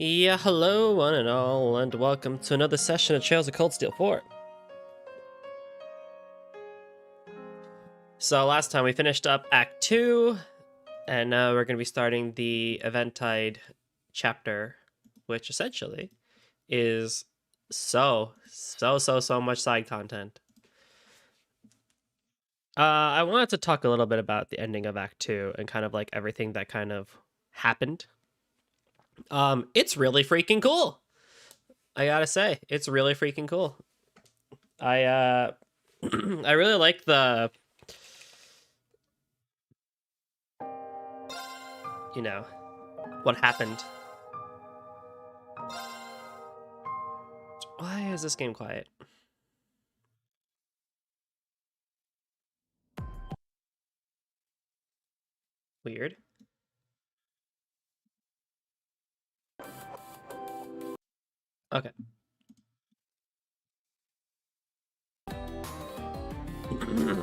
Yeah, hello one and all, and welcome to another session of Trails of Cold Steel 4. So last time we finished up Act 2, and now we're going to be starting the Eventide chapter, which essentially is so much side content. I wanted to talk a little bit about the ending of Act 2 and kind of like everything that kind of happened. It's really freaking cool. I gotta say, it's really freaking cool. I I really like the, what happened. Why is this game quiet? Weird. Okay.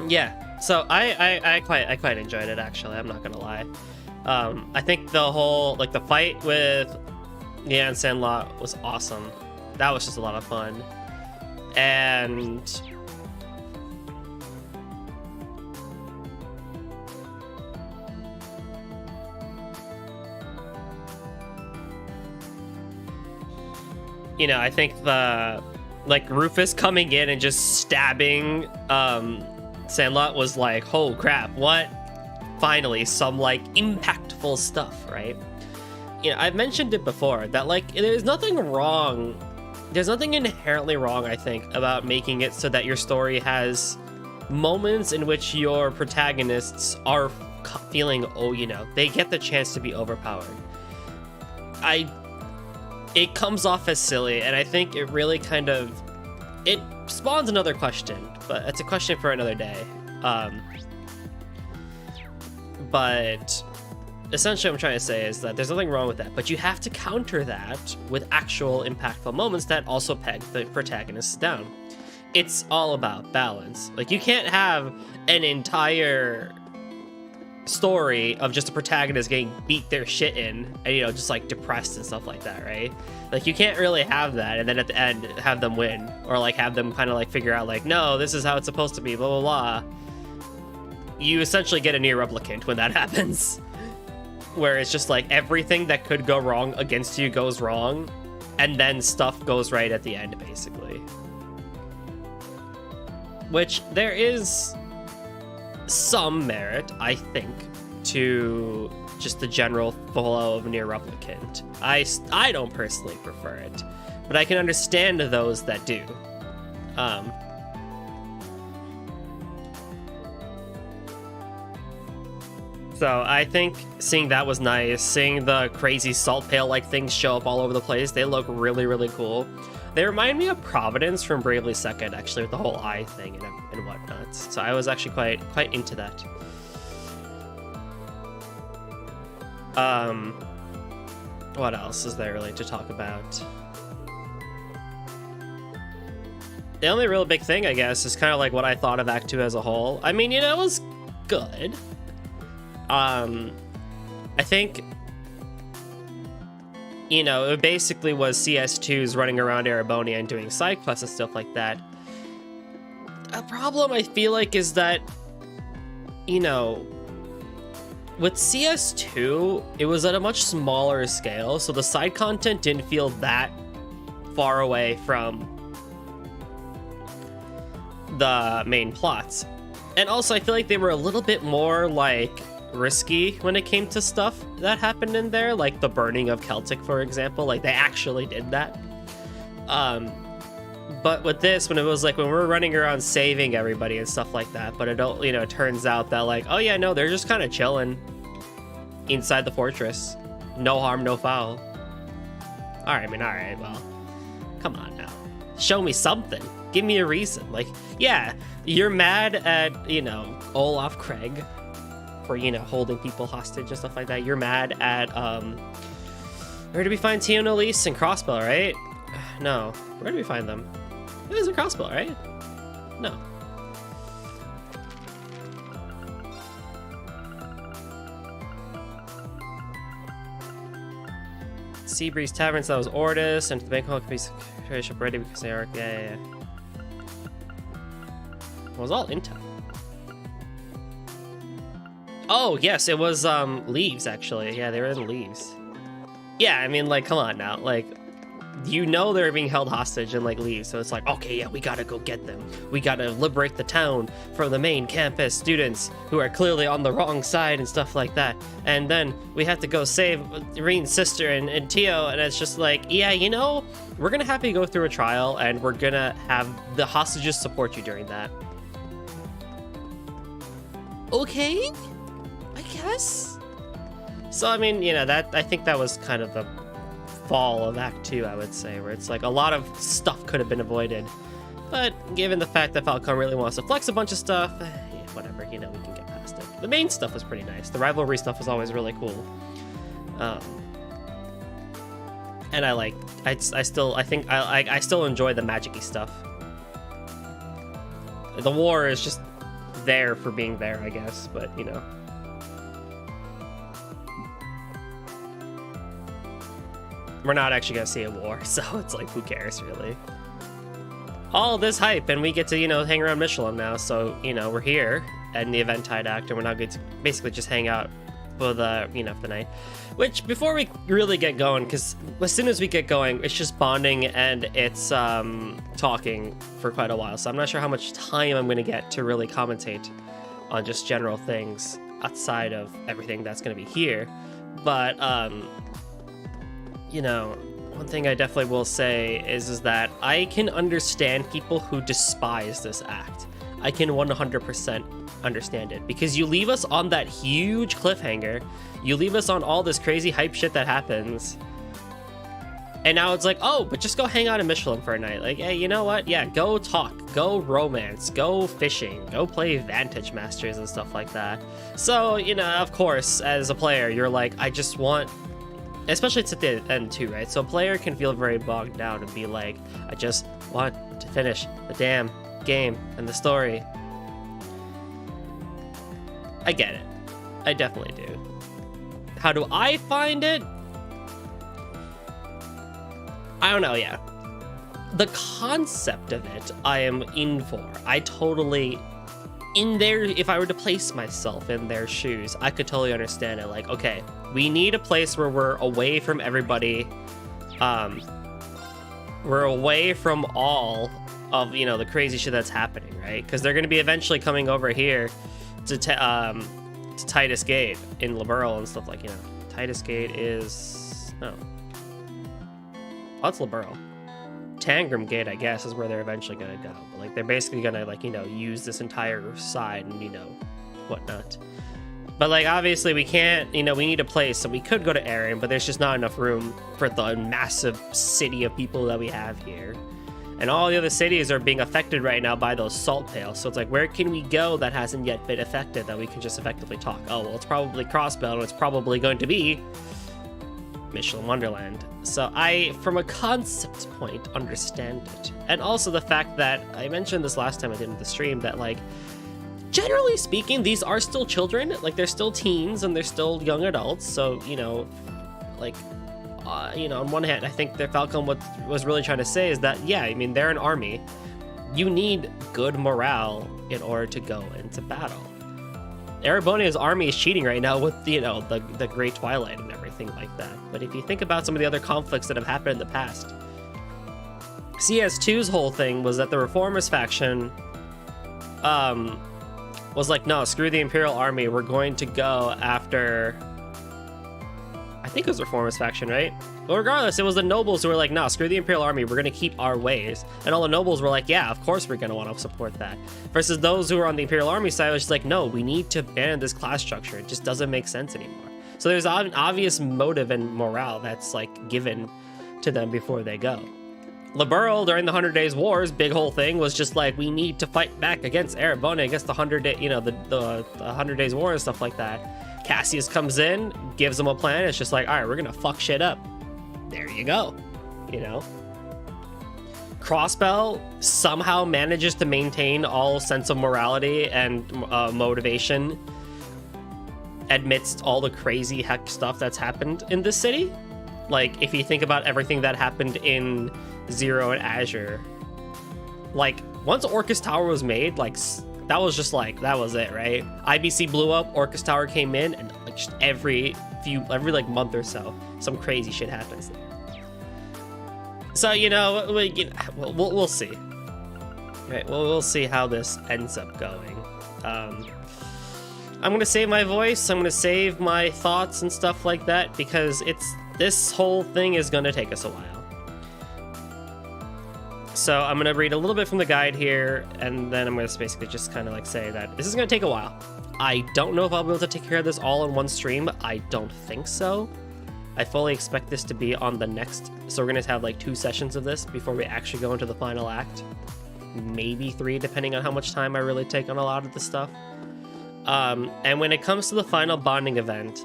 Yeah. So I quite enjoyed it, actually. I'm not gonna lie. I think the whole the fight with Nia and Sandlot was awesome. That was just a lot of fun. And I think the Rufus coming in and just stabbing Sandlot was like, oh crap, what? Finally, some impactful stuff, right? I've mentioned it before that there's nothing wrong. There's nothing inherently wrong, I think, about making it so that your story has moments in which your protagonists are feeling, they get the chance to be overpowered. It comes off as silly, and I think it really it spawns another question, but it's a question for another day. But essentially what I'm trying to say is that there's nothing wrong with that, but you have to counter that with actual impactful moments that also peg the protagonists down. It's all about balance. You can't have an entire story of just a protagonist getting beat their shit in and just depressed and stuff like that, right? You can't really have that and then at the end have them win, or have them kind of figure out no, this is how it's supposed to be, blah blah blah. You essentially get a near replicant when that happens, where it's just everything that could go wrong against you goes wrong, and then stuff goes right at the end, basically. Which there is some merit, I think, to just the general flow of near replicant. I don't personally prefer it, but I can understand those that do. So I think seeing that was nice. Seeing the crazy salt pail things show up all over the place, they look really cool. They remind me of Providence from Bravely Second, actually, with the whole eye thing and whatnot. So I was actually quite into that. What else is there really to talk about? The only real big thing, I guess, is kind of what I thought of Act 2 as a whole. I mean, it was good. I think, it basically was CS2's running around Erebonia and doing side quests and stuff like that. A problem I feel is that, with CS2, it was at a much smaller scale, so the side content didn't feel that far away from the main plots. And also, I feel they were a little bit more, risky when it came to stuff that happened in there, like the burning of Celtic, for example. They actually did that. But with this, when it was when we're running around saving everybody and stuff like that, but it turns out that oh yeah, no, they're just kind of chilling inside the fortress. No harm, no foul. All right, well, come on now. Show me something. Give me a reason. Yeah, you're mad at, Olaf Craig for, holding people hostage and stuff like that. You're mad at, where did we find Tion Elise and Crossbell, right? No. Where did we find them? It was a Crossbell, right? No. Seabreeze Taverns, that was Ordis, and to the Bangkok piece ship ready because they are. Yeah. It was all intel. Oh, yes, it was Leaves, actually. Yeah, they were in Leaves. Yeah, I mean, like, come on now. Like, you know they're being held hostage in, like, Leaves. So it's like, okay, yeah, we gotta go get them. We gotta liberate the town from the main campus students who are clearly on the wrong side and stuff like that. And then we have to go save Reen's sister and Tio. And it's just like, yeah, you know, we're gonna have to go through a trial and we're gonna have the hostages support you during that. Okay? I guess. So I mean, you know, that I think that was kind of the fall of Act 2, I would say, where it's like a lot of stuff could have been avoided. But given the fact that Falcon really wants to flex a bunch of stuff, yeah, whatever, you know, we can get past it. The main stuff was pretty nice. The rivalry stuff was always really cool. And I still enjoy the magic-y stuff. The war is just there for being there, I guess, but you know. We're not actually gonna see a war, so it's like, who cares, really? All this hype, and we get to, you know, hang around Michelin now, so, you know, we're here in the Eventide Act, and we're not going to basically just hang out for the, you know, for the night. Which, before we really get going, because as soon as we get going, it's just bonding and it's talking for quite a while, so I'm not sure how much time I'm gonna get to really commentate on just general things outside of everything that's gonna be here. But, you know, one thing I definitely will say is that I can understand people who despise this act. I can 100% understand it, because you leave us on that huge cliffhanger, you leave us on all this crazy hype shit that happens, and now it's like, oh, but just go hang out in Michelin for a night. Like, hey, you know what? Yeah, go talk, go romance, go fishing, go play Vantage Masters and stuff like that. So, you know, of course, as a player, you're like, I just want... Especially it's at the end too, right? So a player can feel very bogged down and be like, I just want to finish the damn game and the story. I get it. I definitely do. How do I find it? I don't know, yeah. The concept of it, I am in for. I totally... if I were to place myself in their shoes, I could totally understand it. Like, okay, we need a place where we're away from everybody. We're away from all of, you know, the crazy shit that's happening, right? Because they're going to be eventually coming over here to Titus Gate in Liberl and stuff, like, you know. Titus Gate is... no. Oh, it's Liberl. Tangram Gate, I guess, is where they're eventually gonna go. But, like, they're basically gonna, like, you know, use this entire side and, you know, whatnot. But, like, obviously we can't, you know, we need a place, so we could go to Erin, but there's just not enough room for the massive city of people that we have here. And all the other cities are being affected right now by those salt pails. So it's like, where can we go that hasn't yet been affected that we can just effectively talk? Oh, well, it's probably Crossbell, and it's probably going to be Michelin Wonderland. So I, from a concept point, understand it. And also the fact that, I mentioned this last time I did in the stream, that, like, generally speaking, these are still children. Like, they're still teens and they're still young adults. So, you know, like, you know, on one hand, I think that Falcon was really trying to say is that, yeah, I mean, they're an army. You need good morale in order to go into battle. Erebonia's army is cheating right now with, you know, the Great Twilight and everything like that. But if you think about some of the other conflicts that have happened in the past, CS2's whole thing was that the Reformers faction was like, no, screw the Imperial Army, we're going to go after... I think it was Reformers faction, right? But regardless, it was the nobles who were like, no, screw the Imperial Army, we're going to keep our ways. And all the nobles were like, yeah, of course we're going to want to support that. Versus those who were on the Imperial Army side was just like, no, we need to ban this class structure. It just doesn't make sense anymore. So there's an obvious motive and morale that's, like, given to them before they go. Liberl, during the 100 Days Wars, big whole thing was just like, we need to fight back against Erebonia, against the 100 Day, you know, the 100 Days War and stuff like that. Cassius comes in, gives them a plan. It's just like, all right, we're gonna fuck shit up. There you go, you know. Crossbell somehow manages to maintain all sense of morality and motivation amidst all the crazy heck stuff that's happened in this city. Like, if you think about everything that happened in Zero and Azure, like, once Orcus Tower was made, like, that was just like, that was it, right? IBC blew up, Orcus Tower came in, and like just every like month or so, some crazy shit happens there. So, you know, we'll see. Right, we'll see how this ends up going. I'm gonna save my voice, I'm gonna save my thoughts and stuff like that, because this whole thing is gonna take us a while. So I'm gonna read a little bit from the guide here, and then I'm gonna basically just kind of like say that this is gonna take a while. I don't know if I'll be able to take care of this all in one stream. I don't think so. I fully expect this to be on the next, so we're gonna have like 2 sessions of this before we actually go into the final act. Maybe 3, depending on how much time I really take on a lot of this stuff. And when it comes to the final bonding event,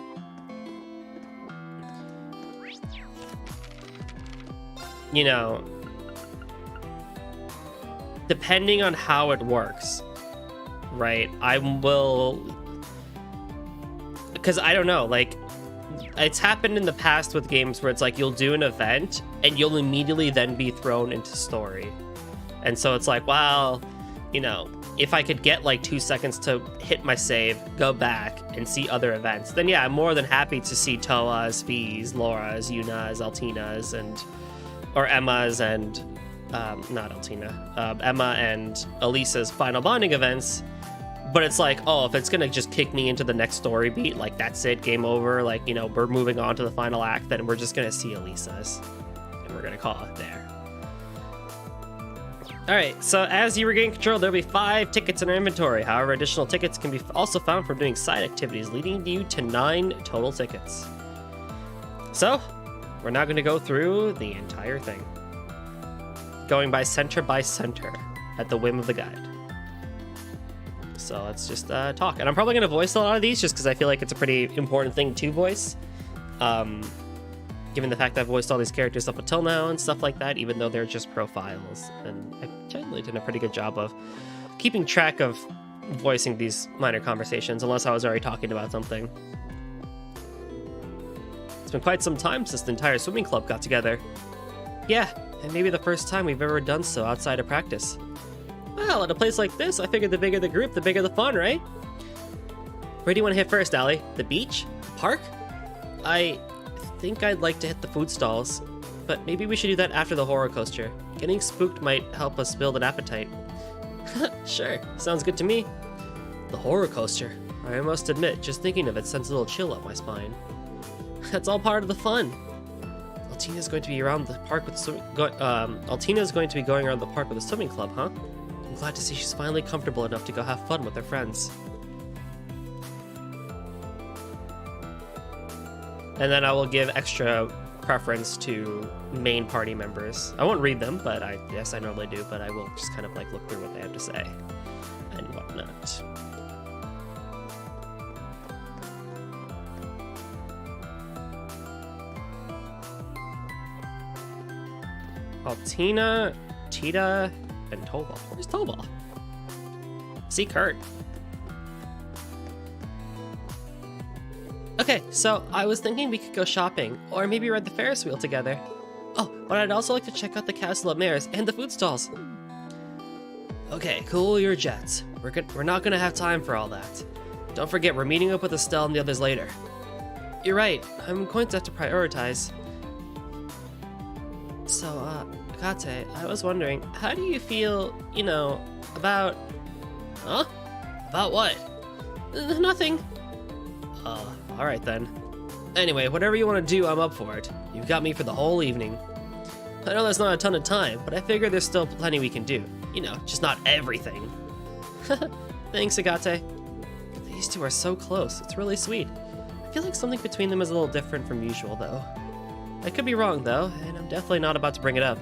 you know, depending on how it works, right, I will, because I don't know, like, it's happened in the past with games where it's like you'll do an event and you'll immediately then be thrown into story. And so it's like, well, you know, if I could get like 2 seconds to hit my save, go back and see other events, then yeah, I'm more than happy to see Toa's, Fee's, Laura's, Yuna's, Altina's, or Emma's and not Altina, Emma and Elisa's final bonding events. But it's like, oh, if it's gonna just kick me into the next story beat, like that's it, game over, like, you know, we're moving on to the final act, then we're just gonna see Elisa's and we're gonna call it there. Alright, so as you regain control, there'll be 5 tickets in our inventory. However, additional tickets can be also found from doing side activities, leading you to 9 total tickets. So, we're now going to go through the entire thing, going by center at the whim of the guide. So let's just talk. And I'm probably going to voice a lot of these just because I feel like it's a pretty important thing to voice. Given the fact that I've voiced all these characters up until now and stuff like that, even though they're just profiles. And I've generally done a pretty good job of keeping track of voicing these minor conversations, unless I was already talking about something. It's been quite some time since the entire swimming club got together. Yeah, and maybe the first time we've ever done so outside of practice. Well, at a place like this, I figured the bigger the group, the bigger the fun, right? Where do you want to hit first, Allie? The beach? The park? I think I'd like to hit the food stalls, but maybe we should do that after the horror coaster. Getting spooked might help us build an appetite. Sure, sounds good to me. The horror coaster. I must admit, just thinking of it sends a little chill up my spine. That's all part of the fun. Altina's going to be around the park with Altina's going to be going around the park with the swimming club, huh? I'm glad to see she's finally comfortable enough to go have fun with her friends. And then I will give extra preference to main party members. I won't read them, but yes, I normally do, but I will just kind of like look through what they have to say and whatnot. Altina, Tita, and Tobal. Where's Tobal? See Kurt. Okay, so I was thinking we could go shopping, or maybe ride the Ferris wheel together. Oh, but I'd also like to check out the Castle of Mares and the food stalls. Okay, cool your jets. We're not gonna have time for all that. Don't forget, we're meeting up with Estelle and the others later. You're right, I'm going to have to prioritize. So, Kate, I was wondering, how do you feel, you know, about... Huh? About what? Nothing. Alright then. Anyway, whatever you want to do, I'm up for it. You've got me for the whole evening. I know that's not a ton of time, but I figure there's still plenty we can do. You know, just not everything. Thanks, Agate. These two are so close, it's really sweet. I feel like something between them is a little different from usual, though. I could be wrong, though, and I'm definitely not about to bring it up.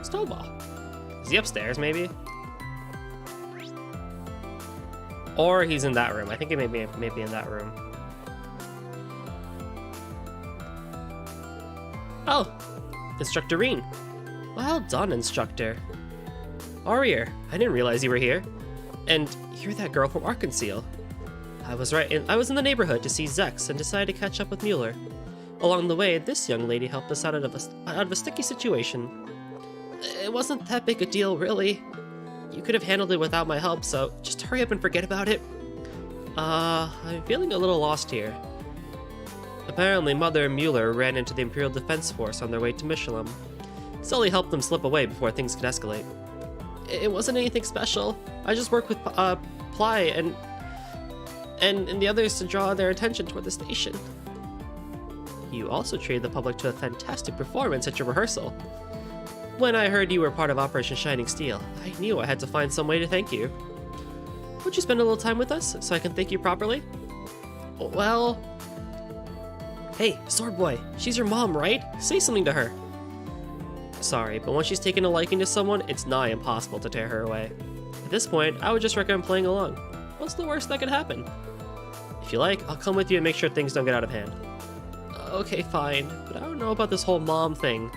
Snowball. Is he upstairs, maybe? Or he's in that room. I think he may be in that room. Oh! Instructor Reen. Well done, Instructor. Arier, I didn't realize you were here. And you're that girl from Arkansas. I was right. I was in the neighborhood to see Zex and decided to catch up with Mueller. Along the way, this young lady helped us out of a sticky situation. It wasn't that big a deal, really. You could have handled it without my help, so just hurry up and forget about it. I'm feeling a little lost here. Apparently, Mother and Mueller ran into the Imperial Defense Force on their way to Michelin. Sully helped them slip away before things could escalate. It wasn't anything special. I just worked with Ply and the others to draw their attention toward the station. You also treated the public to a fantastic performance at your rehearsal. When I heard you were part of Operation Shining Steel, I knew I had to find some way to thank you. Would you spend a little time with us so I can thank you properly? Well... Hey, Sword Boy, she's your mom, right? Say something to her. Sorry, but once she's taken a liking to someone, it's nigh impossible to tear her away. At this point, I would just recommend playing along. What's the worst that could happen? If you like, I'll come with you and make sure things don't get out of hand. Okay, fine, but I don't know about this whole mom thing.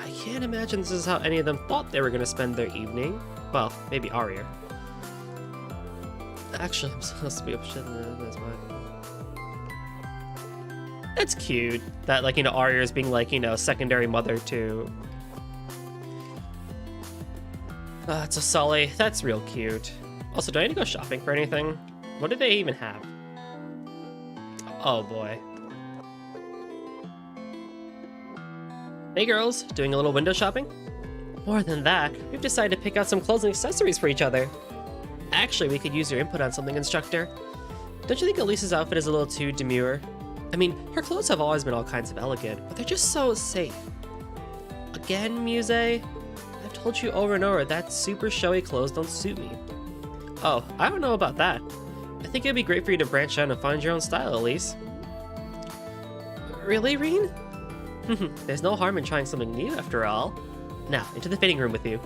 I can't imagine this is how any of them thought they were going to spend their evening. Well, maybe Arier. Actually, I'm supposed to be upset. That's cute. That, like, Arier is being, like, secondary mother to... It's a Sully. That's real cute. Also, do I need to go shopping for anything? What do they even have? Oh, boy. Hey, girls. Doing a little window shopping? More than that, we've decided to pick out some clothes and accessories for each other. Actually, we could use your input on something, Instructor. Don't you think Elise's outfit is a little too demure? I mean, her clothes have always been all kinds of elegant, but they're just so safe. Again, Muse? I've told you over and over that super showy clothes don't suit me. Oh, I don't know about that. I think it'd be great for you to branch out and find your own style, Elise. Really, Reen? There's no harm in trying something new, after all. Now, into the fitting room with you.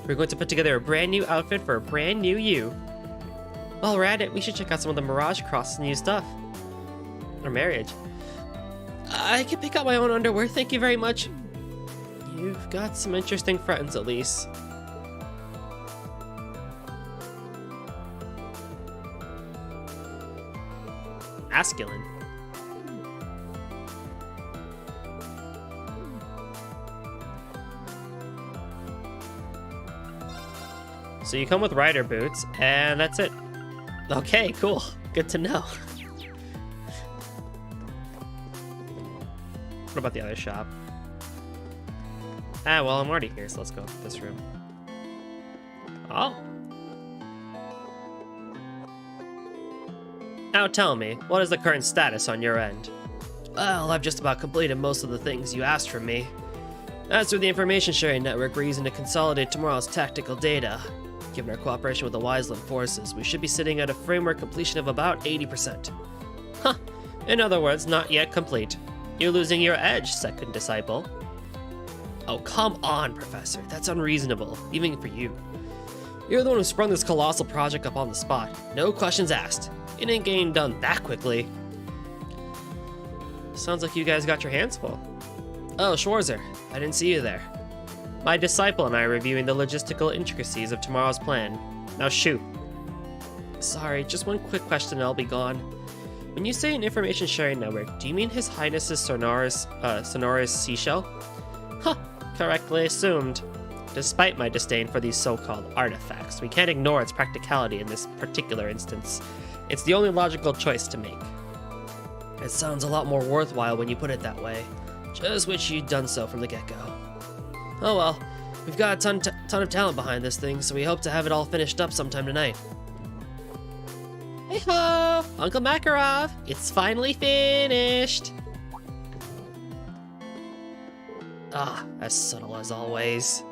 We're going to put together a brand new outfit for a brand new you. While we're at it, we should check out some of the Mirage Cross's new stuff. Or marriage. I can pick out my own underwear, thank you very much. You've got some interesting friends, Elise. Masculine. So you come with rider boots, and that's it. Okay, cool. Good to know. What about the other shop? Ah, well, I'm already here, so let's go to this room. Oh. Now tell me, what is the current status on your end? Well, I've just about completed most of the things you asked from me. As for the information sharing network we're using to consolidate tomorrow's tactical data, given our cooperation with the Wiseland forces, we should be sitting at a framework completion of about 80%. Huh, in other words, not yet complete. You're losing your edge, second disciple. Oh, come on, Professor. That's unreasonable, even for you. You're the one who sprung this colossal project up on the spot. No questions asked. It ain't getting done that quickly. Sounds like you guys got your hands full. Oh, Schwarzer, I didn't see you there. My disciple and I are reviewing the logistical intricacies of tomorrow's plan. Now shoot. Sorry, just one quick question and I'll be gone. When you say an information sharing network, do you mean His Highness's sonorous seashell? Huh, correctly assumed. Despite my disdain for these so-called artifacts, we can't ignore its practicality in this particular instance. It's the only logical choice to make. It sounds a lot more worthwhile when you put it that way. Just wish you'd done so from the get-go. Oh well, we've got a ton of talent behind this thing, so we hope to have it all finished up sometime tonight. Hey-ho! Uncle Makarov! It's finally finished! Ah, as subtle as always.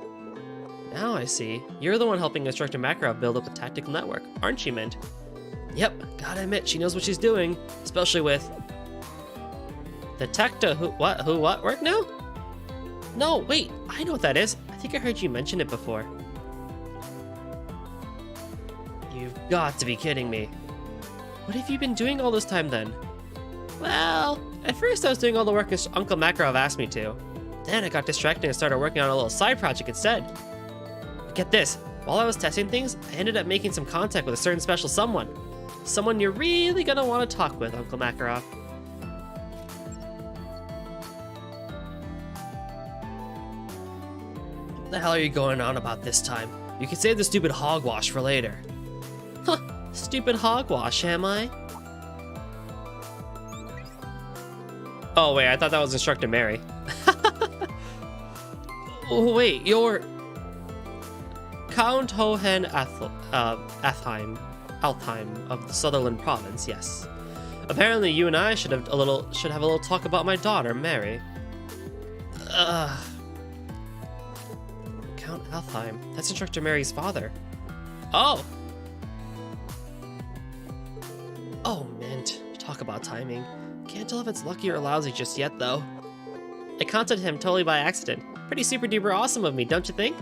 Now I see. You're the one helping Instructor Makarov build up the tactical network, aren't you, Mint? Yep, gotta admit, she knows what she's doing, especially with... The tacto who what work now? No, wait, I know what that is. I think I heard you mention it before. You've got to be kidding me. What have you been doing all this time then? Well, at first I was doing all the work Uncle Makarov asked me to. Then I got distracted and started working on a little side project instead. Get this, while I was testing things, I ended up making some contact with a certain special someone. Someone you're really gonna want to talk with, Uncle Makarov. What the hell are you going on about this time? You can save the stupid hogwash for later. Huh, stupid hogwash, am I? Oh wait, I thought that was Instructor Mary. Oh wait, you're... Count Hohen Altheim of the Sutherland province, yes. Apparently you and I should have a little talk about my daughter, Mary. Count Altheim, that's Instructor Mary's father. Oh! Oh, mint. Talk about timing. Can't tell if it's lucky or lousy just yet, though. I contacted him totally by accident. Pretty super duper awesome of me, don't you think?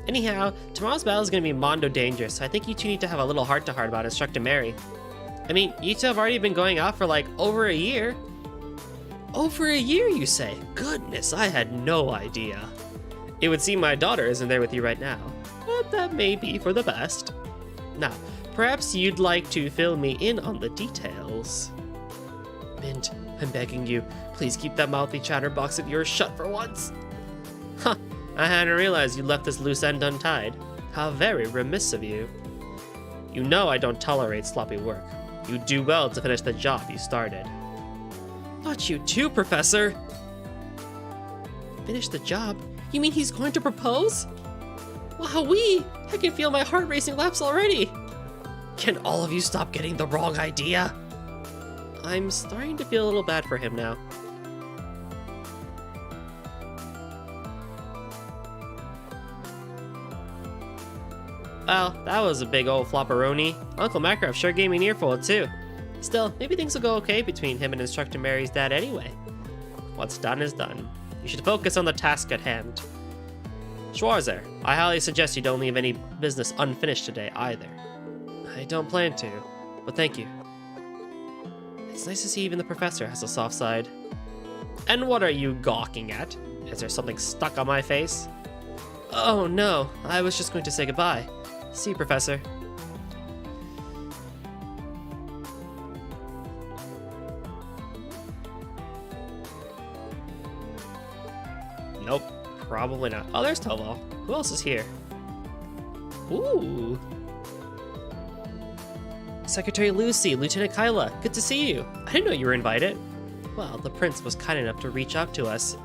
Anyhow, tomorrow's battle is going to be mondo dangerous, so I think you two need to have a little heart-to-heart about Instructor Mary. I mean, you two have already been going out for like over a year. Over a year, you say? Goodness, I had no idea. It would seem my daughter isn't there with you right now, but that may be for the best. Now, perhaps you'd like to fill me in on the details. Mint, I'm begging you, please keep that mouthy chatterbox of yours shut for once. Huh, I hadn't realized you left this loose end untied. How very remiss of you. You know I don't tolerate sloppy work. You do well to finish the job you started. Not you too, Professor! Finish the job? You mean he's going to propose? Wowee! I can feel my heart racing laps already! Can all of you stop getting the wrong idea? I'm starting to feel a little bad for him now. Well, that was a big old flopperoni. Uncle Makarov sure gave me an earful too. Still, maybe things will go okay between him and Instructor Mary's dad anyway. What's done is done. You should focus on the task at hand. Schwarzer, I highly suggest you don't leave any business unfinished today either. I don't plan to, but thank you. It's nice to see even the professor has a soft side. And what are you gawking at? Is there something stuck on my face? Oh no, I was just going to say goodbye. See you, Professor. Nope, probably not. Oh, there's Toval. Who else is here? Ooh. Secretary Lucy, Lieutenant Kyla, good to see you. I didn't know you were invited. Well, the prince was kind enough to reach out to us.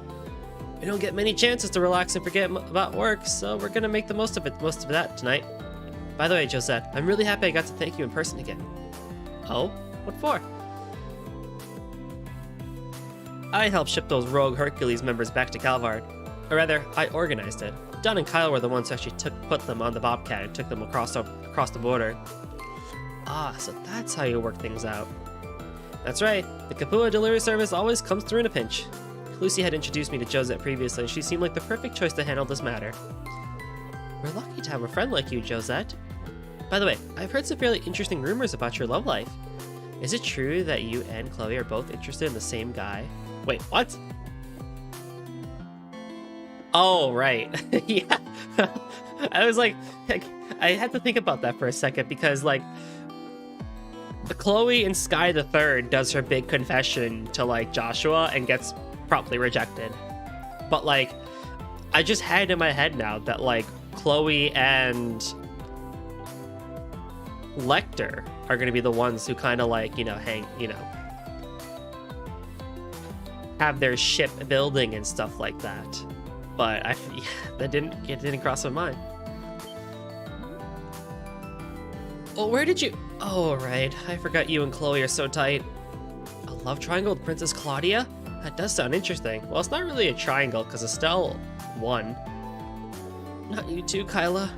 We don't get many chances to relax and forget about work, so we're gonna make the most of that tonight. By the way, Josette, I'm really happy I got to thank you in person again. Oh? What for? I helped ship those rogue Hercules members back to Calvard. Or rather, I organized it. Don and Kyle were the ones who actually put them on the Bobcat and took them across the border. Ah, so that's how you work things out. That's right, the Kapua delivery service always comes through in a pinch. Lucy had introduced me to Josette previously, and she seemed like the perfect choice to handle this matter. We're lucky to have a friend like you, Josette. By the way, I've heard some fairly interesting rumors about your love life. Is it true that you and Chloe are both interested in the same guy? Wait, what? Oh, right. Yeah. I was like, I had to think about that for a second because, like, Chloe in Sky the Third does her big confession to, like, Joshua and gets promptly rejected. But, like, I just had it in my head now that, like, Chloe and Lecter are going to be the ones who kind of, like, have their ship building and stuff like that. But it didn't cross my mind. Oh, where did you... Oh, right. I forgot you and Chloe are so tight. A love triangle with Princess Claudia? That does sound interesting. Well, it's not really a triangle, because Estelle won. Not you too, Kyla.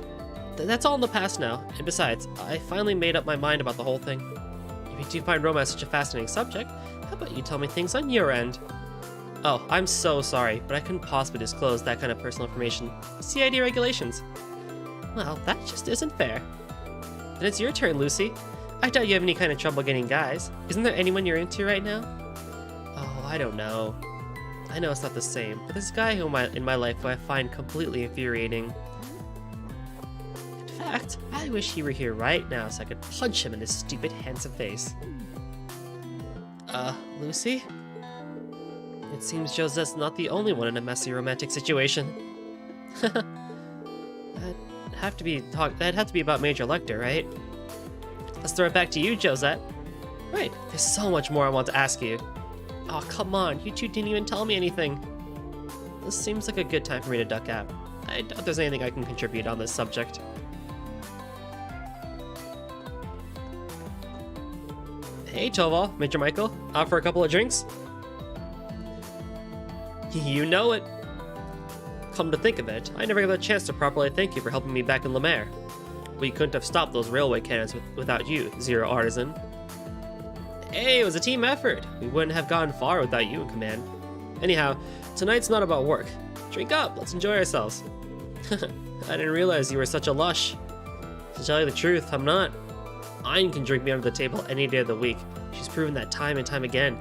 That's all in the past now. And besides, I finally made up my mind about the whole thing. If you do find romance such a fascinating subject, how about you tell me things on your end? Oh, I'm so sorry, but I couldn't possibly disclose that kind of personal information. CID regulations. Well, that just isn't fair. Then it's your turn, Lucy. I doubt you have any kind of trouble getting guys. Isn't there anyone you're into right now? Oh, I don't know. I know it's not the same, but this guy in my life who I find completely infuriating. fact, I wish he were here right now so I could punch him in his stupid, handsome face. Lucy? It seems Josette's not the only one in a messy romantic situation. That'd have to be about Major Lecter, right? Let's throw it back to you, Josette. Right, there's so much more I want to ask you. Oh, come on, you two didn't even tell me anything. This seems like a good time for me to duck out. I doubt there's anything I can contribute on this subject. Hey, Toval, Major Michael, out for a couple of drinks? You know it. Come to think of it, I never got a chance to properly thank you for helping me back in Lemaire. We couldn't have stopped those railway cannons without you, Zero Artisan. Hey, it was a team effort. We wouldn't have gone far without you in command. Anyhow, tonight's not about work. Drink up, let's enjoy ourselves. I didn't realize you were such a lush. To tell you the truth, I'm not. Ayn can drink me under the table any day of the week. She's proven that time and time again.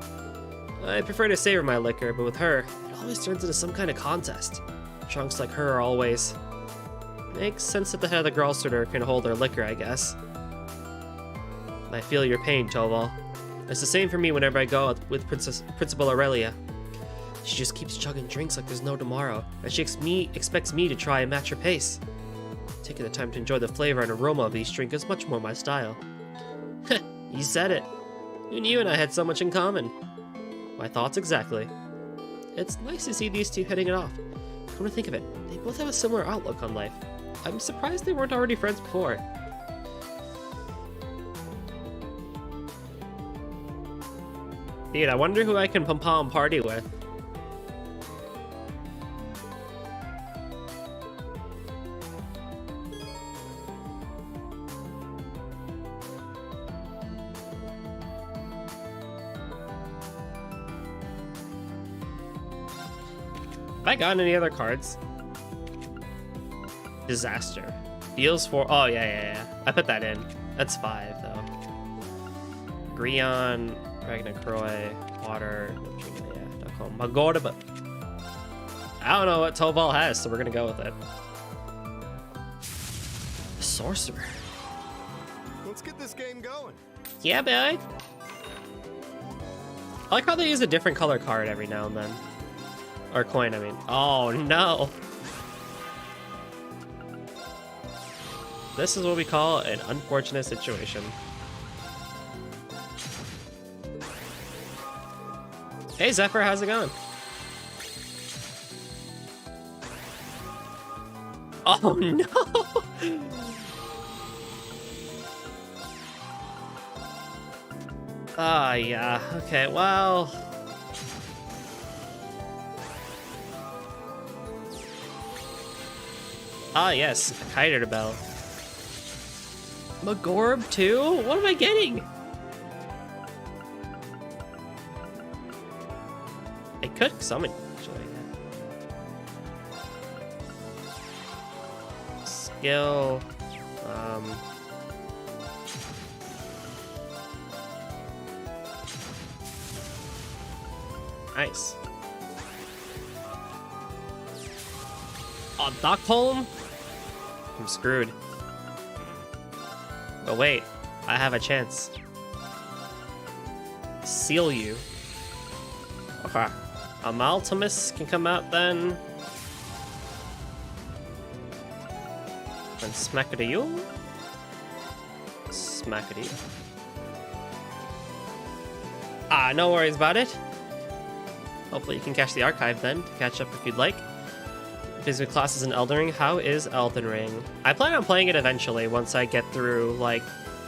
I prefer to savor my liquor, but with her, it always turns into some kind of contest. Drunks like her are always... Makes sense that the head of the Gralsterder can hold their liquor, I guess. I feel your pain, Toval. It's the same for me whenever I go out with Principal Aurelia. She just keeps chugging drinks like there's no tomorrow, and she expects me to try and match her pace. Taking the time to enjoy the flavor and aroma of each drink is much more my style. Heh, you said it. Who knew and I had so much in common? My thoughts exactly. It's nice to see these two hitting it off. Come to think of it, they both have a similar outlook on life. I'm surprised they weren't already friends before. Dude, I wonder who I can pom-pom party with. Have I gotten any other cards? Disaster. Deals for... Oh, yeah. I put that in. That's 5, though. Grion, Ragnarokroy, Water, yeah, Duckhome. Magorda, but... I don't know what Toval has, so we're gonna go with it. Sorcerer. Let's get this game going. Yeah, boy. I like how they use a different color card every now and then. Or coin, I mean. Oh, no. This is what we call an unfortunate situation. Hey, Zephyr, how's it going? Oh, no! Ah, yeah. Okay, well... Ah, yes. Kiter Bell. Magorb, too? What am I getting? I could summon, actually. Skill. Nice. Oh, Duckholm? I'm screwed. But wait, I have a chance. Seal you. Okay. Amaltimus can come out then. And smack it at you. Smack it at you. Ah, no worries about it. Hopefully you can catch the archive then, to catch up if you'd like. Physical classes in Elden Ring. How is Elden Ring? I plan on playing it eventually once I get through, like,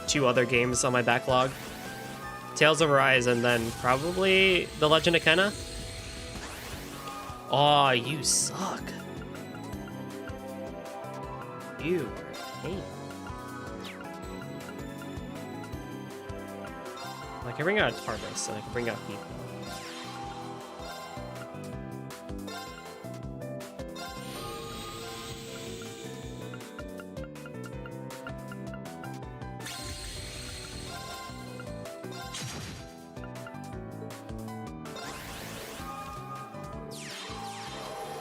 2 other games on my backlog. Tales of Arise and then probably The Legend of Kenna. Oh, you suck. You hate. I can bring out Tarvis and I can bring out people.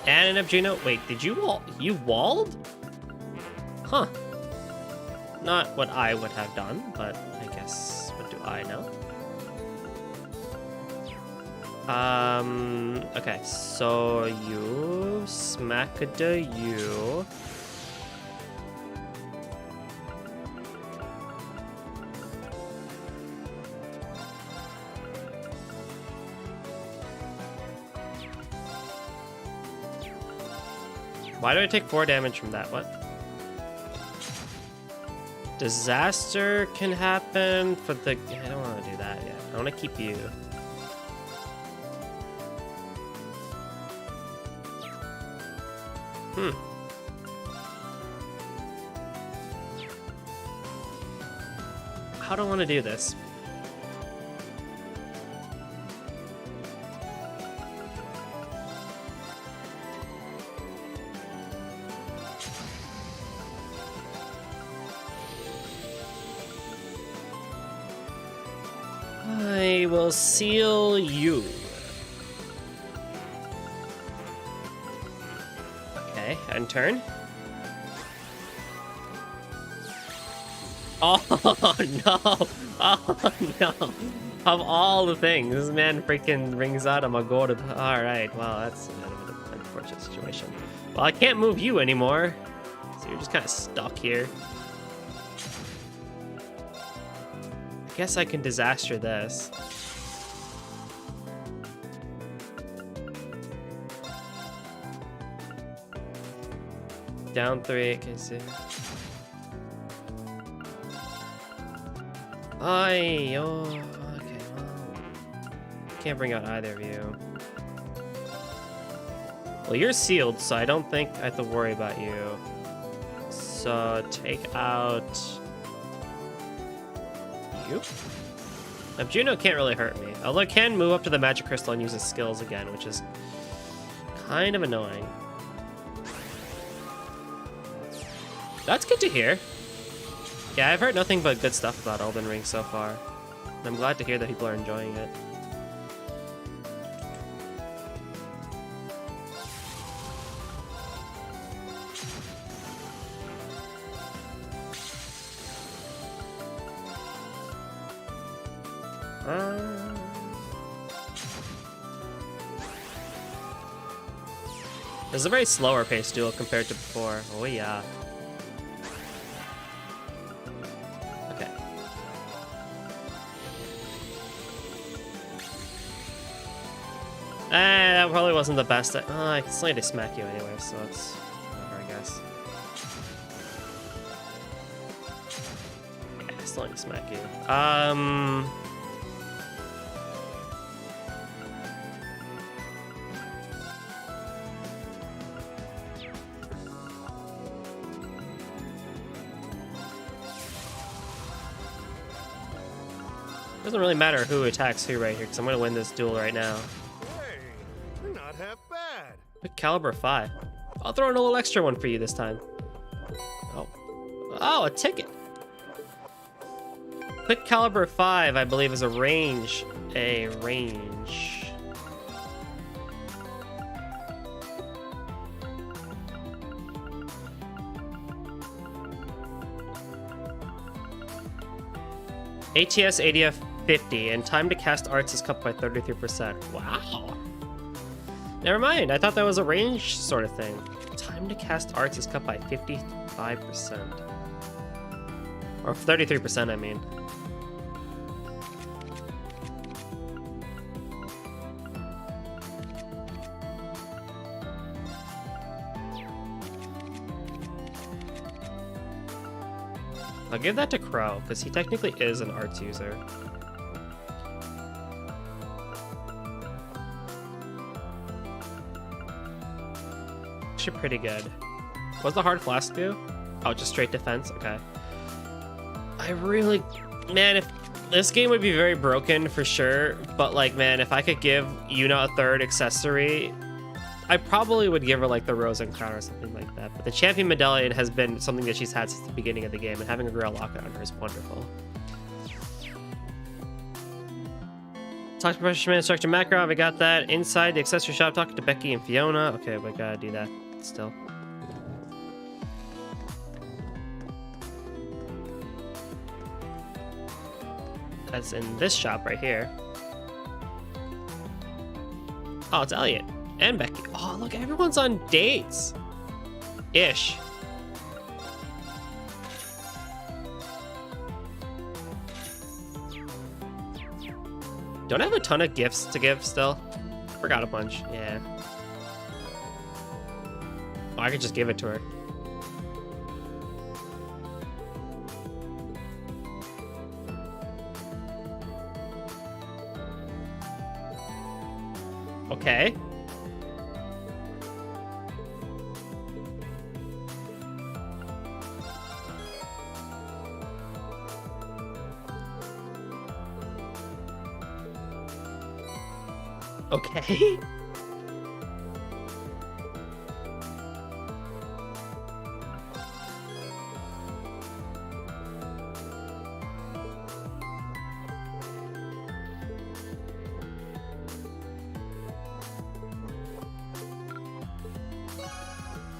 And of Gino. Wait, did you wall? You walled? Huh. Not what I would have done, but I guess, what do I know? Okay, so you smack the you. Why do I take 4 damage from that? What? Disaster can happen for the... I don't want to do that yet. I want to keep you. How do I want to do this? I will seal you. Okay, end turn. Oh no! Oh no! Of all the things, this man freaking brings out a Magoda. Alright, well, that's a bit of an unfortunate situation. Well, I can't move you anymore, so you're just kind of stuck here. I guess I can disaster this. Down 3, can see. Oh, okay, well, can't bring out either of you. Well, you're sealed, so I don't think I have to worry about you. So take out you. Now, Juno can't really hurt me, although it can move up to the magic crystal and use its skills again, which is kind of annoying. That's good to hear. Yeah, I've heard nothing but good stuff about Elden Ring so far. And I'm glad to hear that people are enjoying it. It's a very slower paced duel compared to before. Oh yeah. Okay. That probably wasn't the best. I can slightly smack you anyway, so it's whatever, I guess. Yeah, I still need to smack you. Doesn't really matter who attacks who right here, because I'm going to win this duel right now. Hey, you're not half bad. Quick caliber 5. I'll throw in a little extra one for you this time. Oh. Oh, a ticket. Quick caliber 5, I believe, is a range. A range. ATS ADF 50, and time to cast arts is cut by 33%. Wow. Never mind, I thought that was a range sort of thing. Time to cast arts is cut by 55%. Or 33%, I mean. I'll give that to Crow, because he technically is an arts user. Actually pretty good. What's the hard flask do? Oh, just straight defense? Okay. I really... Man, if this game would be very broken for sure, but like, man, if I could give Yuna a third accessory, I probably would give her like the Rose and Crown or something like that. But the Champion Medallion has been something that she's had since the beginning of the game, and having a Grail Locket on her is wonderful. Talk to Professional Instructor Macron, we got that. Inside the accessory shop, talking to Becky and Fiona. Okay, we gotta do that still. That's in this shop right here. Oh, it's Elliot and Becky. Oh, look, everyone's on dates. Ish. Don't I have a ton of gifts to give still? Forgot a bunch. Yeah. Oh, I could just give it to her. Okay. Okay.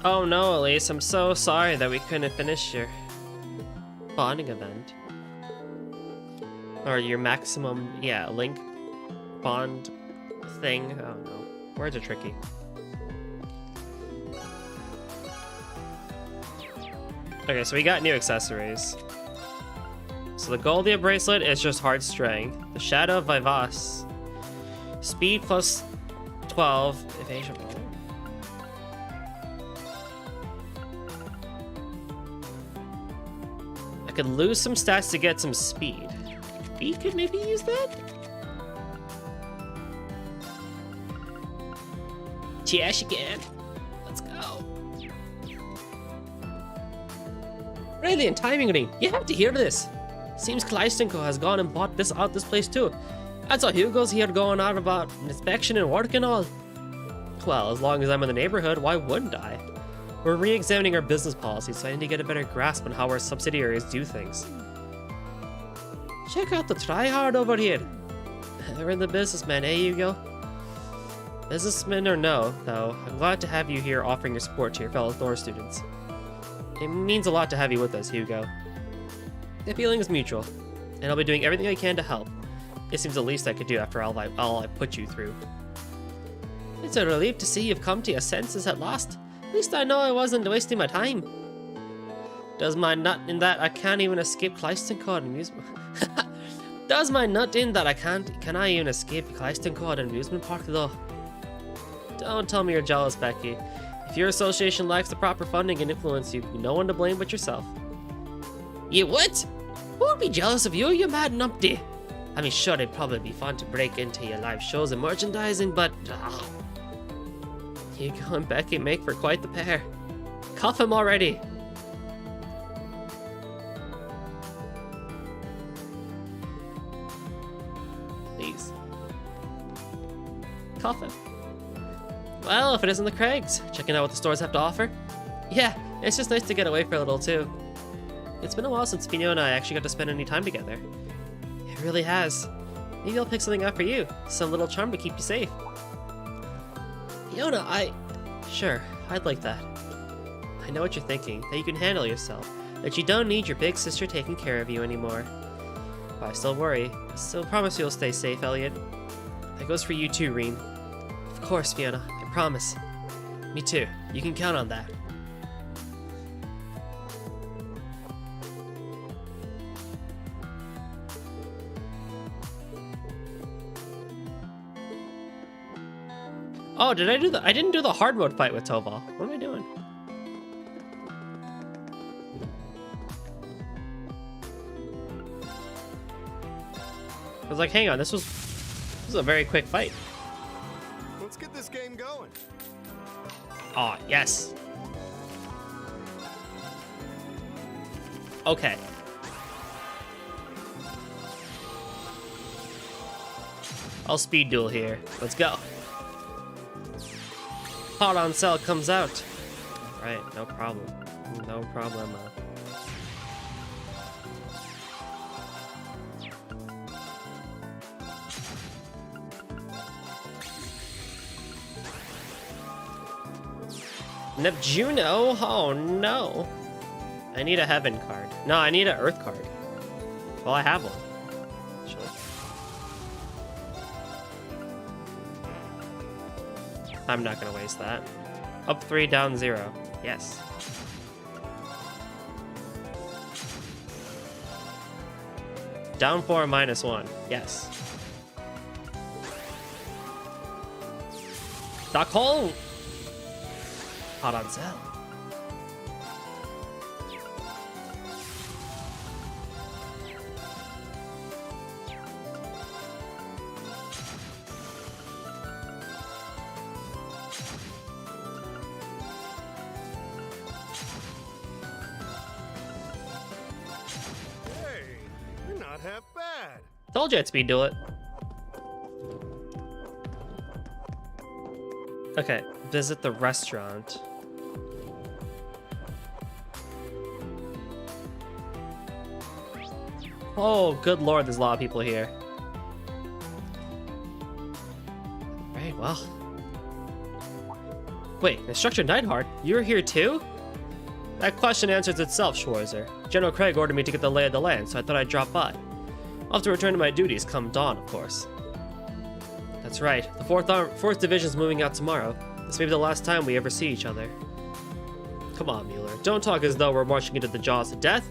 Oh no, Elise, I'm so sorry that we couldn't finish your bonding event. Or your maximum, yeah, link bond thing. Oh no, words are tricky. Okay, so we got new accessories. So the Goldia bracelet is just hard strength. The Shadow of Vivas. Speed plus 12, evasion. I could lose some stats to get some speed. We could maybe use that? Yeah, she can. Let's go. Brilliant timing, Ring. You have to hear this. Seems Kleistenko has gone and bought this place too. I saw Hugo's here going out about inspection and work and all. Well, as long as I'm in the neighborhood, why wouldn't I? We're re-examining our business policies, so I need to get a better grasp on how our subsidiaries do things. Check out the tryhard over here. They're in the business, man, eh, Hugo? Businessman or no, though, I'm glad to have you here offering your support to your fellow Thor students. It means a lot to have you with us, Hugo. The feeling is mutual, and I'll be doing everything I can to help. It seems the least I could do after all I put you through. It's a relief to see you've come to your senses at last. At least I know I wasn't wasting my time. Does my nut in that I can't even escape Kleistenkord amusement? Does my nut in that can I even escape Kleistenkord amusement park though? Don't tell me you're jealous, Becky. If your association lacks the proper funding and influence, you've no one to blame but yourself. You what? Who would be jealous of you, you mad numpty? I mean, sure, it'd probably be fun to break into your live shows and merchandising, but... Hugo and Becky make for quite the pair. Cuff him already. Please. Cuff him. Well, if it isn't the Craigs, checking out what the stores have to offer. Yeah, it's just nice to get away for a little too. It's been a while since Fiona and I actually got to spend any time together. It really has. Maybe I'll pick something out for you. Some little charm to keep you safe. Fiona, Sure, I'd like that. I know what you're thinking, that you can handle yourself, that you don't need your big sister taking care of you anymore. But I still worry. I still promise you'll stay safe, Elliot. That goes for you too, Reen. Of course, Fiona, I promise. Me too. You can count on that. Oh, did I do I didn't do the hard mode fight with Toval. What am I doing? I was like, hang on, this was a very quick fight. Let's get this game going. Oh, yes. Okay. I'll speed duel here. Let's go. Hot on Cell comes out. Right, no problem. No problem. Neptuno? Oh no. I need a heaven card. No, I need an earth card. Well, I have one. Actually. I'm not gonna waste that. Up 3, down 0. Yes. Down 4, -1. Yes. Stockholm! Hot on sale. Hey, you're not half bad. Told you I'd speed duel it. Okay, visit the restaurant. Oh, good lord, there's a lot of people here. Right, well. Wait, Instructor Neidhart, you're here too? That question answers itself, Schwarzer. General Craig ordered me to get the lay of the land, so I thought I'd drop by. I'll have to return to my duties come dawn, of course. That's right, the 4th Division's moving out tomorrow. This may be the last time we ever see each other. Come on, Mueller, don't talk as though we're marching into the jaws of death.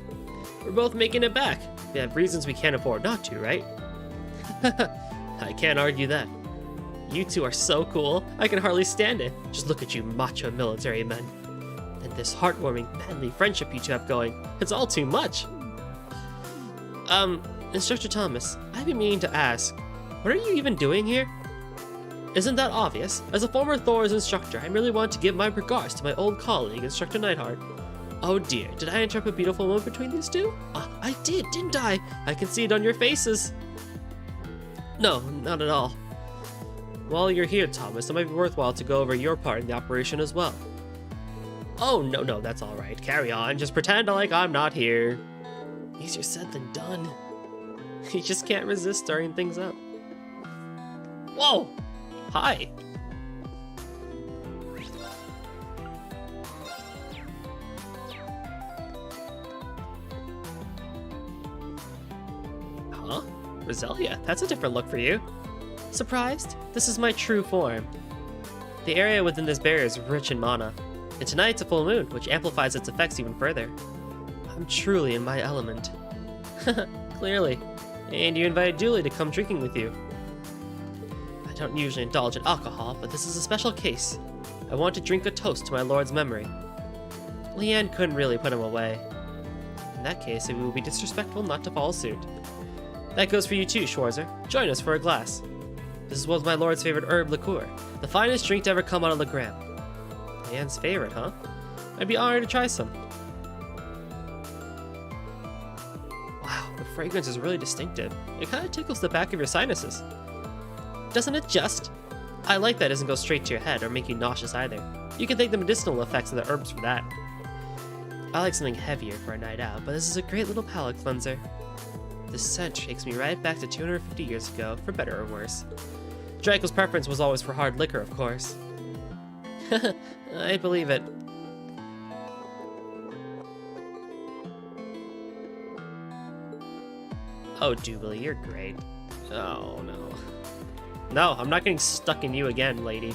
We're both making it back. We have reasons we can't afford not to, right? I can't argue that. You two are so cool, I can hardly stand it. Just look at you macho military men. And this heartwarming, manly friendship you two have going, it's all too much. Instructor Thomas, I've been meaning to ask, what are you even doing here? Isn't that obvious? As a former Thor's instructor, I merely want to give my regards to my old colleague, Instructor Neidhart. Oh dear, did I interrupt a beautiful moment between these two? I did, didn't I? I can see it on your faces. No, not at all. While you're here, Thomas, it might be worthwhile to go over your part in the operation as well. Oh, no, that's all right. Carry on. Just pretend like I'm not here. Easier said than done. You just can't resist stirring things up. Whoa! Hi. Huh? Roselia, that's a different look for you. Surprised? This is my true form. The area within this barrier is rich in mana, and tonight's a full moon, which amplifies its effects even further. I'm truly in my element. Clearly. And you invited Julie to come drinking with you. I don't usually indulge in alcohol, but this is a special case. I want to drink a toast to my lord's memory. Leanne couldn't really put him away. In that case, it would be disrespectful not to follow suit. That goes for you too, Schwarzer. Join us for a glass. This was my lord's favorite herb liqueur, the finest drink to ever come out of Legram. Leanne's favorite, huh? I'd be honored to try some. Wow, the fragrance is really distinctive. It kind of tickles the back of your sinuses. Doesn't it just? I like that it doesn't go straight to your head or make you nauseous either. You can thank the medicinal effects of the herbs for that. I like something heavier for a night out, but this is a great little palate cleanser. This scent takes me right back to 250 years ago, for better or worse. Draco's preference was always for hard liquor, of course. I believe it. Oh, Jubilee, you're great. Oh, no. No, I'm not getting stuck in you again, lady.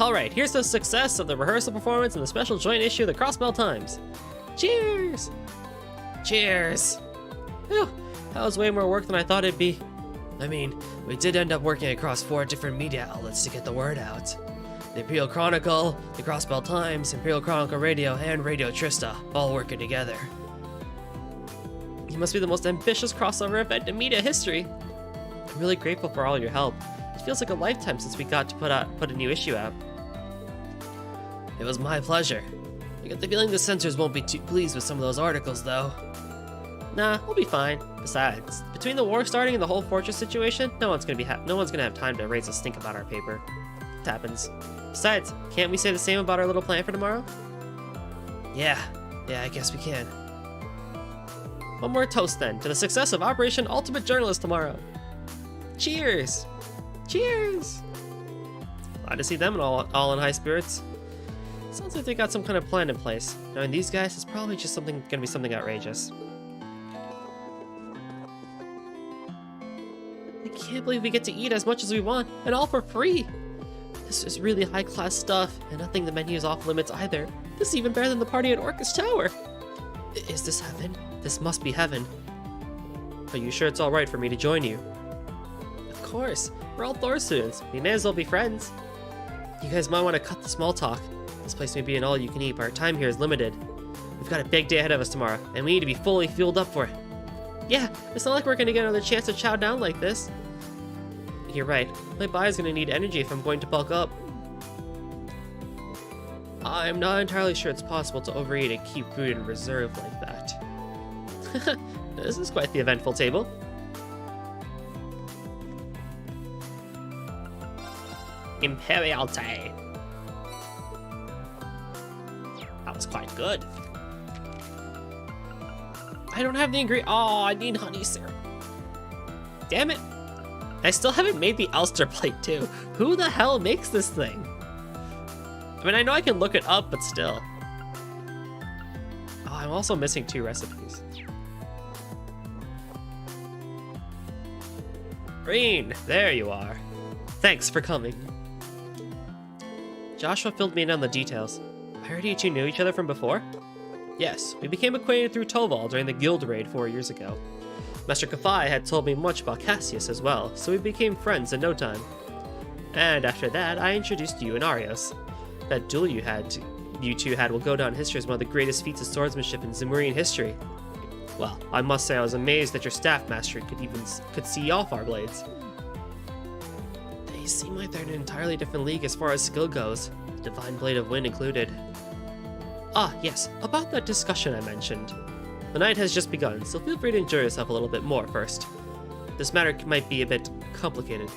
Alright, here's the success of the rehearsal performance and the special joint issue of the Crossbell Times. Cheers! Cheers! Whew, that was way more work than I thought it'd be. I mean, we did end up working across 4 different media outlets to get the word out. The Imperial Chronicle, the Crossbell Times, Imperial Chronicle Radio, and Radio Trista, all working together. You must be the most ambitious crossover event in media history. I'm really grateful for all your help. It feels like a lifetime since we got to put a new issue out. It was my pleasure. I get the feeling the censors won't be too pleased with some of those articles, though. Nah, we'll be fine. Besides, between the war starting and the whole fortress situation, no one's gonna have time to raise a stink about our paper. It happens. Besides, can't we say the same about our little plan for tomorrow? Yeah, I guess we can. One more toast then to the success of Operation Ultimate Journalist tomorrow. Cheers! Cheers! Glad to see them all in high spirits. Sounds like they got some kind of plan in place. Knowing these guys, it's probably just gonna be something outrageous. I can't believe we get to eat as much as we want, and all for free! This is really high-class stuff, and nothing the menu is off limits either. This is even better than the party at Orcus Tower! Is this heaven? This must be heaven. Are you sure it's alright for me to join you? Of course, we're all Thor students. We may as well be friends. You guys might want to cut the small talk. This place may be an all-you-can-eat, but our time here is limited. We've got a big day ahead of us tomorrow, and we need to be fully fueled up for it. Yeah, it's not like we're gonna get another chance to chow down like this. You're right. My body's gonna need energy if I'm going to bulk up. I'm not entirely sure it's possible to overeat and keep food in reserve like that. This is quite the eventful table. Imperial Tay. That was quite good. I don't have the ingredient. Oh, I need honey syrup. Damn it. I still haven't made the Ulster plate too. Who the hell makes this thing? I mean, I know I can look it up, but still. Oh, I'm also missing 2 recipes. Green, there you are. Thanks for coming. Joshua filled me in on the details. I heard you two knew each other from before? Yes, we became acquainted through Toval during the guild raid 4 years ago. Master Kafai had told me much about Cassius as well, so we became friends in no time. And after that, I introduced you and Arios. That duel you two had will go down in history as one of the greatest feats of swordsmanship in Zemurian history. Well, I must say I was amazed that your staff master could see off our blades. They seem like they're in an entirely different league as far as skill goes, Divine Blade of Wind included. Ah, yes, about that discussion I mentioned. The night has just begun, so feel free to enjoy yourself a little bit more first. This matter might be a bit complicated.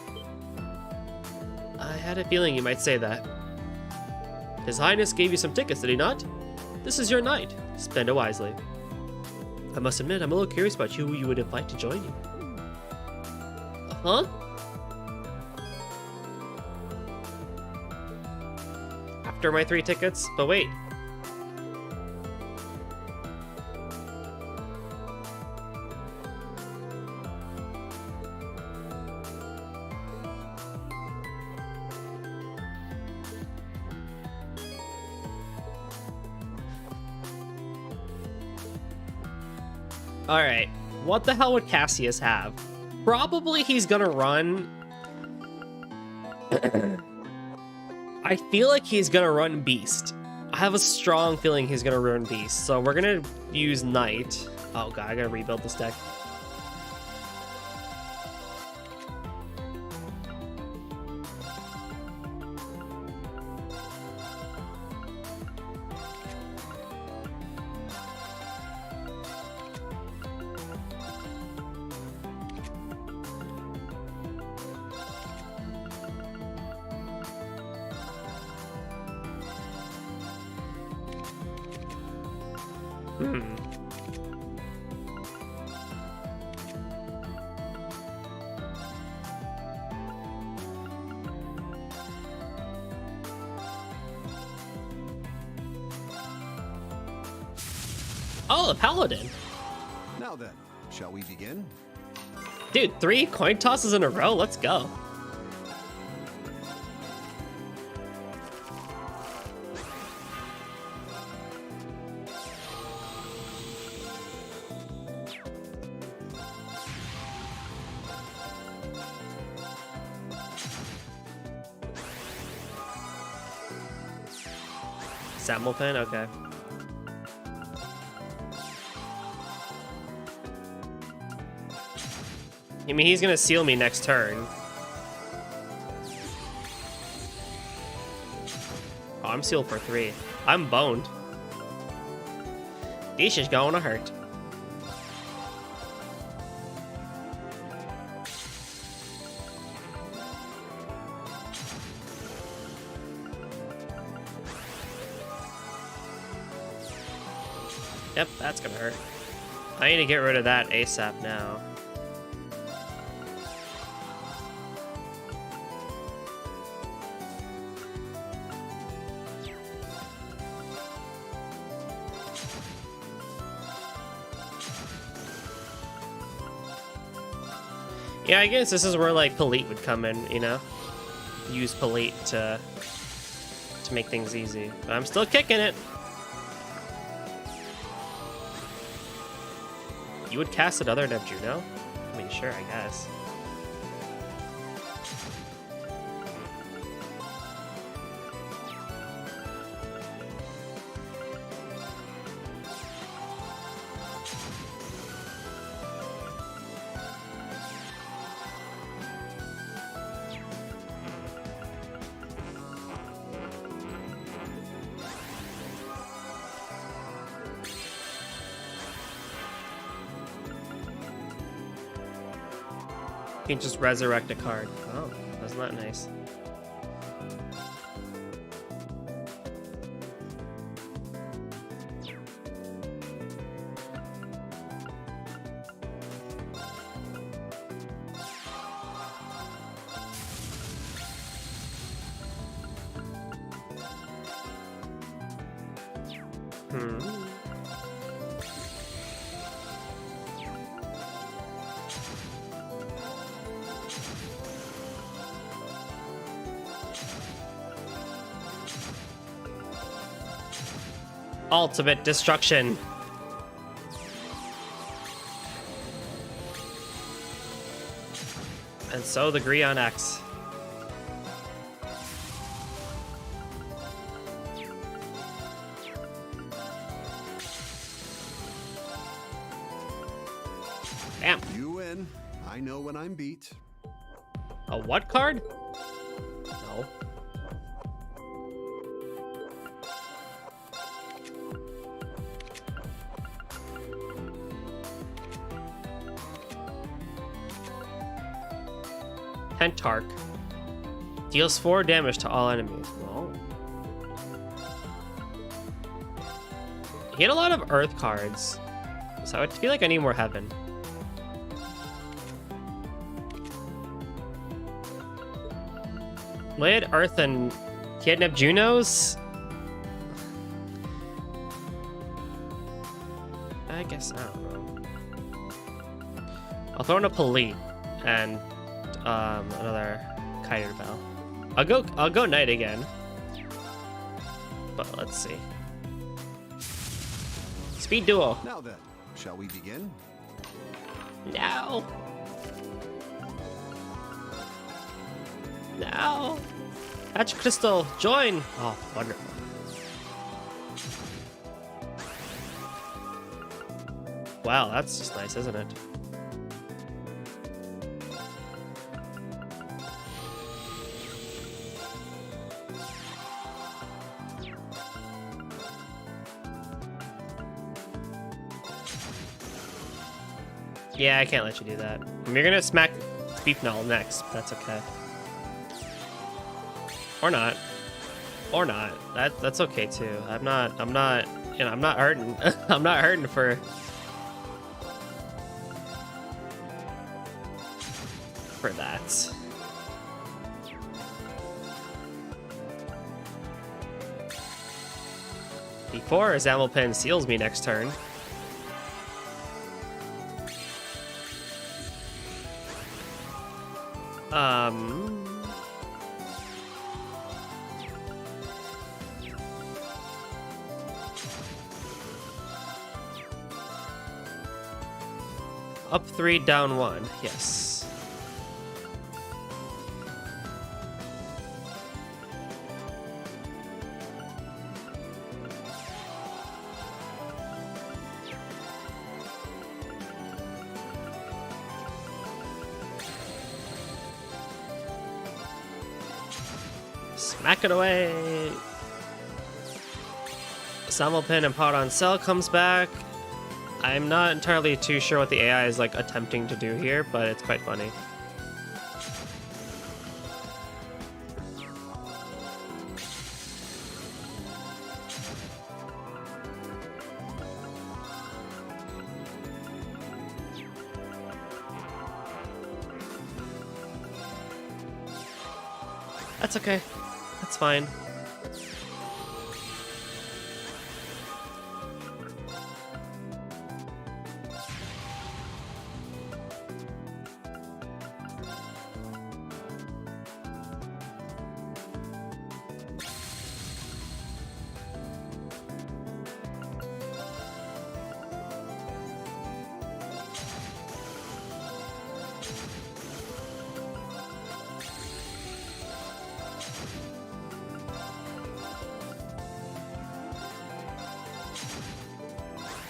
I had a feeling you might say that. His Highness gave you some tickets, did he not? This is your night. Spend it wisely. I must admit, I'm a little curious about who you would invite to join you. Huh? After my 3 tickets? But wait. Alright, what the hell would Cassius have? Probably he's gonna run... I feel like he's gonna run Beast. I have a strong feeling he's gonna run Beast, so we're gonna use Knight. Oh god, I gotta rebuild this deck. Oh, the Paladin. Now then, shall we begin? Dude, 3 coin tosses in a row? Let's go. Sammelfin? Okay. I mean, he's gonna seal me next turn. Oh, I'm sealed for 3. I'm boned. This is gonna hurt. Yep, that's gonna hurt. I need to get rid of that ASAP now. Yeah, I guess this is where like Polite would come in, you know? Use Polite to make things easy. But I'm still kicking it. You would cast it other than Juno? I mean, sure, I guess. You can just resurrect a card. Oh, that's not nice. Ultimate destruction. And so the Grion X. Damn. You win. I know when I'm beat. A what card? No. Pentarch. Deals 4 damage to all enemies. Whoa. He had a lot of Earth cards, so I feel like I need more Heaven. Well, he had Earth and he had Neptunos? I guess, I don't know. I'll throw in a Polite and another Kiter Bell. I'll go Knight again. But let's see. Speed duo. Now then, shall we begin? No. No. Hatch Crystal, join. Oh, wonderful. Wow, that's just nice, isn't it? Yeah, I can't let you do that. You're gonna smack Beef Null next, but that's okay. Or not. Or not. That's okay too. I'm not, you know, I'm not hurting. I'm not hurting for that. Before Zammelpen seals me next turn. Up 3, down 1. Yes. Smack it away. Sammelpin and Pot on Cell comes back. I'm not entirely too sure what the AI is like attempting to do here, but it's quite funny. That's okay. That's fine.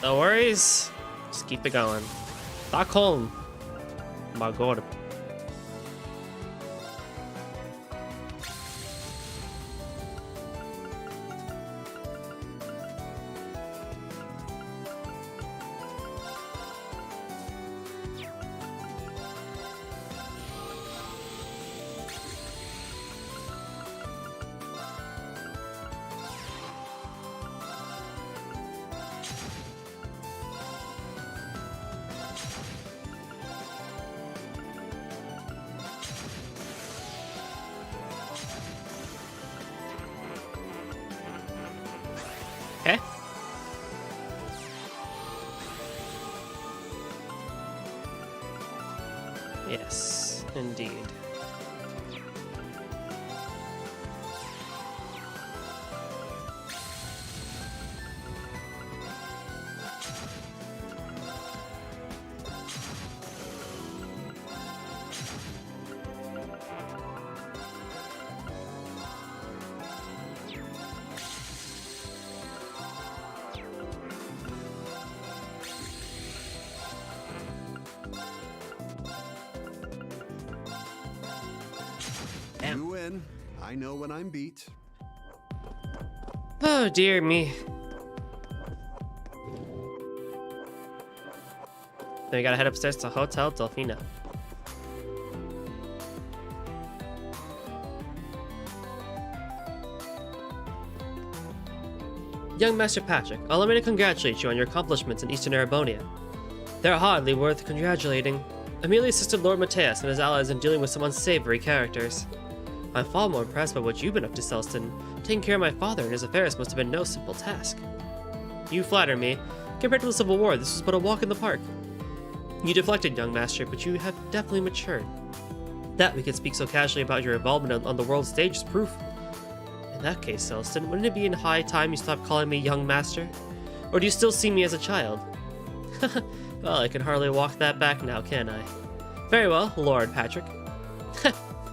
No worries. Just keep it going. Stockholm. My god. Okay. Yes, indeed. Damn. You win. I know when I'm beat. Oh, dear me. Then we gotta head upstairs to Hotel Delfina. Young Master Patrick, allow me to congratulate you on your accomplishments in Eastern Arabonia. They're hardly worth congratulating. Amelia assisted Lord Mateus and his allies in dealing with some unsavory characters. I'm far more impressed by what you've been up to, Celston. Taking care of my father and his affairs must have been no simple task. You flatter me. Compared to the Civil War, this was but a walk in the park. You deflected, young master, but you have definitely matured. That we can speak so casually about your involvement on the world stage is proof. In that case, Celston, wouldn't it be in high time you stopped calling me young master? Or do you still see me as a child? Well, I can hardly walk that back now, can I? Very well, Lord Patrick.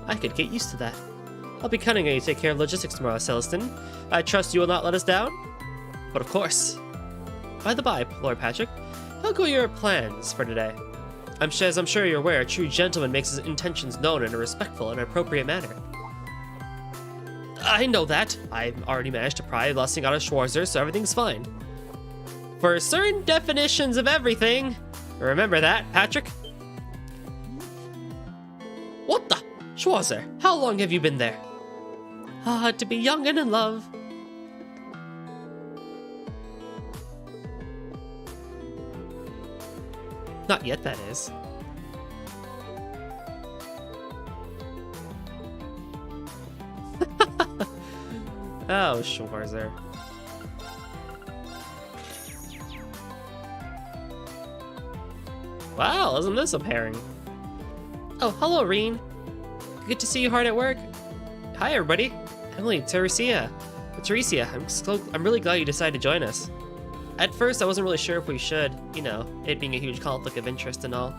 I could get used to that. I'll be counting on you to take care of logistics tomorrow, Celston. I trust you will not let us down? But of course. By the by, Lord Patrick, how go your plans for today? As I'm sure you're aware, a true gentleman makes his intentions known in a respectful and appropriate manner. I know that. I've already managed to pry a blessing out of Schwarzer, so everything's fine. For certain definitions of everything. Remember that, Patrick? What the? Schwarzer, how long have you been there? Ah, to be young and in love. Not yet, that is. Oh, Schwarzer. Wow, isn't this a pairing? Oh, hello, Reen. Good to see you hard at work. Hi, everybody. Emily, Teresia. I'm really glad you decided to join us. At first, I wasn't really sure if we should, you know, it being a huge conflict of interest and all.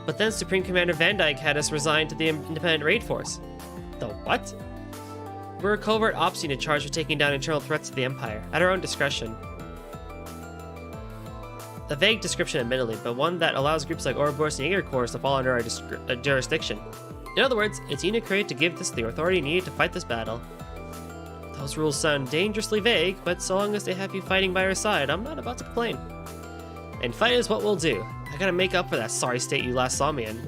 But then Supreme Commander Van Dyke had us resign to the Independent Raid Force. The what? We're a covert ops unit charged with taking down internal threats to the Empire, at our own discretion. A vague description, admittedly, but one that allows groups like Ouroboros and Jaeger Corps to fall under our jurisdiction. In other words, it's a unit created to give us the authority needed to fight this battle. Those rules sound dangerously vague, but so long as they have you fighting by our side, I'm not about to complain. And fight is what we'll do. I gotta make up for that sorry state you last saw me in.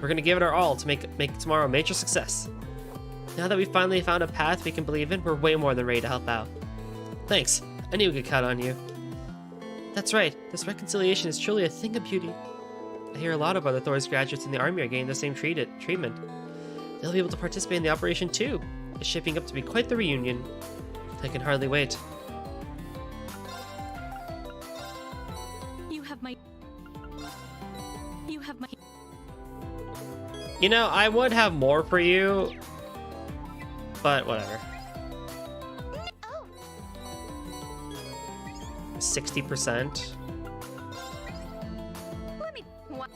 We're gonna give it our all to make tomorrow a major success. Now that we finally found a path we can believe in, we're way more than ready to help out. Thanks. I knew we could count on you. That's right. This reconciliation is truly a thing of beauty. I hear a lot of other Thor's graduates in the army are getting the same treatment. They'll be able to participate in the operation too. It's shaping up to be quite the reunion. I can hardly wait. You have my... You know, I would have more for you, but whatever. 60%. Let me... What?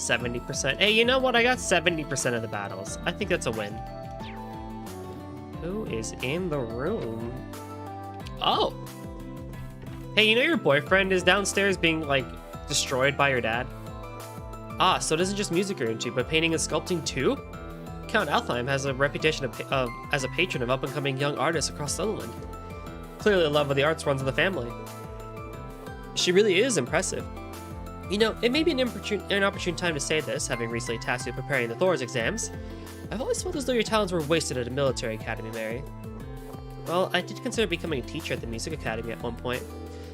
70%. Hey, you know what? I got 70% of the battles. I think that's a win. Who is in the room? Oh. Hey, you know your boyfriend is downstairs being, like, destroyed by your dad? Ah, so it isn't just music you're into, but painting and sculpting too? Count Altheim has a reputation as a patron of up-and-coming young artists across Sutherland. Clearly the love of the arts runs in the family. She really is impressive. You know, it may be an opportune time to say this, having recently tasked you with preparing the Thor's exams. I've always felt as though your talents were wasted at a military academy, Mary. Well, I did consider becoming a teacher at the music academy at one point,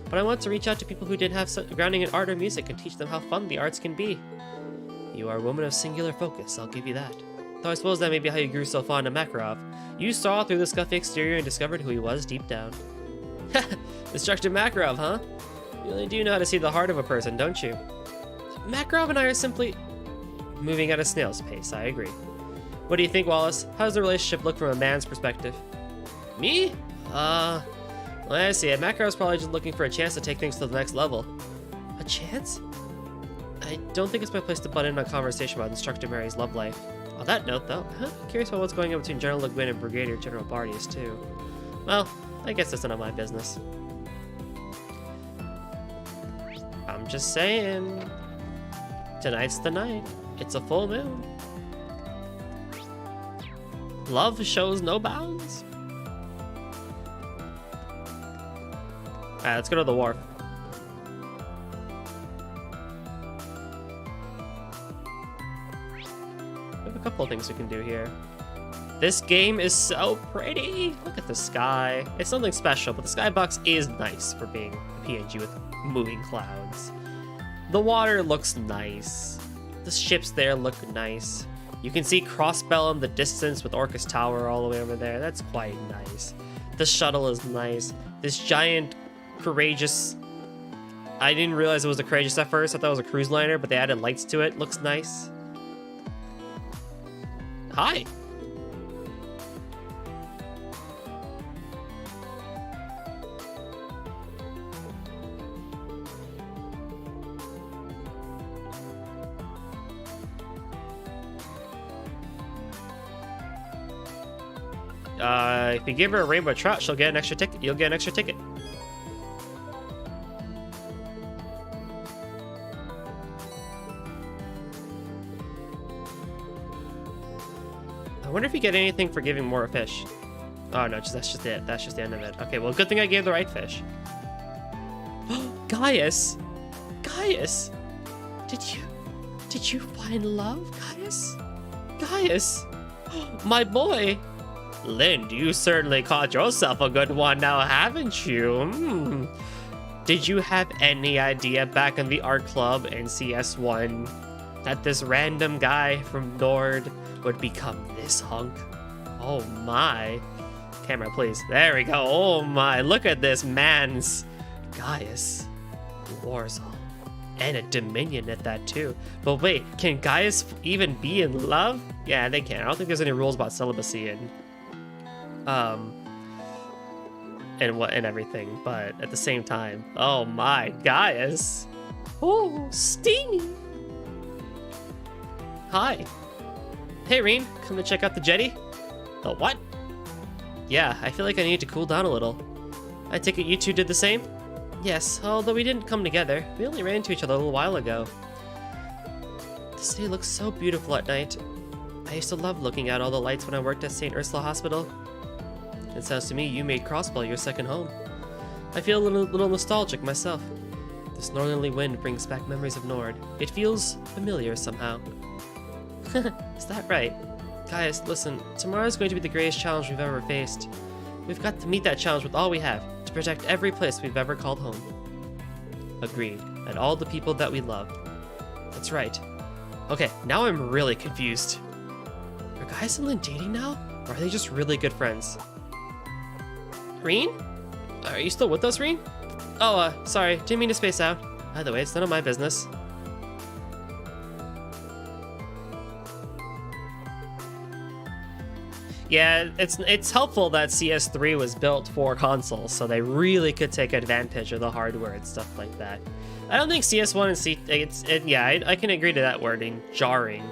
but I want to reach out to people who didn't have grounding in art or music and teach them how fun the arts can be. You are a woman of singular focus, I'll give you that. Though I suppose that may be how you grew so fond of Makarov. You saw through the scuffy exterior and discovered who he was deep down. Instructor Makarov, huh? You really do know how to see the heart of a person, don't you? Makarov and I are simply moving at a snail's pace, I agree. What do you think, Wallace? How does the relationship look from a man's perspective? Me? Well, I see it. Makarov's probably just looking for a chance to take things to the next level. A chance? I don't think it's my place to butt in on a conversation about Instructor Mary's love life. On that note, though, I'm curious about what's going on between General Le Guin and Brigadier General Bardius, too. Well, I guess that's none of my business. I'm just saying. Tonight's the night. It's a full moon. Love shows no bounds. Alright, let's go to the wharf. We have a couple of things we can do here. This game is so pretty. Look at the sky. It's something special, but the skybox is nice for being a PNG with moving clouds. The water looks nice. The ships there look nice. You can see Crossbell in the distance with Orcus Tower all the way over there. That's quite nice. The shuttle is nice. This giant, courageous... I didn't realize it was a courageous at first. I thought it was a cruise liner, but they added lights to it. Looks nice. Hi. If you give her a rainbow trout, she'll get an extra ticket. You'll get an extra ticket. I wonder if you get anything for giving more a fish. Oh no, that's just it. That's just the end of it. Okay, well, good thing I gave the right fish. Gaius! Gaius! Did you find love, Gaius? Gaius! My boy! Lind, you certainly caught yourself a good one now, haven't you? Did you have any idea back in the art club in CS1 that this random guy from Nord would become this hunk? Oh my. Camera, please. There we go. Oh my. Look at this man's Gaius. Warzall. And a Dominion at that too. But wait, can Gaius even be in love? Yeah, they can. I don't think there's any rules about celibacy and everything, but at the same time, oh my, Gaius. Oh, steamy. Hi. Hey, Reen, come to check out the jetty? The what? Yeah, I feel like I need to cool down a little. I take it you two did the same? Yes, although we didn't come together. We only ran into each other a little while ago. The city looks so beautiful at night. I used to love looking at all the lights when I worked at St. Ursula Hospital. It sounds to me you made Crossbell your second home. I feel a little nostalgic myself. This northerly wind brings back memories of Nord. It feels familiar somehow. Is that right? Guys, listen, tomorrow's going to be the greatest challenge we've ever faced. We've got to meet that challenge with all we have, to protect every place we've ever called home. Agreed, and all the people that we love. That's right. Okay, now I'm really confused. Are Gaius and Lynn dating now? Or are they just really good friends? Reen? Are you still with us, Reen? Oh, sorry, didn't mean to space out. Either way, it's none of my business. Yeah, it's helpful that CS3 was built for consoles, so they really could take advantage of the hardware and stuff like that. I don't think CS1 and yeah, I can agree to that wording. Jarring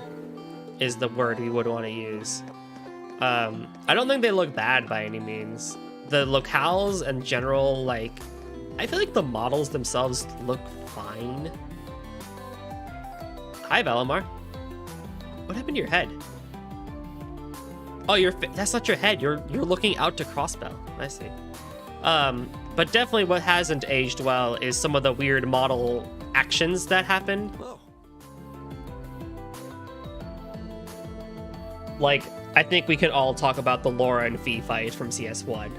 is the word we would want to use. I don't think they look bad by any means. The locales and general, like, I feel like the models themselves look fine. Hi, Valimar. What happened to your head? Oh, that's not your head. You're looking out to Crossbell. I see. But definitely what hasn't aged well is some of the weird model actions that happen. Oh. Like, I think we can all talk about the Laura and Fee fight from CS1.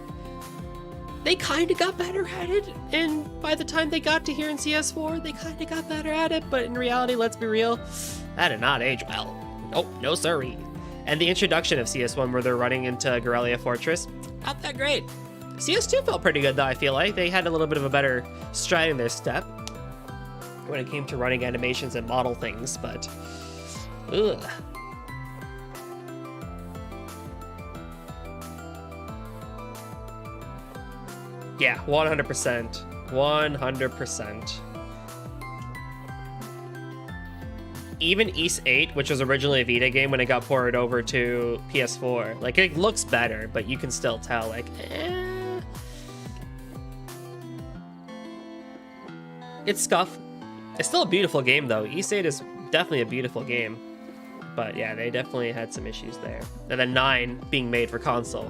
They kind of got better at it, and by the time they got to here in CS4, they kind of got better at it, but in reality, let's be real, that did not age well. Nope, no siree. And the introduction of CS1 where they're running into Garrelia Fortress, not that great. CS2 felt pretty good though, I feel like. They had a little bit of a better stride in their step when it came to running animations and model things, but ugh. Yeah, 100%. 100%. Even East 8, which was originally a Vita game when it got ported over to PS4, like, it looks better, but you can still tell, like, eh. It's scuff. It's still a beautiful game, though. East 8 is definitely a beautiful game. But yeah, they definitely had some issues there. And then 9 being made for console.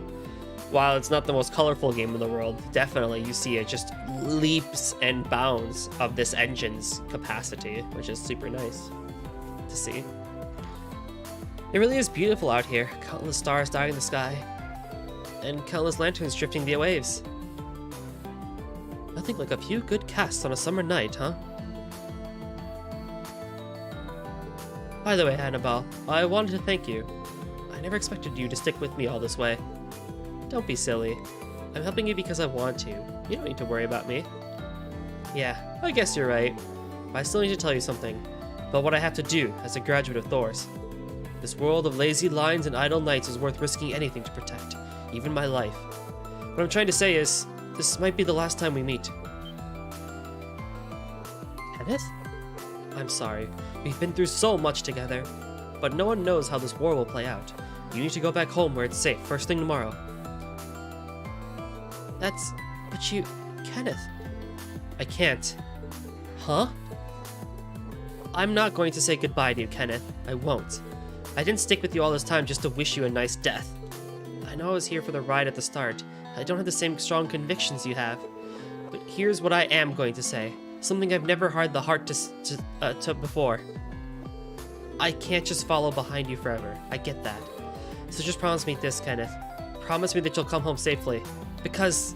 While it's not the most colorful game in the world, definitely you see it just leaps and bounds of this engine's capacity, which is super nice to see. It really is beautiful out here. Countless stars dotting the sky, and countless lanterns drifting the waves. Nothing like a few good casts on a summer night, huh? By the way, Annabelle, I wanted to thank you. I never expected you to stick with me all this way. Don't be silly. I'm helping you because I want to. You don't need to worry about me. Yeah, I guess you're right. But I still need to tell you something about what I have to do as a graduate of Thor's. This world of lazy lines and idle nights is worth risking anything to protect, even my life. What I'm trying to say is, this might be the last time we meet. Kenneth? I'm sorry. We've been through so much together. But no one knows how this war will play out. You need to go back home where it's safe first thing tomorrow. But you... Kenneth. I can't. Huh? I'm not going to say goodbye to you, Kenneth. I won't. I didn't stick with you all this time just to wish you a nice death. I know I was here for the ride at the start. I don't have the same strong convictions you have. But here's what I am going to say. Something I've never had the heart to before. I can't just follow behind you forever. I get that. So just promise me this, Kenneth. Promise me that you'll come home safely. Because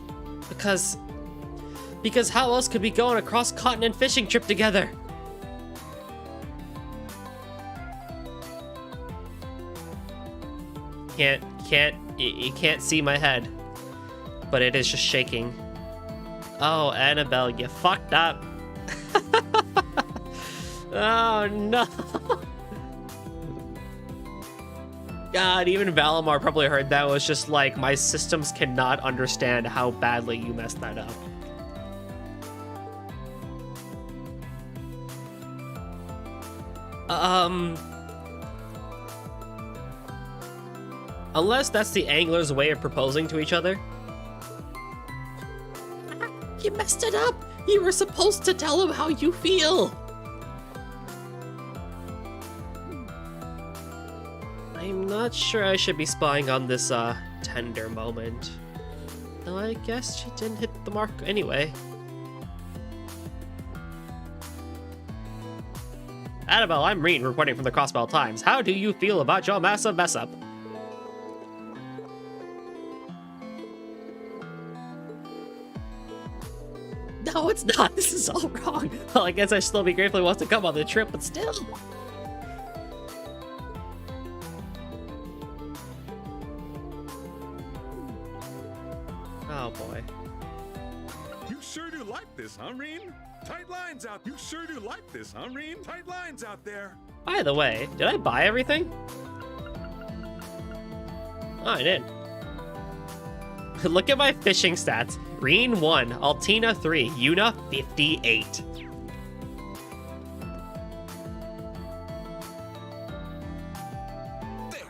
how else could we go on a cross-continent fishing trip together? You can't see my head, but it is just shaking. Oh, Annabelle, you fucked up. Oh no. God, even Valimar probably heard that, was just like, my systems cannot understand how badly you messed that up. Unless that's the angler's way of proposing to each other. You messed it up! You were supposed to tell him how you feel! I'm not sure I should be spying on this, tender moment. Though I guess she didn't hit the mark anyway. Annabelle, I'm Reen, reporting from the Crossbell Times. How do you feel about your massive mess-up? No, it's not. This is all wrong. Well, I guess I should still be grateful he wants to come on the trip, but still. Oh boy. You sure do like this, huh, Reen? Tight lines out. You sure do like this, huh, Reen? Tight lines out there. By the way, did I buy everything? Oh, I did. Look at my fishing stats. Reen 1, Altina 3, Yuna 58. There.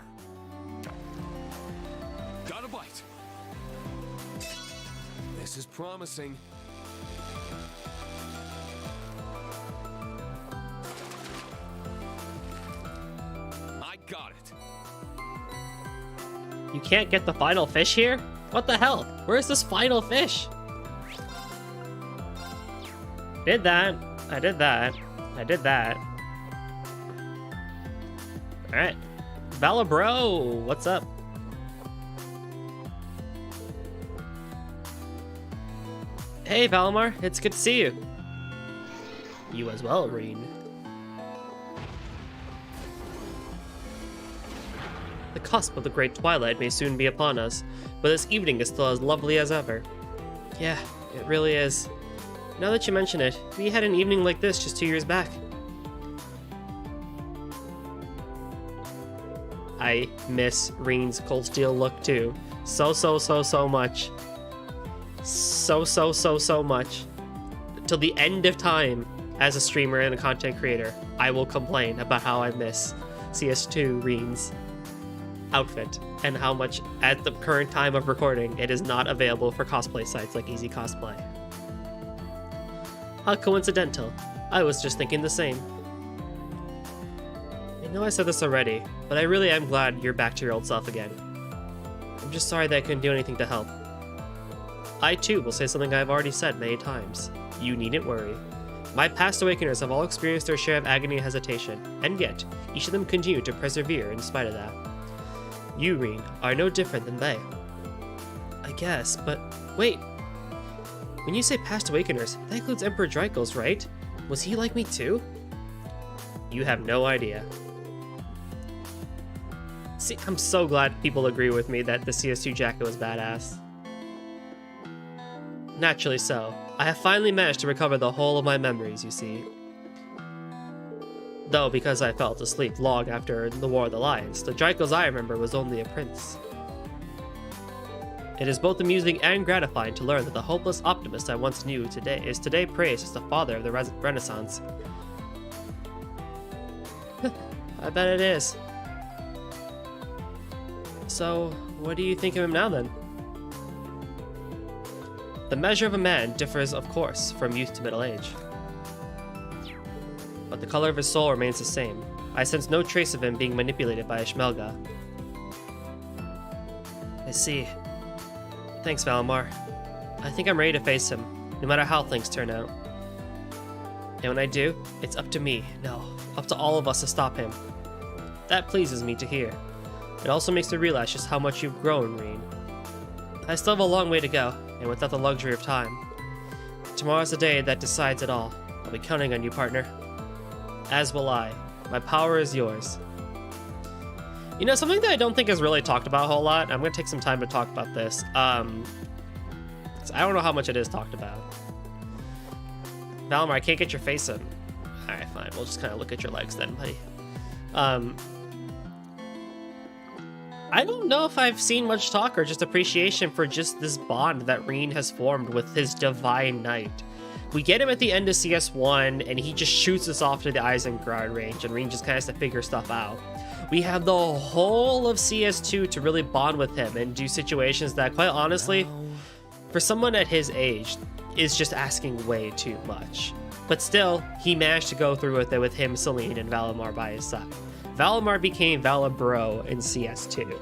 Got a bite. This is promising. I got it. You can't get the final fish here? What the hell? Where's this final fish? Did that. I did that. I did that. Alright. Vala bro, what's up? Hey Valimar, it's good to see you. You as well, Reen. The cusp of the great twilight may soon be upon us, but this evening is still as lovely as ever. Yeah, it really is. Now that you mention it, we had an evening like this just 2 years back. I miss Reen's cold steel look too. So much. So much. Till the end of time, as a streamer and a content creator, I will complain about how I miss CS2 Reen's outfit and how much at the current time of recording it is not available for cosplay sites like Easy Cosplay. How coincidental. I was just thinking the same. I know I said this already, but I really am glad you're back to your old self again. I'm just sorry that I couldn't do anything to help. I too will say something I've already said many times. You needn't worry. My past awakeners have all experienced their share of agony and hesitation, and yet, each of them continue to persevere in spite of that. You, Reen, are no different than they. I guess, but wait. When you say past awakeners, that includes Emperor Drycles, right? Was he like me too? You have no idea. See, I'm so glad people agree with me that the CS2 jacket was badass. Naturally so. I have finally managed to recover the whole of my memories, you see. Though, because I fell asleep long after the War of the Lions, the Drycles I remember was only a prince. It is both amusing and gratifying to learn that the hopeless optimist I once knew is today praised as the father of the Renaissance. I bet it is. So, what do you think of him now then? The measure of a man differs, of course, from youth to middle age. But the color of his soul remains the same. I sense no trace of him being manipulated by a Shmelga. I see. Thanks, Valimar. I think I'm ready to face him, no matter how things turn out. And when I do, it's up to me, no, up to all of us to stop him. That pleases me to hear. It also makes me realize just how much you've grown, Reen. I still have a long way to go, and without the luxury of time. Tomorrow's the day that decides it all. I'll be counting on you, partner. As will I. My power is yours. You know, something that I don't think is really talked about a whole lot, I'm going to take some time to talk about this. I don't know how much it is talked about. Valimar, I can't get your face in. Alright, fine. We'll just kind of look at your legs then, buddy. I don't know if I've seen much talk or just appreciation for just this bond that Reen has formed with his Divine Knight. We get him at the end of CS1, and he just shoots us off to the Isengard range, and Reen just kind of has to figure stuff out. We have the whole of CS2 to really bond with him and do situations that, quite honestly, for someone at his age, is just asking way too much. But still, he managed to go through with it with him, Celine, and Valimar by his side. Valimar became Valibro in CS2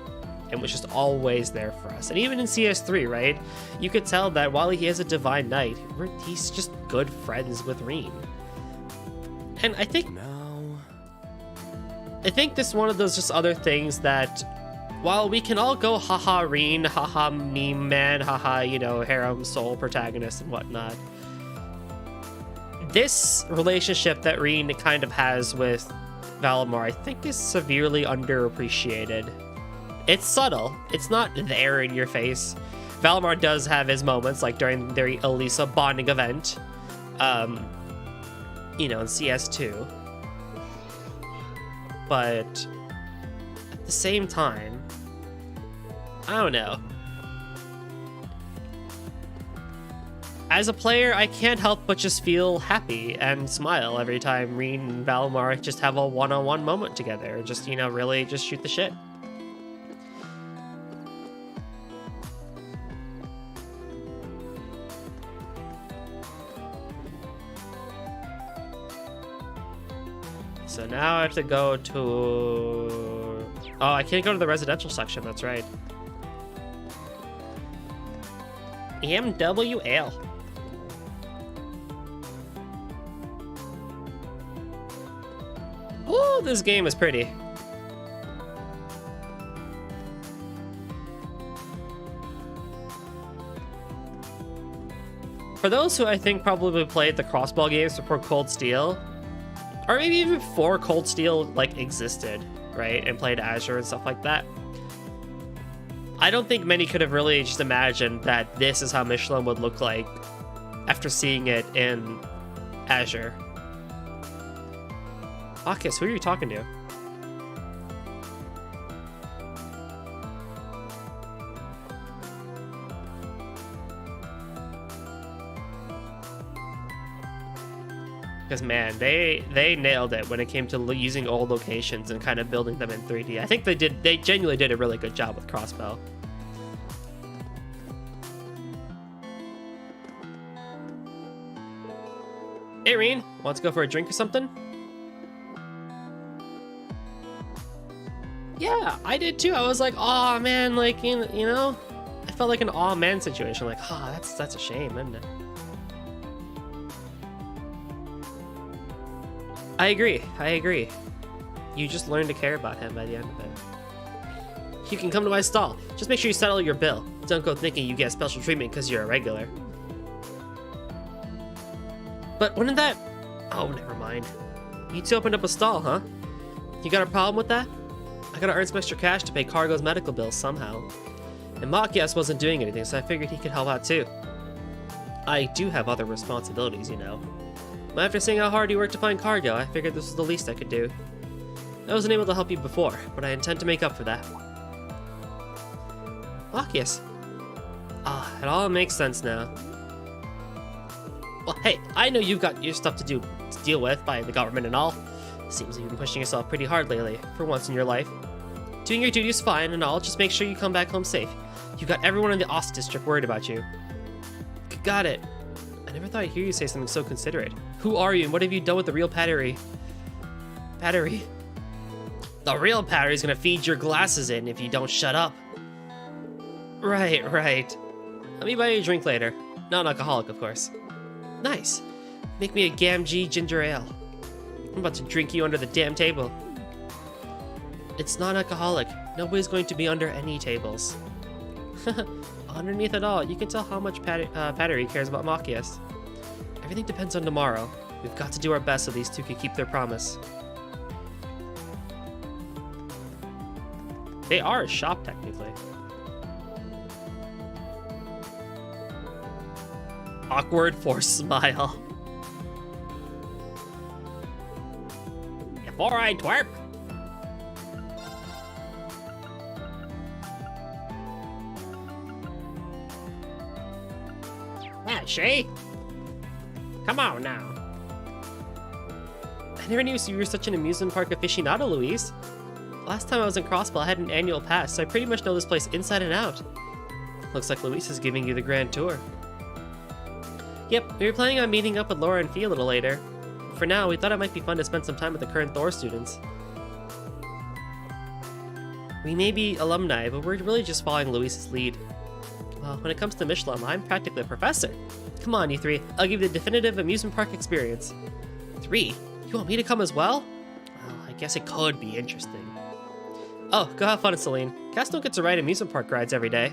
and was just always there for us. And even in CS3, right? You could tell that while he is a Divine Knight, he's just good friends with Reen. And I think this is one of those just other things that, while we can all go haha Reen, haha meme man, haha, you know, harem soul protagonist and whatnot, this relationship that Reen kind of has with Valimar, I think, is severely underappreciated. It's subtle. It's not there in your face. Valimar does have his moments, like during their Elisa bonding event, you know, in CS2. But at the same time, I don't know. As a player, I can't help but just feel happy and smile every time Reen and Valimar just have a one-on-one moment together. Just, you know, really just shoot the shit. So now I have to go to... Oh, I can't go to the residential section, that's right. MWL. Oh, this game is pretty. For those who I think probably played the Crossball games before Cold Steel, or maybe even before Cold Steel like existed, right, and played Azure and stuff like that, I don't think many could have really just imagined that this is how Michelin would look like after seeing it in Azure. Akis, who are you talking to? Because man, they nailed it when it came to using old locations and kind of building them in 3D. I think they genuinely did a really good job with Crossbow. Hey Reen, want to go for a drink or something? Yeah, I did too. I was like, oh man, like, you know, I felt like an aw man situation. Like, oh, that's a shame, isn't it? I agree. You just learn to care about him by the end of it. You can come to my stall. Just make sure you settle your bill. Don't go thinking you get special treatment because you're a regular. But wouldn't that... Oh, never mind. You two opened up a stall, huh? You got a problem with that? I gotta earn some extra cash to pay Cargo's medical bills somehow. And Machias wasn't doing anything, so I figured he could help out too. I do have other responsibilities, you know. But after seeing how hard you worked to find Cargo, I figured this was the least I could do. I wasn't able to help you before, but I intend to make up for that. Machias. Ah, it all makes sense now. Well, hey, I know you've got your stuff to deal with by the government and all. Seems like you've been pushing yourself pretty hard lately, for once in your life. Doing your duty is fine and all, just make sure you come back home safe. You've got everyone in the Ost district worried about you. Got it. I never thought I'd hear you say something so considerate. Who are you and what have you done with the real Pattery? Pattery? The real Pattery's gonna feed your glasses in if you don't shut up. Right. Let me buy you a drink later. Non-alcoholic, of course. Nice. Make me a Gamgee ginger ale. I'm about to drink you under the damn table. It's non-alcoholic. Nobody's going to be under any tables. Underneath it all, you can tell how much Pattery cares about Machias. Everything depends on tomorrow. We've got to do our best so these two can keep their promise. They are a shop, technically. Awkward forced smile. All right, twerp. Yeah, Shay. Come on now. I never knew you were such an amusement park aficionado, Louise. Last time I was in Crossbell, I had an annual pass, so I pretty much know this place inside and out. Looks like Louise is giving you the grand tour. Yep, we were planning on meeting up with Laura and Fee a little later. For now, we thought it might be fun to spend some time with the current Thor students. We may be alumni, but we're really just following Louise's lead. Well, when it comes to Michelin, I'm practically a professor. Come on, you three. I'll give you the definitive amusement park experience. 3? You want me to come as well? Well, I guess it could be interesting. Oh, go have fun, Celine. Cats don't get to ride amusement park rides every day.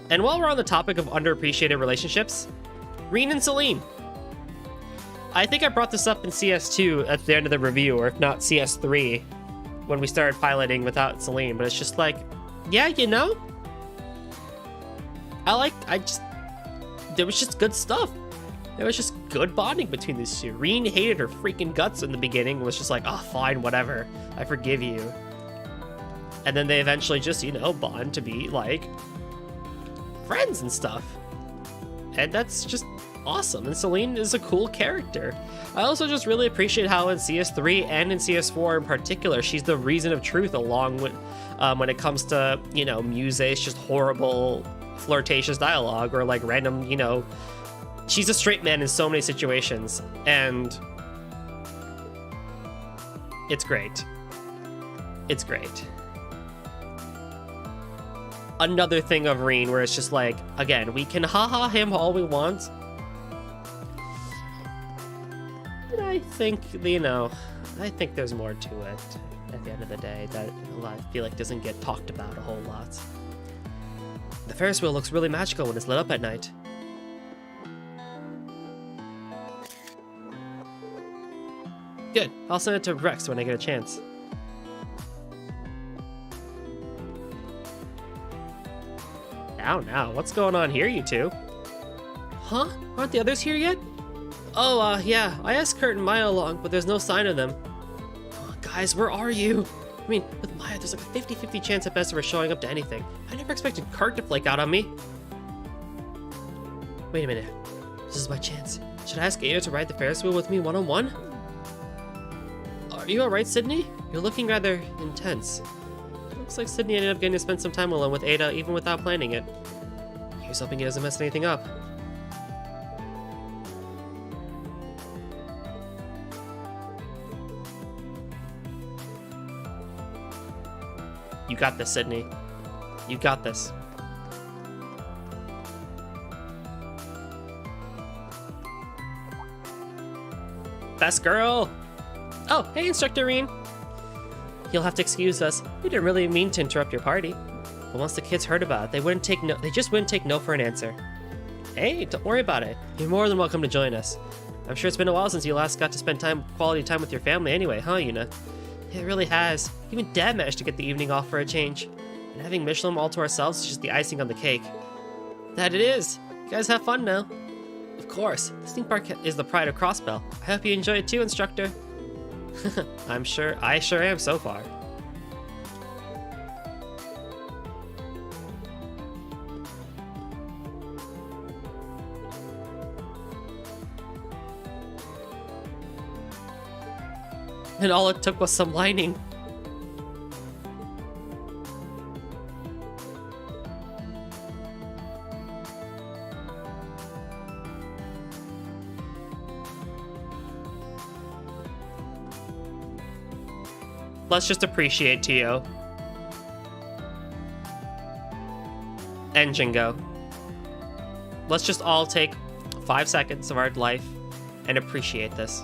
And while we're on the topic of underappreciated relationships, Reen and Celine. I think I brought this up in CS2 at the end of the review, or if not CS3, when we started piloting without Celine, but it's just like, yeah, you know? There was just good stuff. There was just good bonding between these two. Reen hated her freaking guts in the beginning, was just like, oh, fine, whatever. I forgive you. And then they eventually just, bond to be like friends and stuff. And that's just awesome. And Celine is a cool character. I also just really appreciate how in CS3 and in CS4 in particular, she's the reason of truth along with when it comes to, Muse's just horrible flirtatious dialogue or like random, she's a straight man in so many situations, and it's great. It's great. Another thing of Reen where it's just like, again, we can haha him all we want. But I think, I think there's more to it at the end of the day that I feel like doesn't get talked about a whole lot. The Ferris wheel looks really magical when it's lit up at night. Good. I'll send it to Rex when I get a chance. Now, what's going on here, you two? Huh? Aren't the others here yet? Oh, yeah, I asked Kurt and Maya along, but there's no sign of them. Oh, guys, where are you? I mean, with Maya, there's like a 50-50 chance at best of her showing up to anything. I never expected Kurt to flake out on me. Wait a minute. This is my chance. Should I ask Ada to ride the Ferris wheel with me one-on-one? Are you alright, Sydney? You're looking rather intense. Looks like Sydney ended up getting to spend some time alone with Ada even without planning it. Here's hoping he doesn't mess anything up. You got this, Sydney. You got this. Best girl! Oh, hey, Instructor Reen. You'll have to excuse us. We didn't really mean to interrupt your party. But once the kids heard about it, they just wouldn't take no for an answer. Hey, don't worry about it. You're more than welcome to join us. I'm sure it's been a while since you last got to spend quality time with your family anyway, huh, Yuna? It really has. Even Dad managed to get the evening off for a change. And having Michelin all to ourselves is just the icing on the cake. That it is. You guys have fun now. Of course. This theme park is the pride of Crossbell. I hope you enjoy it too, Instructor. I sure am so far. And all it took was some lining. Let's just appreciate Tio. And Jingo. Let's just all take 5 seconds of our life and appreciate this.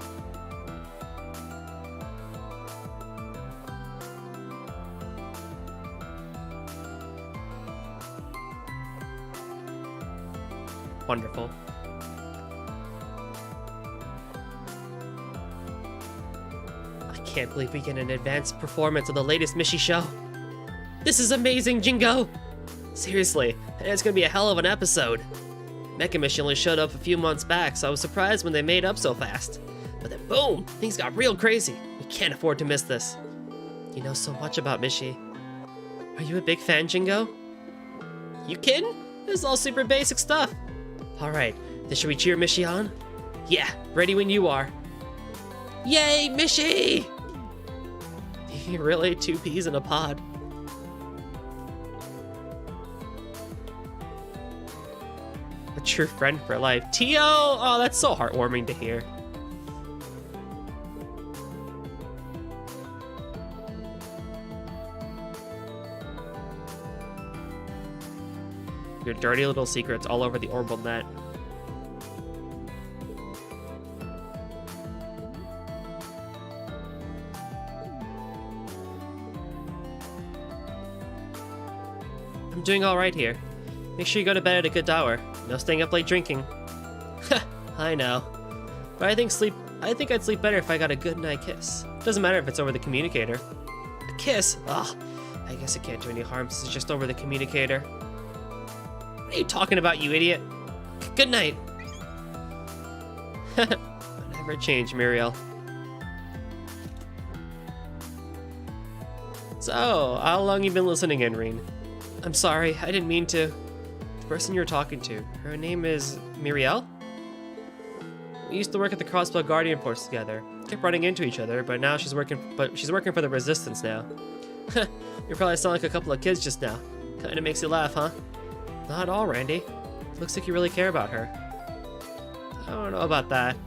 Wonderful. I can't believe we get an advanced performance of the latest Mishi show. This is amazing, Jingo! Seriously, it's gonna be a hell of an episode. Mecha Mishi only showed up a few months back, so I was surprised when they made up so fast. But then boom, things got real crazy. We can't afford to miss this. You know so much about Mishi. Are you a big fan, Jingo? You kidding? This is all super basic stuff. Alright, then should we cheer Mishi on? Yeah, ready when you are. Yay, Mishi! Really, 2 peas in a pod. A true friend for life. Tio! Oh, that's so heartwarming to hear. Your dirty little secrets all over the orbital net. I'm doing alright here. Make sure you go to bed at a good hour. No staying up late drinking. I know. But I think I'd sleep better if I got a good night kiss. Doesn't matter if it's over the communicator. A kiss? Ugh. I guess it can't do any harm since it's just over the communicator. What are you talking about, you idiot? Good night. Never change, Muriel. So, how long you been listening in, Reen? I'm sorry, I didn't mean to. The person you're talking to, her name is Muriel? We used to work at the Crossbow Guardian Force together. Kept running into each other, but now she's working for the Resistance now. You probably sound like a couple of kids just now. Kinda makes you laugh, huh? Not at all, Randy. Looks like you really care about her. I don't know about that.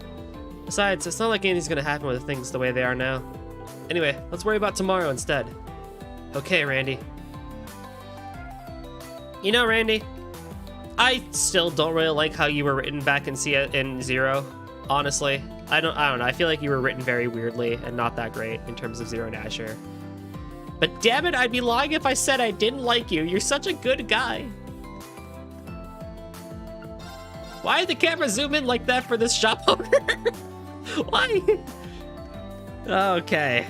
Besides, it's not like anything's gonna happen with things the way they are now. Anyway, let's worry about tomorrow instead. Okay, Randy. You know, Randy, I still don't really like how you were written back in Zero. Honestly, I don't know. I feel like you were written very weirdly and not that great in terms of Zero and Asher. But damn it, I'd be lying if I said I didn't like you. You're such a good guy. Why did the camera zoom in like that for this shop owner? Why? Okay.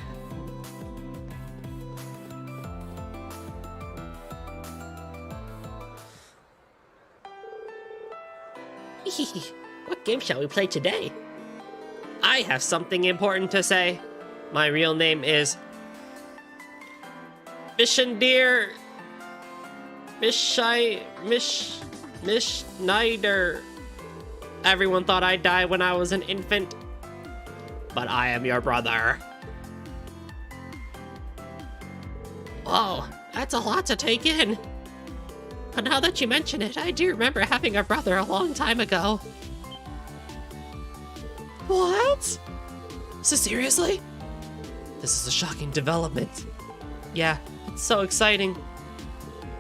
What game shall we play today? I have something important to say. My real name is Mishandir Mish Schneider. Everyone thought I died when I was an infant, but I am your brother. Oh, that's a lot to take in. But now that you mention it, I do remember having a brother a long time ago. What? So seriously? This is a shocking development. Yeah, it's so exciting.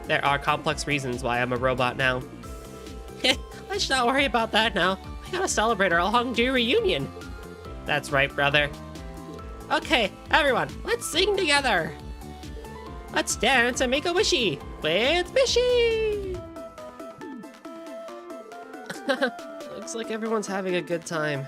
There are complex reasons why I'm a robot now. Let's not worry about that now. We gotta celebrate our long-due reunion. That's right, brother. Okay, everyone, let's sing together. Let's dance and make a wishy with Bishy. Looks like everyone's having a good time.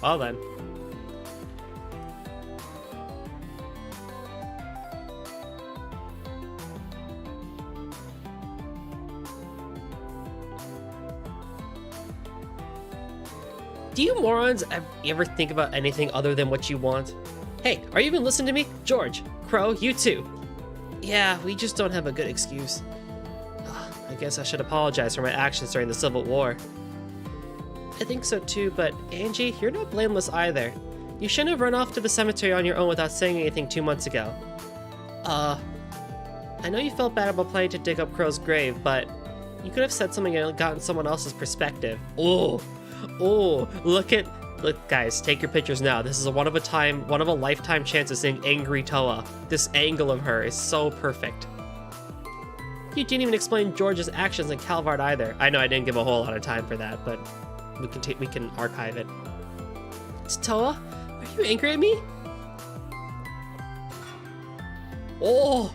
Well then. Do you morons ever think about anything other than what you want? Hey, are you even listening to me? George, Crow, you too. Yeah, we just don't have a good excuse. I guess I should apologize for my actions during the Civil War. I think so too, but Angie, you're not blameless either. You shouldn't have run off to the cemetery on your own without saying anything 2 months ago. I know you felt bad about planning to dig up Crow's grave, but you could have said something and gotten someone else's perspective. Oh, look, guys, take your pictures now. This is a one of a lifetime chance of seeing angry Toa. This angle of her is so perfect. You didn't even explain George's actions in Calvard either. I know I didn't give a whole lot of time for that, but we can archive it. Toa, are you angry at me? Oh!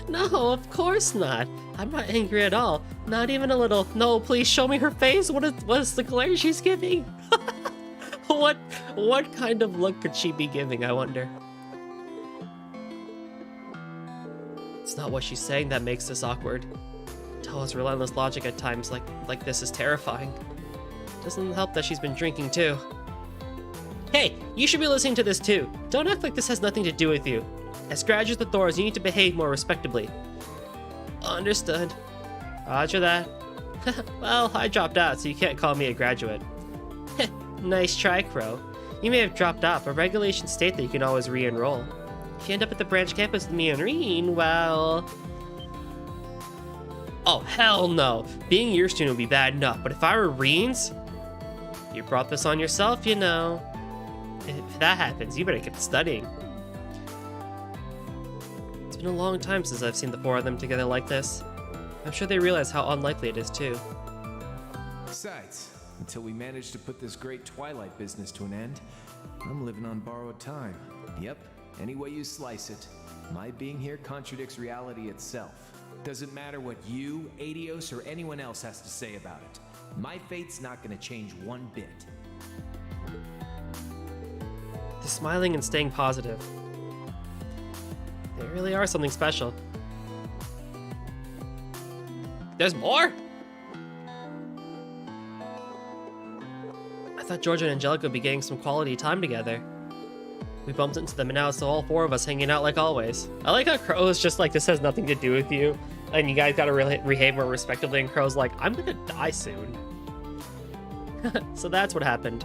No, of course not. I'm not angry at all. Not even a little. No, please show me her face. What is the glare she's giving? What kind of look could she be giving, I wonder? It's not what she's saying that makes this awkward. Toa's relentless logic at times like this is terrifying. Doesn't help that she's been drinking too. Hey, you should be listening to this too. Don't act like this has nothing to do with you. As graduates of Thor's, you need to behave more respectably. Understood. Roger that. Well, I dropped out, so you can't call me a graduate. Nice try, Crow. You may have dropped out, but regulations state that you can always re-enroll. If you end up at the branch campus with me and Reen, well... Oh, hell no. Being your student would be bad enough, but if I were Reen's... You brought this on yourself, you know. If that happens, you better get studying. It's been a long time since I've seen the four of them together like this. I'm sure they realize how unlikely it is, too. Besides, until we manage to put this great Twilight business to an end, I'm living on borrowed time. Yep, any way you slice it, my being here contradicts reality itself. Doesn't matter what you, Adios, or anyone else has to say about it. My fate's not gonna change one bit. They're smiling and staying positive. They really are something special. There's more? I thought Georgia and Angelica would be getting some quality time together. We bumped into them and now it's all four of us hanging out like always. I like how Crow is just like, this has nothing to do with you. And you guys gotta really behave more respectively, and Crow's like, I'm gonna die soon. So that's what happened.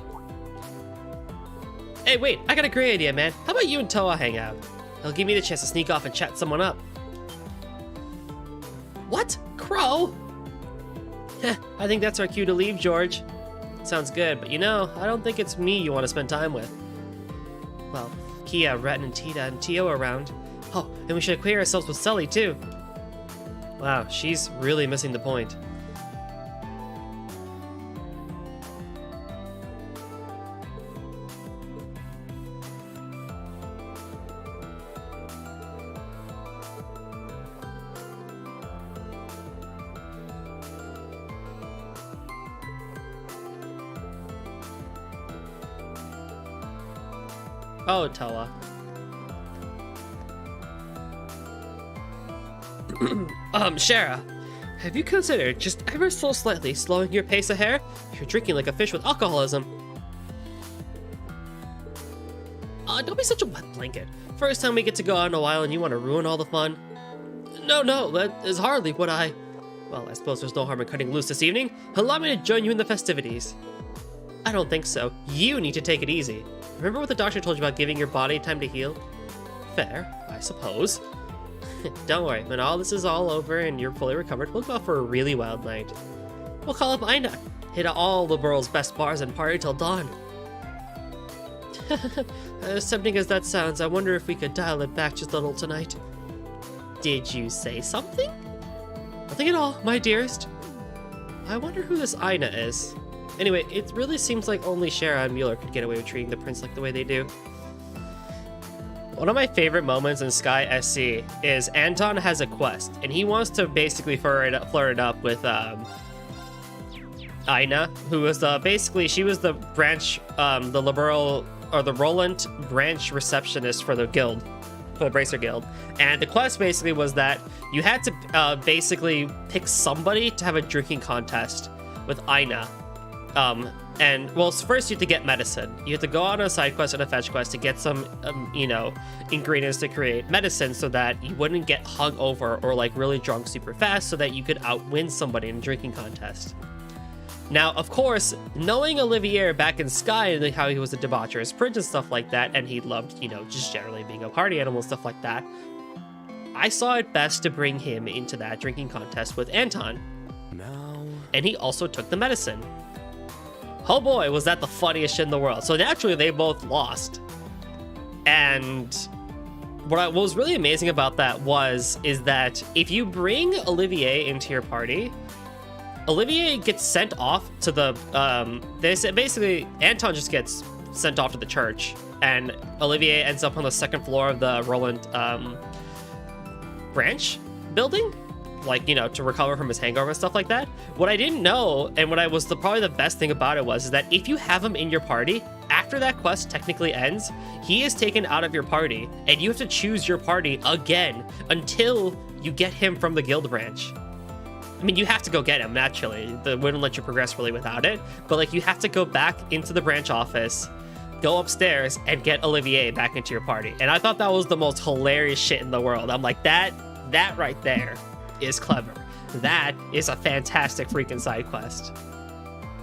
Hey, wait, I got a great idea, man. How about you and Toa hang out? It'll give me the chance to sneak off and chat someone up. What? Crow? I think that's our cue to leave, George. Sounds good, but you know, I don't think it's me you want to spend time with. Well, Kia, Ren, and Tita, and Tio are around. Oh, and we should acquaint ourselves with Sully, too. Wow, she's really missing the point. Oh, Toa. Shara, have you considered just ever so slightly slowing your pace of hair? You're drinking like a fish with alcoholism. Don't be such a wet blanket. First time we get to go out in a while and you want to ruin all the fun? No, that is hardly what I... Well, I suppose there's no harm in cutting loose this evening. Allow me to join you in the festivities. I don't think so. You need to take it easy. Remember what the doctor told you about giving your body time to heal? Fair, I suppose. Don't worry, when all this is all over and you're fully recovered, we'll go out for a really wild night. We'll call up Ina, hit all the world's best bars and party till dawn. As tempting as that sounds, I wonder if we could dial it back just a little tonight. Did you say something? Nothing at all, my dearest. I wonder who this Ina is. Anyway, it really seems like only Shara and Mueller could get away with treating the prince like the way they do. One of my favorite moments in Sky SC is Anton has a quest, and he wants to basically flirt it up with Ina, who was basically, she was the branch, the liberal, or the Roland branch receptionist for the guild, for the Bracer Guild. And the quest basically was that you had to basically pick somebody to have a drinking contest with Ina. And well, first you have to get medicine. You have to go on a side quest and a fetch quest to get some, ingredients to create medicine so that you wouldn't get hung over or like really drunk super fast, so that you could outwin somebody in a drinking contest. Now, of course, knowing Olivier back in Sky and how he was a debaucherous prince and stuff like that, and he loved, just generally being a party animal and stuff like that, I saw it best to bring him into that drinking contest with Anton. No. And he also took the medicine. Oh boy, was that the funniest shit in the world. So naturally, they both lost. And what was really amazing about that is that if you bring Olivier into your party, Olivier gets sent off to the, they said basically, Anton just gets sent off to the church, and Olivier ends up on the second floor of the Roland, branch building, like, to recover from his hangover and stuff like that. What I didn't know, and what was probably the best thing about it is that if you have him in your party, after that quest technically ends, he is taken out of your party, and you have to choose your party again until you get him from the guild branch. I mean, you have to go get him, naturally. They wouldn't let you progress really without it, but like, you have to go back into the branch office, go upstairs, and get Olivier back into your party. And I thought that was the most hilarious shit in the world. I'm like, that right there is clever. That is a fantastic freaking side quest.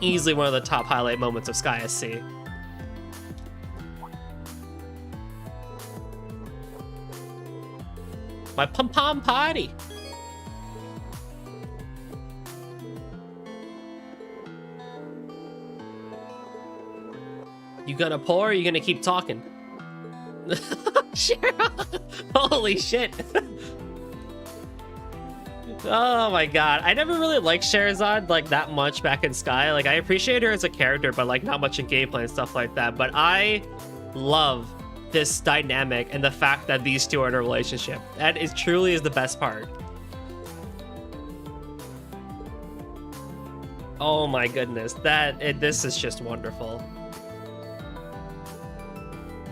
Easily one of the top highlight moments of Sky SC. My pom-pom party! You gonna pour or you gonna keep talking? Holy shit. Oh my god. I never really liked Sherazade like that much back in Sky. Like, I appreciate her as a character, but like not much in gameplay and stuff like that. But I love this dynamic and the fact that these two are in a relationship. That is truly is the best part. Oh my goodness. This is just wonderful.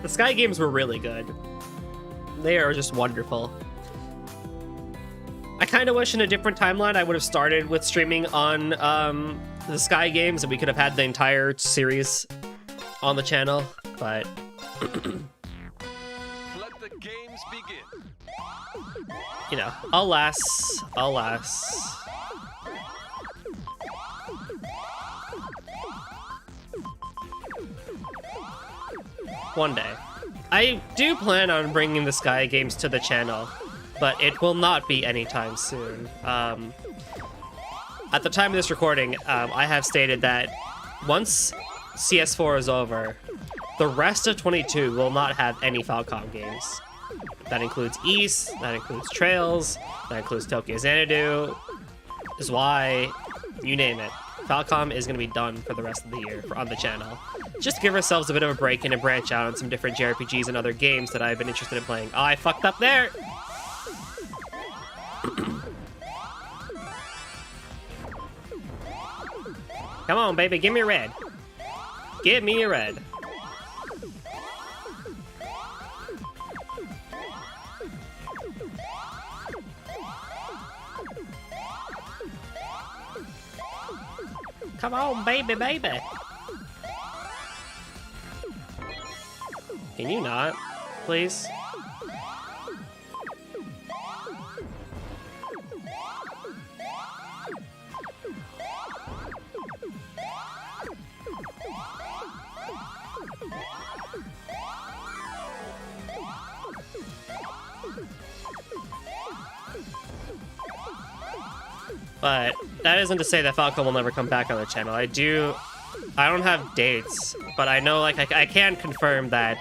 The Sky games were really good. They are just wonderful. I kind of wish in a different timeline I would have started with streaming on the Sky games and we could have had the entire series on the channel, but Let the games begin. you know, alas. One day. I do plan on bringing the Sky games to the channel, but it will not be anytime soon. At the time of this recording, I have stated that once CS4 is over, the rest of 22 will not have any Falcom games. That includes East, that includes Trails, that includes Tokyo Xanadu, Zwei, you name it. Falcom is going to be done for the rest of the year on the channel. Just to give ourselves a bit of a break and a branch out on some different JRPGs and other games that I've been interested in playing. Oh, I fucked up there! Come on, baby, give me a red. Give me a red. Come on, baby, baby. Can you not, please? But that isn't to say that Falcon will never come back on the channel. I don't have dates, but I know, like, I can confirm that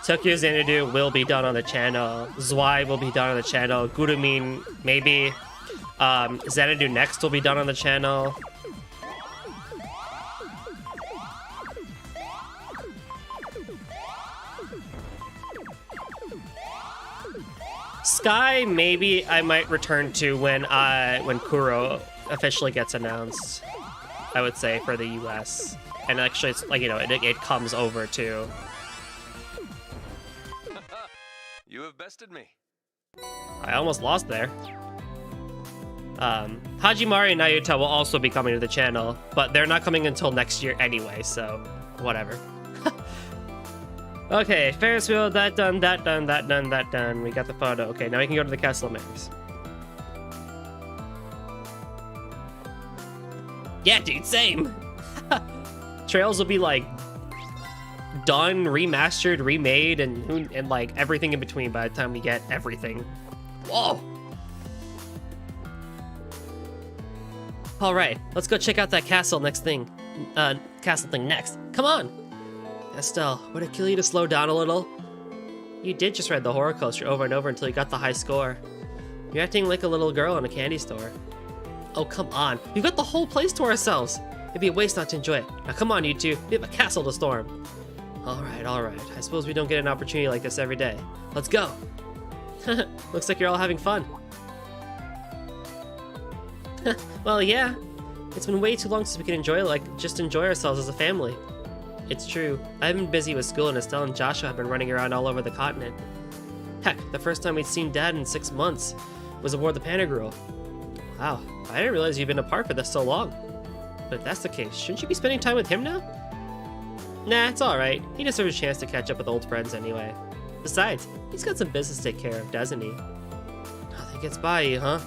Tokyo Xanadu will be done on the channel, Zwei will be done on the channel, Gurumin maybe, Xanadu Next will be done on the channel. Sky, maybe I might return to when Kuro officially gets announced, I would say, for the US. And actually, it's like, you know, it comes over too. You have bested me. I almost lost there. Hajimari and Nayuta will also be coming to the channel, but they're not coming until next year anyway, so whatever. Okay, Ferris wheel, that done, that done, that done, that done. We got the photo. Okay, now we can go to the Castle of Mirrors. Yeah, dude, same. Trails will be like done, remastered, remade, and like everything in between by the time we get everything. Whoa. All right, let's go check out that castle next thing. Castle thing next. Come on. Estelle, would it kill you to slow down a little? You did just ride the horror coaster over and over until you got the high score. You're acting like a little girl in a candy store. Oh, come on. We've got the whole place to ourselves. It'd be a waste not to enjoy it. Now come on, you two. We have a castle to storm. All right. I suppose we don't get an opportunity like this every day. Let's go. Looks like you're all having fun. Well, yeah. It's been way too long since we can just enjoy ourselves as a family. It's true. I've been busy with school, and Estelle and Joshua have been running around all over the continent. Heck, the first time we'd seen Dad in 6 months was aboard the Panagruel. Wow, I didn't realize you've been apart for this so long. But if that's the case, shouldn't you be spending time with him now? Nah, it's alright. He deserves a chance to catch up with old friends anyway. Besides, he's got some business to take care of, doesn't he? Nothing gets by you, huh?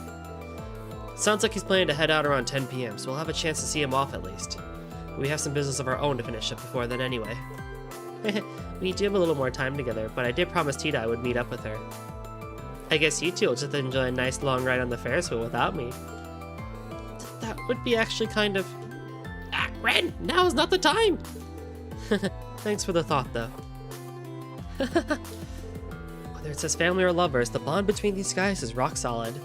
Sounds like he's planning to head out around 10 p.m., so we'll have a chance to see him off at least. We have some business of our own to finish up before then anyway. We do have a little more time together, but I did promise Tita I would meet up with her. I guess you two will just enjoy a nice long ride on the Ferris wheel without me. That would be actually kind of... Ah, Ren! Now is not the time! Thanks for the thought, though. Whether it's as family or lovers, the bond between these guys is rock solid.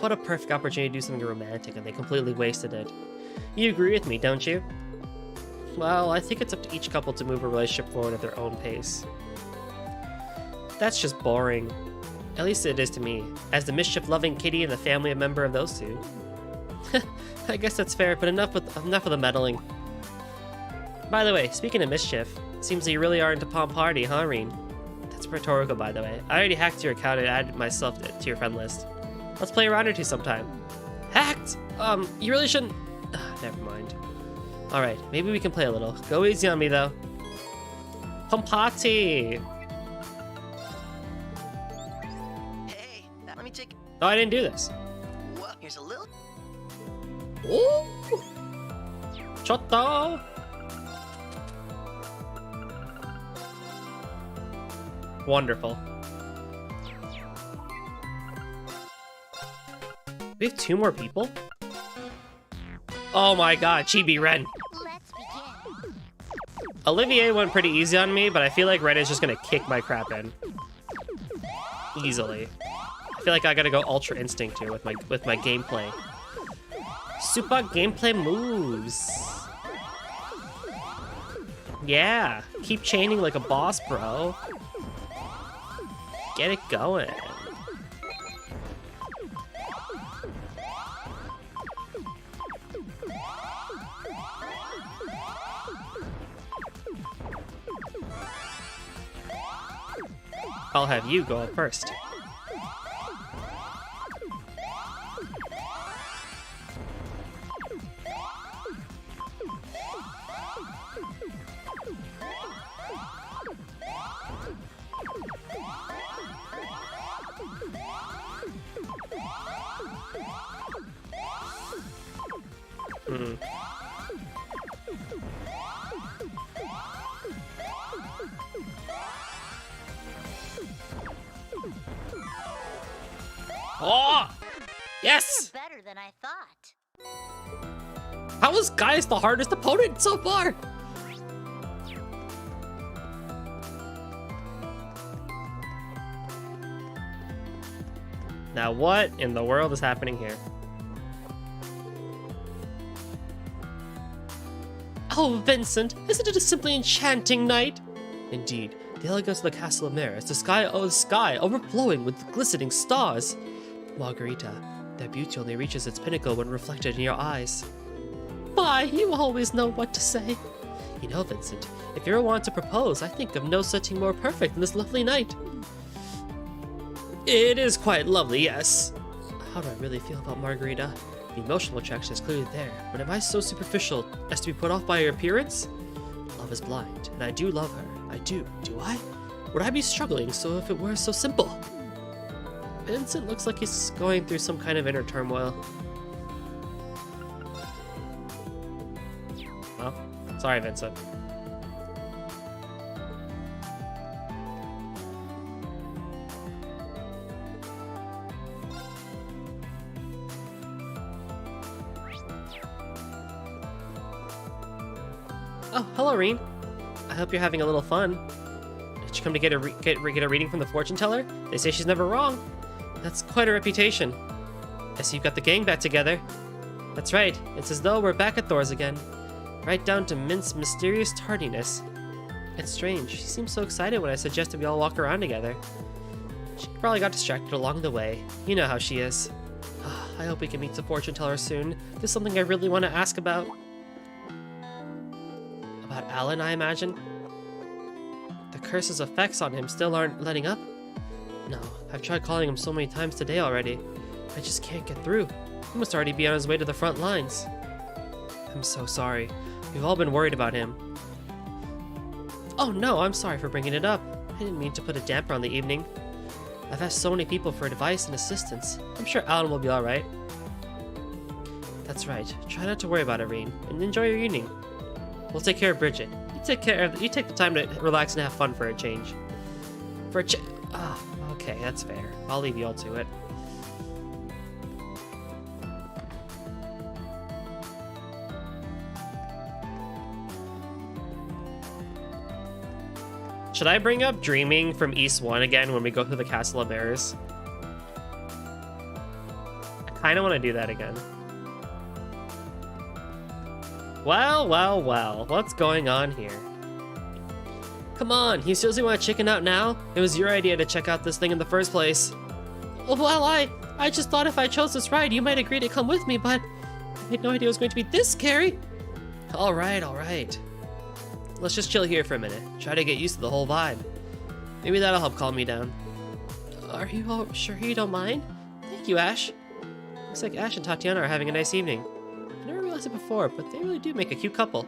What a perfect opportunity to do something romantic, and they completely wasted it. You agree with me, don't you? Well, I think it's up to each couple to move a relationship forward at their own pace. That's just boring. At least it is to me, as the mischief-loving kitty and the family member of those two. I guess that's fair, but enough of the meddling. By the way, speaking of mischief, Seems that you really are into Palm Party, huh, Reen? That's rhetorical, by the way. I already hacked your account and added myself to your friend list. Let's play a round or two sometime. Hacked? You really shouldn't... never mind. Alright, maybe we can play a little. Go easy on me, though. Palm Party! Hey, let me take... No, I didn't do this. Well, here's a little... Ooh! Chotto! Wonderful. We have 2 more people? Oh my god, Chibi Ren. Let's begin. Olivier went pretty easy on me, but I feel like Ren is just gonna kick my crap in. Easily. I feel like I gotta go Ultra Instinct here with my gameplay. Super gameplay moves. Yeah, keep chaining like a boss, bro. Get it going. I'll have you go up first. Oh! Yes! You're better than I thought. How is Gaius the hardest opponent so far? Now what in the world is happening here? Oh, Vincent, isn't it a simply enchanting night? Indeed, the elegance of the castle of Maris, the sky overflowing with glistening stars. Margarita, their beauty only reaches its pinnacle when reflected in your eyes. Why, you always know what to say. You know, Vincent, if you ever want to propose, I think of no setting more perfect than this lovely night. It is quite lovely, yes. How do I really feel about Margarita? The emotional attraction is clearly there, but am I so superficial as to be put off by her appearance? Love is blind, and I do love her. I do I? Would I be struggling so if it were so simple? Vincent looks like he's going through some kind of inner turmoil. Well, sorry, Vincent. Oh, hello, Reen. I hope you're having a little fun. Did you come to get a reading from the fortune teller? They say she's never wrong. That's quite a reputation. I see you've got the gang back together. That's right. It's as though we're back at Thor's again. Right down to Mint's mysterious tardiness. It's strange. She seemed so excited when I suggested we all walk around together. She probably got distracted along the way. You know how she is. I hope we can meet the fortune teller soon. There's something I really want to ask about. About Alan, I imagine? The curse's effects on him still aren't letting up? No, I've tried calling him so many times today already. I just can't get through. He must already be on his way to the front lines. I'm so sorry. We've all been worried about him. Oh no, I'm sorry for bringing it up. I didn't mean to put a damper on the evening. I've asked so many people for advice and assistance. I'm sure Alan will be alright. That's right. Try not to worry about it, Reen, and enjoy your evening. We'll take care of Bridget. You take the time to relax and have fun for a change. Okay, that's fair. I'll leave you all to it. Should I bring up Dreaming from East 1 again when we go through the Castle of Mirrors? I kind of want to do that again. Well, what's going on here? Come on, you seriously want to chicken out now? It was your idea to check out this thing in the first place. Well, I just thought if I chose this ride, you might agree to come with me, but I had no idea it was going to be this scary. All right. Let's just chill here for a minute. Try to get used to the whole vibe. Maybe that'll help calm me down. Are you all sure you don't mind? Thank you, Ash. Looks like Ash and Tatiana are having a nice evening. I never realized it before, but they really do make a cute couple.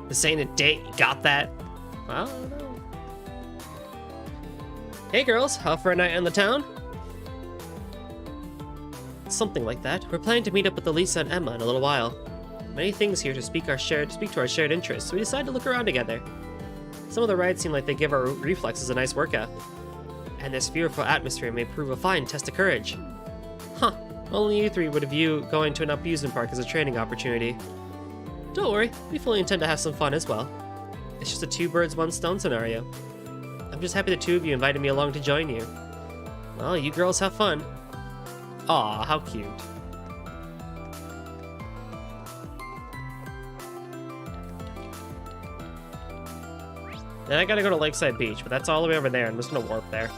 This ain't a date, you got that? I don't know. Hey girls, out for a night in the town? Something like that. We're planning to meet up with Elisa and Emma in a little while. Many things here to speak to our shared interests, so we decided to look around together. Some of the rides seem like they give our reflexes a nice workout. And this fearful atmosphere may prove a fine test of courage. Huh, only you three would view going to an amusement park as a training opportunity. Don't worry, we fully intend to have some fun as well. It's just a two birds, one stone scenario. I'm just happy the two of you invited me along to join you. Well, you girls have fun. Aw, how cute. Then I gotta go to Lakeside Beach, but that's all the way over there. I'm just gonna warp there.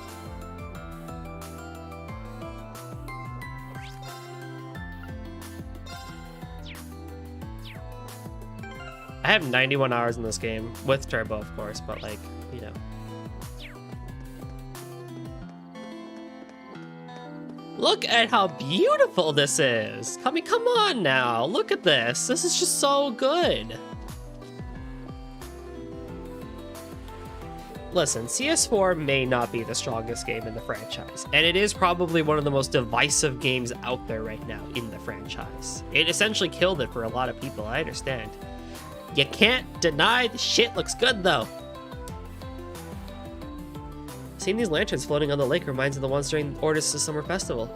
I have 91 hours in this game, with Turbo, of course, but like, you know. Look at how beautiful this is! I mean, come on now, look at this. This is just so good. Listen, CS4 may not be the strongest game in the franchise, and it is probably one of the most divisive games out there right now in the franchise. It essentially killed it for a lot of people, I understand. You can't deny the shit looks good, though. Seeing these lanterns floating on the lake reminds me of the ones during Ordis' summer festival.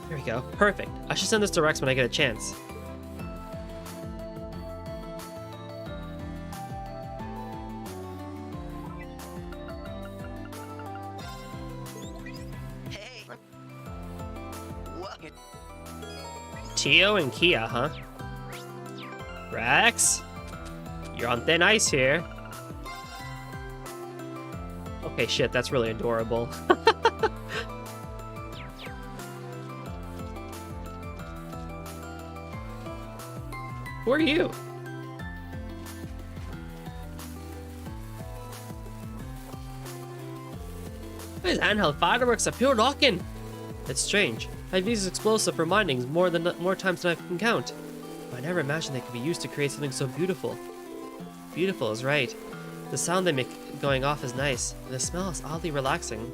There we go. Perfect. I should send this to Rex when I get a chance. Tio and Kia, huh? Rex? You're on thin ice here. Okay, shit, that's really adorable. Who are you? These handheld fireworks are pure rockin'. It's strange. I've used explosive remindings more times than I can count. But I never imagined they could be used to create something so beautiful. Beautiful is right. The sound they make going off is nice, and the smell is oddly relaxing.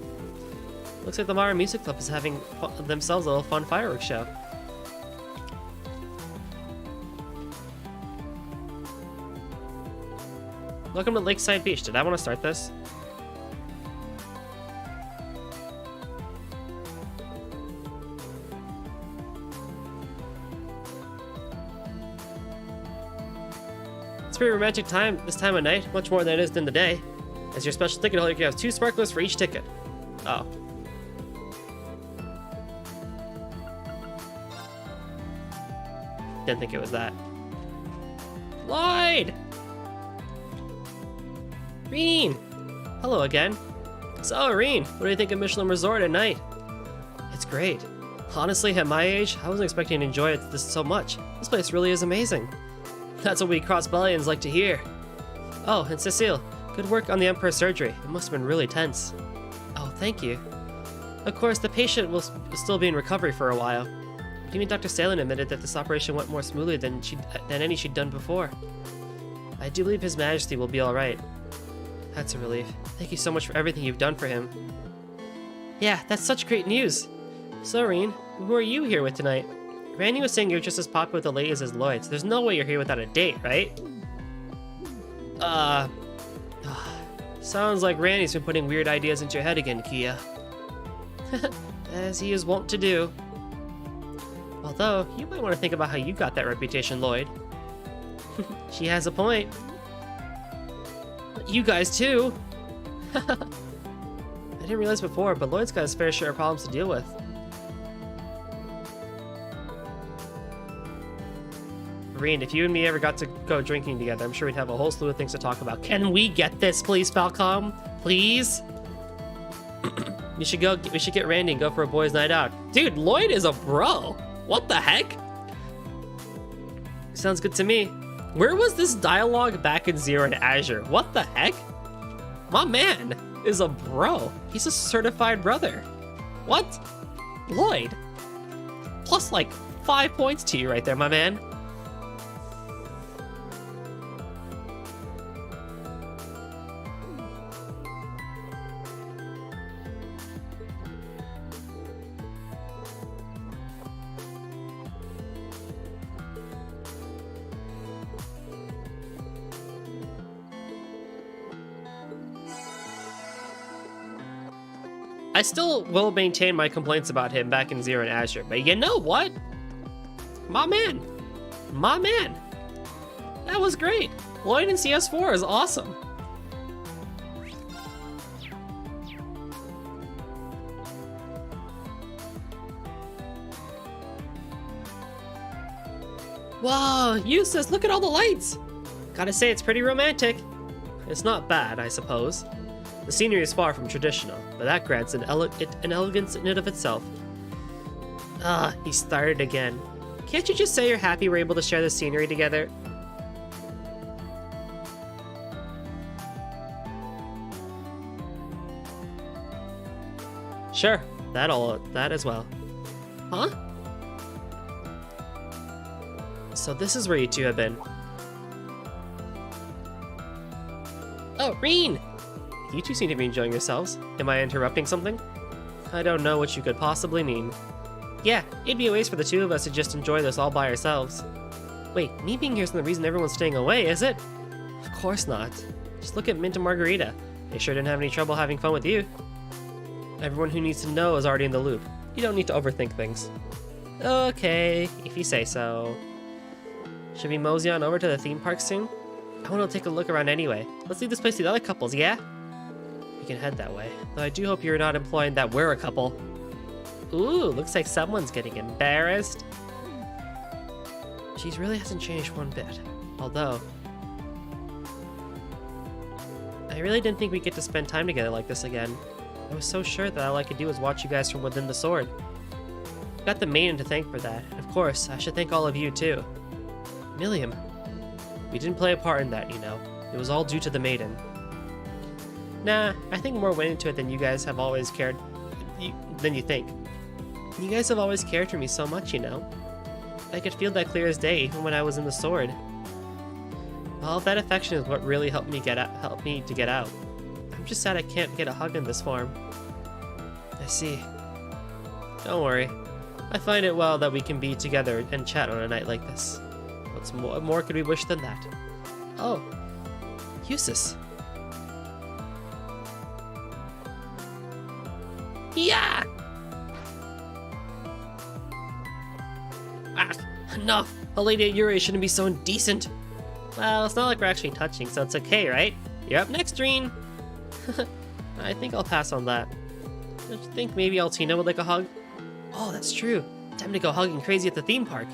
Looks like the Mara Music Club is having themselves a little fun fireworks show. Welcome to Lakeside Beach. Did I want to start this? It's a pretty romantic time this time of night, much more than it is during the day. As your special ticket holder, you have 2 sparklers for each ticket. Oh. Didn't think it was that. Lloyd! Reen! Hello again. So, Reen, what do you think of Michelin Resort at night? It's great. Honestly, at my age, I wasn't expecting to enjoy this so much. This place really is amazing. That's what we cross-bellions like to hear. Oh, and Cecile, good work on the Emperor's surgery. It must have been really tense. Oh, thank you. Of course, the patient will still be in recovery for a while. Even Dr. Salen admitted that this operation went more smoothly than any she'd done before. I do believe His Majesty will be alright. That's a relief. Thank you so much for everything you've done for him. Yeah, that's such great news. So, Reen, who are you here with tonight? Randy was saying you're just as popular with the ladies as Lloyd, so there's no way you're here without a date, right? Sounds like Randy's been putting weird ideas into your head again, Kia. As he is wont to do. Although, you might want to think about how you got that reputation, Lloyd. She has a point. You guys too. I didn't realize before, but Lloyd's got his fair share of problems to deal with. Reen, if you and me ever got to go drinking together, I'm sure we'd have a whole slew of things to talk about. Can we get this, please, Falcom? Please? We should get Randy and go for a boys' night out. Dude, Lloyd is a bro. What the heck? Sounds good to me. Where was this dialogue back in Zero and Azure? What the heck? My man is a bro. He's a certified brother. What? Lloyd. Plus like 5 points to you right there, my man. I still will maintain my complaints about him back in Zero and Azure, but you know what? My man. My man. That was great. Lloyd in CS4 is awesome. Whoa, Eustace, look at all the lights. Gotta say, it's pretty romantic. It's not bad, I suppose. The scenery is far from traditional, but that grants an elegance in and of itself. Ah, he started again. Can't you just say you're happy we're able to share the scenery together? Sure, that as well. Huh? So this is where you two have been. Oh, Reen! You two seem to be enjoying yourselves. Am I interrupting something? I don't know what you could possibly mean. Yeah, it'd be a waste for the two of us to just enjoy this all by ourselves. Wait, me being here isn't the reason everyone's staying away, is it? Of course not. Just look at Mint and Margarita. They sure didn't have any trouble having fun with you. Everyone who needs to know is already in the loop. You don't need to overthink things. Okay, if you say so. Should we mosey on over to the theme park soon? I want to take a look around anyway. Let's leave this place to the other couples, yeah? We can head that way. Though I do hope you're not implying that we're a couple. Ooh, looks like someone's getting embarrassed. She really hasn't changed one bit. Although, I really didn't think we'd get to spend time together like this again. I was so sure that all I could do was watch you guys from within the sword. Got the maiden to thank for that, and of course, I should thank all of you too. Milliam. We didn't play a part in that, you know. It was all due to the maiden. Nah, I think more went into it than you guys have always cared than you think. You guys have always cared for me so much, you know. I could feel that clear as day even when I was in the sword. All of that affection is what really helped me to get out. I'm just sad I can't get a hug in this form. I see. Don't worry. I find it well that we can be together and chat on a night like this. What more could we wish than that? Oh, Eustace. Yeah! Ah, enough! A lady at your age shouldn't be so indecent. Well, it's not like we're actually touching, so it's okay, right? You're up next, Reen. I think I'll pass on that. Don't you think maybe Altina would like a hug? Oh, that's true. Time to go hugging crazy at the theme park.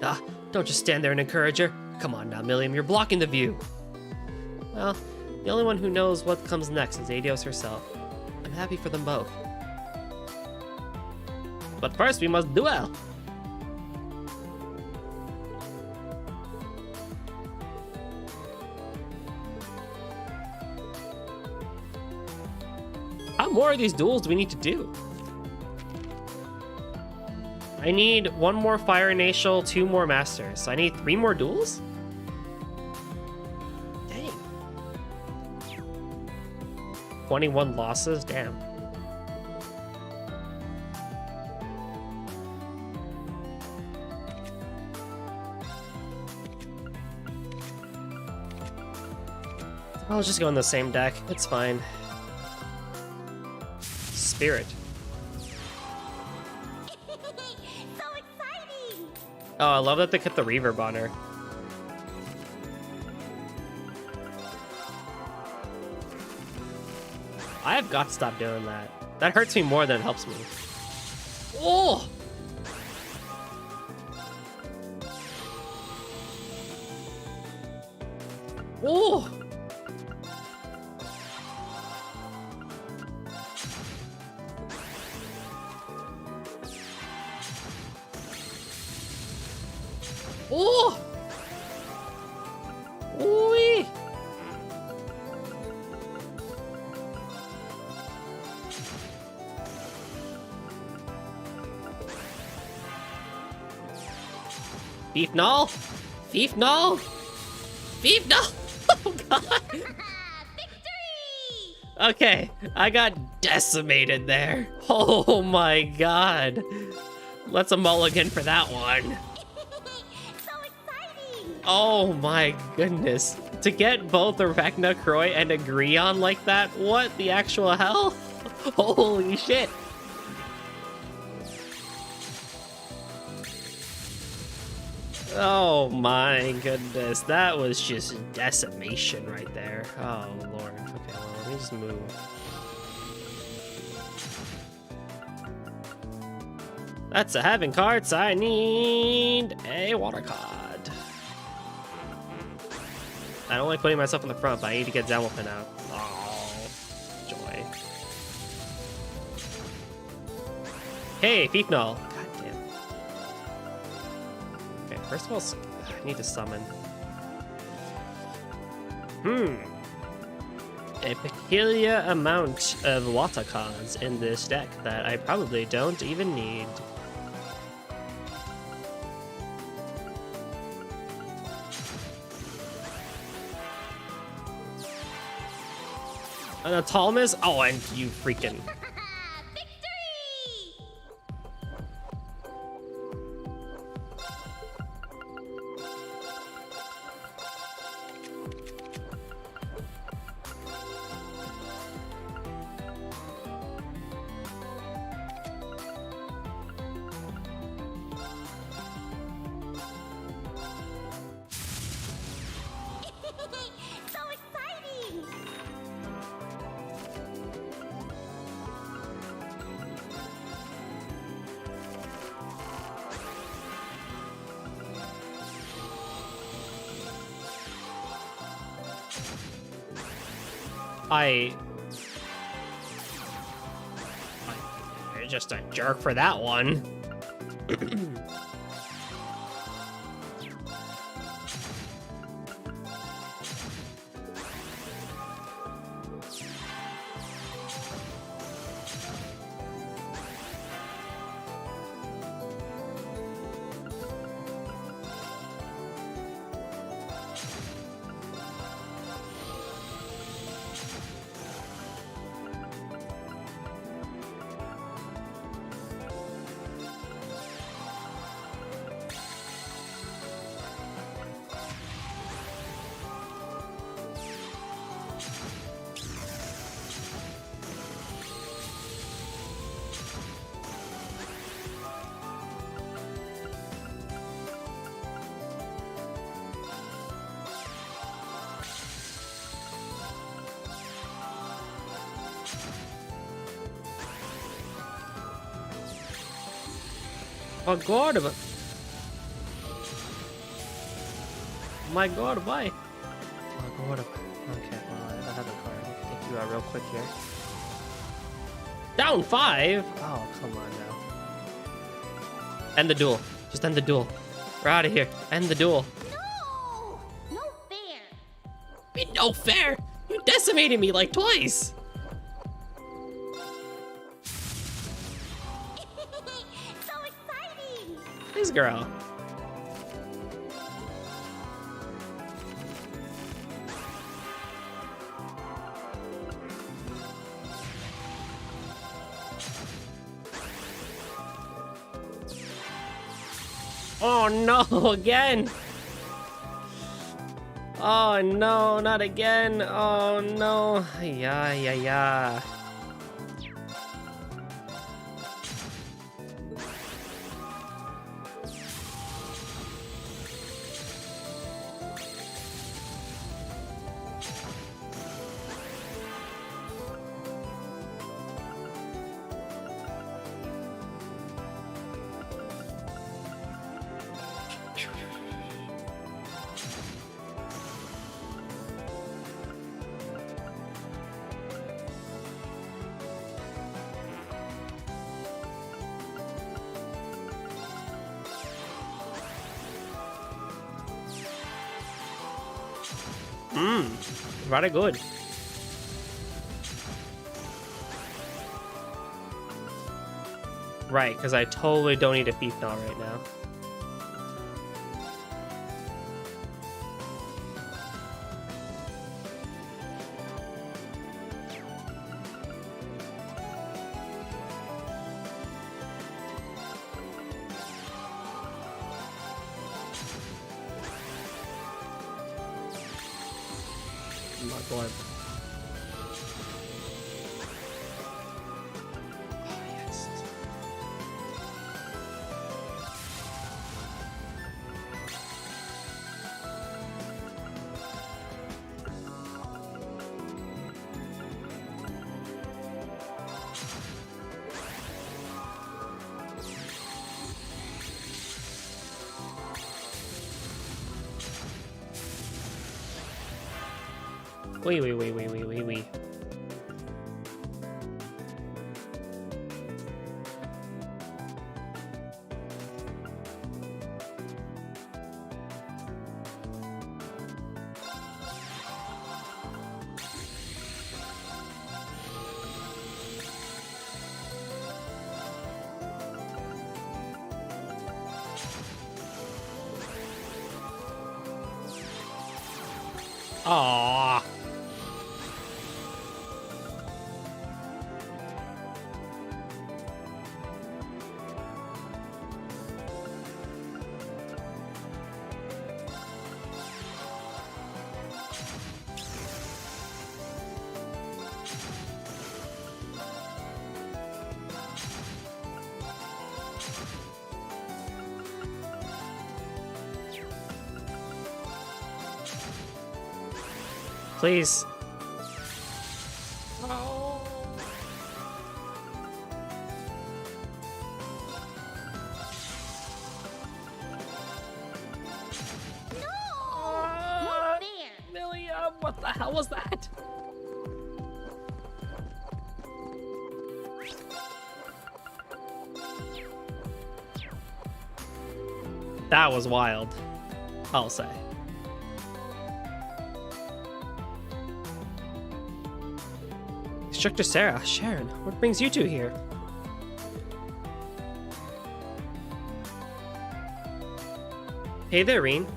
Ah, don't just stand there and encourage her. Come on now, Milliam, you're blocking the view. Well, the only one who knows what comes next is Adios herself. I'm happy for them both. But first, we must duel. How more of these duels do we need to do? I need 1 more Fire Natial, 2 more Masters. So I need 3 more duels? Dang. 21 losses? Damn. I'll just go in the same deck. It's fine. Spirit. So exciting! Oh, I love that they kept the reverb on her. I have got to stop doing that. That hurts me more than it helps me. Oh! Oh! Oh! Ooh-wee! Beef null? Beef null? Beef null? Oh god! Victory! Okay, I got decimated there. Oh my god. Let's a mulligan for that one. So exciting! Oh my goodness. To get both a Ragna Croy and a Grion like that? What the actual hell? Holy shit. Oh my goodness. That was just decimation right there. Oh lord. Okay, well, let me just move. That's a heaven card, so I need a water card. I don't like putting myself in the front, but I need to get Zamwilton out. Oh, joy. Hey, Thief Null. God damn. Okay, first of all, I need to summon. A peculiar amount of water cards in this deck that I probably don't even need. An Atalmas? Oh, and you freaking... Victory! So exciting! You're just a jerk for that one. Oh god, my god, why? Oh god, okay, well, I have a card. I'll take you out real quick here. Down 5? Oh, come on now. End the duel. Just end the duel. We're out of here. End the duel. No! No fair! No fair! You decimated me like twice! So exciting! This girl. Oh no, again! Oh no, not again! Oh no! Yeah, yeah, yeah. Very good. Right, because I totally don't need a beef now right now. I'm not going. Oh, yes. Wee. Aww. Please. No fair. Milliam, what the hell was that? That was wild, I'll say. Instructor Sarah, Sharon, what brings you two here? Hey there, Reen.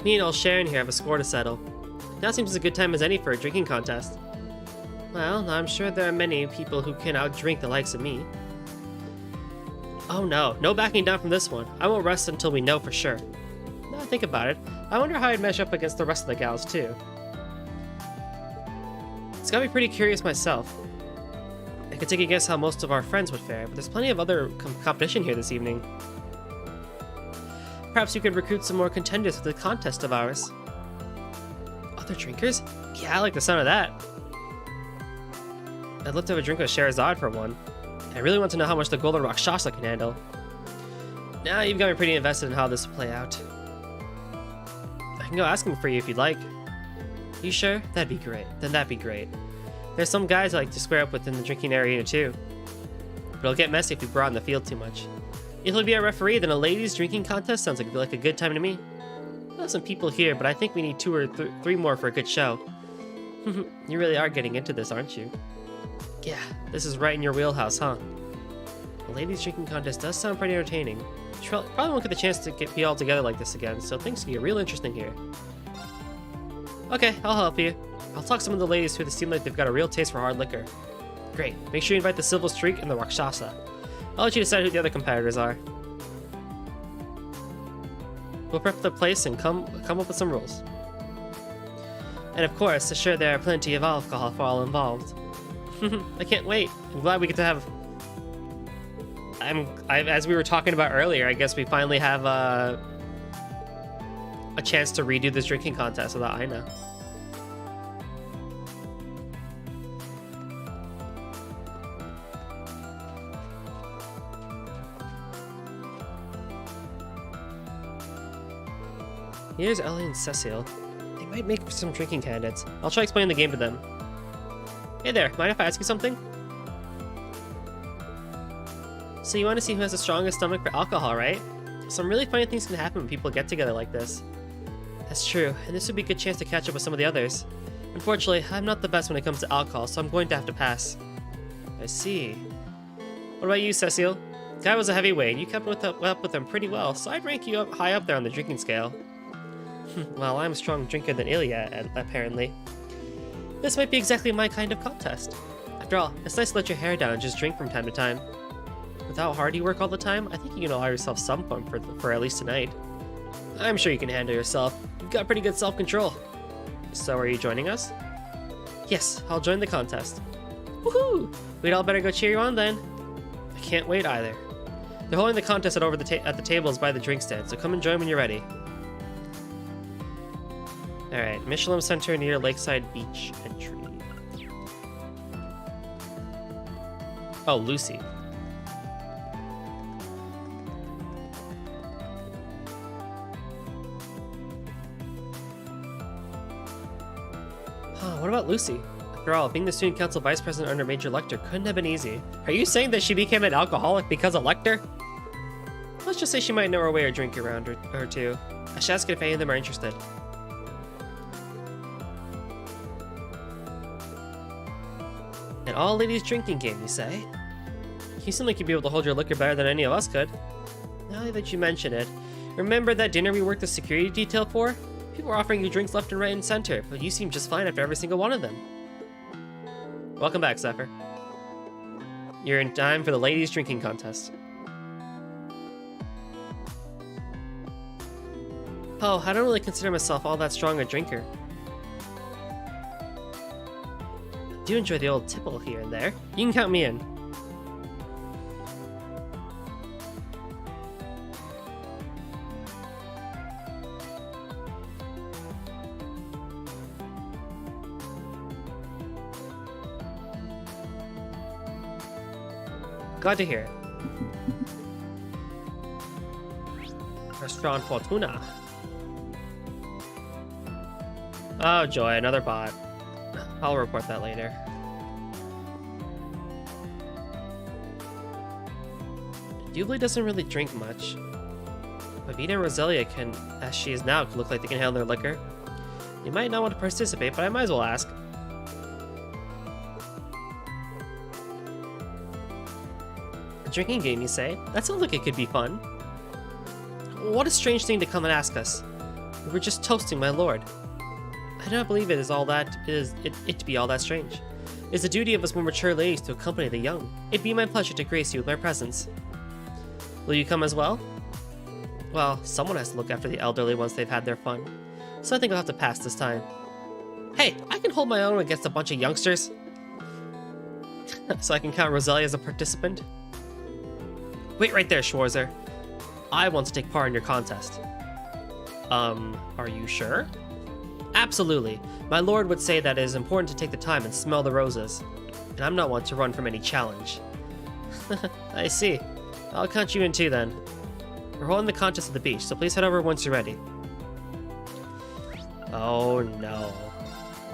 Me and old Sharon here have a score to settle. Now seems as a good time as any for a drinking contest. Well, I'm sure there are many people who can outdrink the likes of me. Oh no backing down from this one. I won't rest until we know for sure. Now I think about it, I wonder how I'd measure up against the rest of the gals too. It's got me pretty curious myself. I could take a guess how most of our friends would fare, but there's plenty of other competition here this evening. Perhaps you could recruit some more contenders for the contest of ours. Other drinkers? Yeah, I like the sound of that. I'd love to have a drink with Sherazade for one. I really want to know how much the Golden Rakshasa can handle. Now you've got me pretty invested in how this will play out. I can go ask him for you if you'd like. You sure? That'd be great. Then that'd be great. There's some guys I like to square up with in the drinking arena too. But it'll get messy if we broaden the field too much. If he'll be a referee, then a ladies' drinking contest sounds like a good time to me. There's some people here, but I think we need 2 or 3 more for a good show. You really are getting into this, aren't you? Yeah, this is right in your wheelhouse, huh? A ladies' drinking contest does sound pretty entertaining. You probably won't get the chance to be all together like this again, so things can get real interesting here. Okay, I'll help you. I'll talk some of the ladies who seem like they've got a real taste for hard liquor. Great. Make sure you invite the Silver Streak and the Rakshasa. I'll let you decide who the other competitors are. We'll prep the place and come up with some rules. And of course, assure there are plenty of alcohol for all involved. I can't wait. I'm glad we get to have... as we were talking about earlier, I guess we finally have a chance to redo this drinking contest without Aina. Here's Ellie and Cecile. They might make some drinking candidates. I'll try explaining the game to them. Hey there, mind if I ask you something? So you want to see who has the strongest stomach for alcohol, right? Some really funny things can happen when people get together like this. That's true, and this would be a good chance to catch up with some of the others. Unfortunately, I'm not the best when it comes to alcohol, so I'm going to have to pass. I see. What about you, Cecile? Guy was a heavyweight, and you kept up with him pretty well, so I'd rank you up high up there on the drinking scale. Well, I'm a strong drinker than Ilya, apparently. This might be exactly my kind of contest. After all, it's nice to let your hair down and just drink from time to time. With how hard you work all the time, I think you can allow yourself some fun for at least tonight. I'm sure you can handle yourself. You've got pretty good self-control. So are you joining us? Yes, I'll join the contest. Woohoo! We'd all better go cheer you on then. I can't wait either. They're holding the contest at the tables by the drink stand, so come and join when you're ready. Alright, Michelin Center near Lakeside Beach entry. Oh, Lucy. What about Lucy? After all, being the student council vice president under Major Lecter couldn't have been easy. Are you saying that she became an alcoholic because of Lecter? Let's just say she might know her way or drink around or two. I should ask if any of them are interested. An all-ladies drinking game, you say? You seem like you'd be able to hold your liquor better than any of us could. Now that you mention it, remember that dinner we worked the security detail for? People were offering you drinks left and right and center, but you seemed just fine after every single one of them. Welcome back, Zephyr. You're in time for the ladies' drinking contest. Oh, I don't really consider myself all that strong a drinker. I do enjoy the old tipple here and there. You can count me in. Glad to hear it. Restaurant Fortuna. Oh joy, another bot. I'll report that later. Dubly doesn't really drink much. But Vita and Roselia can, as she is now, look like they can handle their liquor. You might not want to participate, but I might as well ask. Drinking game, you say? That sounds like it could be fun. What a strange thing to come and ask us. We were just toasting my lord. I do not believe it to be all that strange. It is the duty of us more mature ladies to accompany the young. It'd be my pleasure to grace you with my presence. Will you come as well? Well, someone has to look after the elderly once they've had their fun. So I think I'll have to pass this time. Hey, I can hold my own against a bunch of youngsters. So I can count Roselia as a participant? Wait right there, Schwarzer. I want to take part in your contest. Are you sure? Absolutely. My lord would say that it is important to take the time and smell the roses. And I'm not one to run from any challenge. I see. I'll count you in too then. We're holding the contest at the beach, so please head over once you're ready. Oh no.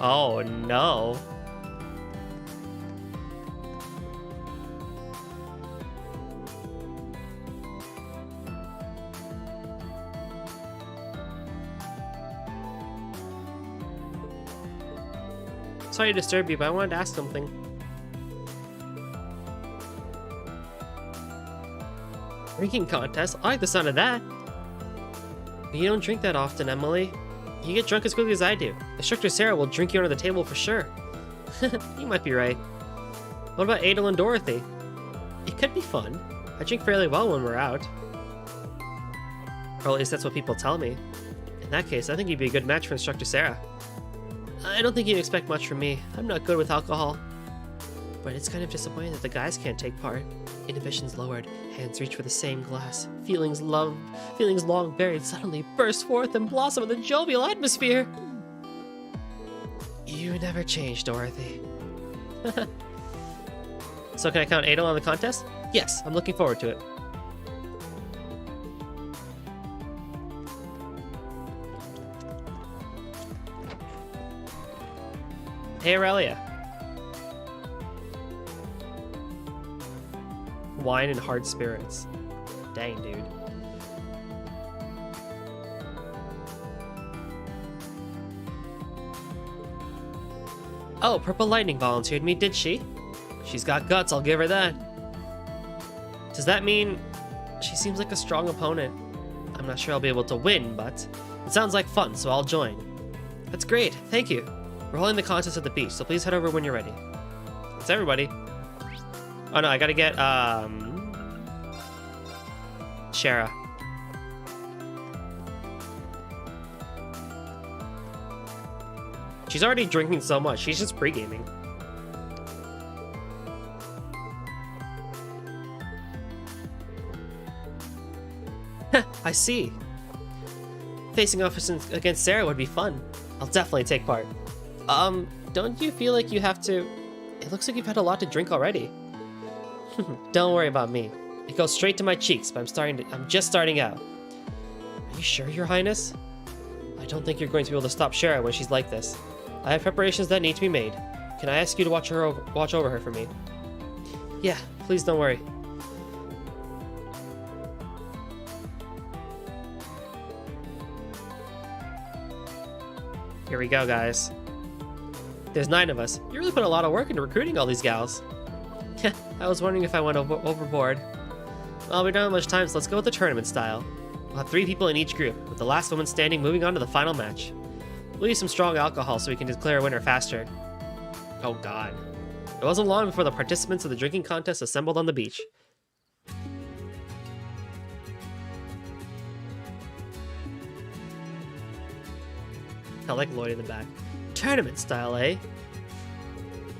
Oh no. Sorry to disturb you, but I wanted to ask something. Drinking contest? I like the sound of that. But you don't drink that often, Emily. You get drunk as quickly as I do. Instructor Sarah will drink you under the table for sure. You might be right. What about Adel and Dorothy? It could be fun. I drink fairly well when we're out. Or at least that's what people tell me. In that case, I think you'd be a good match for Instructor Sarah. I don't think you'd expect much from me. I'm not good with alcohol. But it's kind of disappointing that the guys can't take part. Inhibitions lowered, hands reach for the same glass. Feelings long buried suddenly burst forth and blossom in the jovial atmosphere. You never change, Dorothy. So can I count Adel on the contest? Yes, I'm looking forward to it. Hey, Aurelia. Wine and hard spirits. Dang, dude. Oh, Purple Lightning volunteered me, did she? She's got guts, I'll give her that. Does that mean she seems like a strong opponent? I'm not sure I'll be able to win, but it sounds like fun, so I'll join. That's great, thank you. We're holding the contest at the beach, so please head over when you're ready. It's everybody. Oh no, I gotta get, Shara. She's already drinking so much, she's just pre-gaming. I see. Facing off against Sarah would be fun. I'll definitely take part. Don't you feel like you have to... It looks like you've had a lot to drink already. Don't worry about me. It goes straight to my cheeks, but I'm just starting out. Are you sure, Your Highness? I don't think you're going to be able to stop Shara when she's like this. I have preparations that need to be made. Can I ask you to watch over her for me? Yeah, please don't worry. Here we go, guys. There's 9 of us. You really put a lot of work into recruiting all these gals. I was wondering if I went overboard. Well, we don't have much time, so let's go with the tournament style. We'll have 3 people in each group, with the last woman standing moving on to the final match. We'll use some strong alcohol so we can declare a winner faster. Oh god. It wasn't long before the participants of the drinking contest assembled on the beach. I like Lloyd in the back. Tournament style, eh?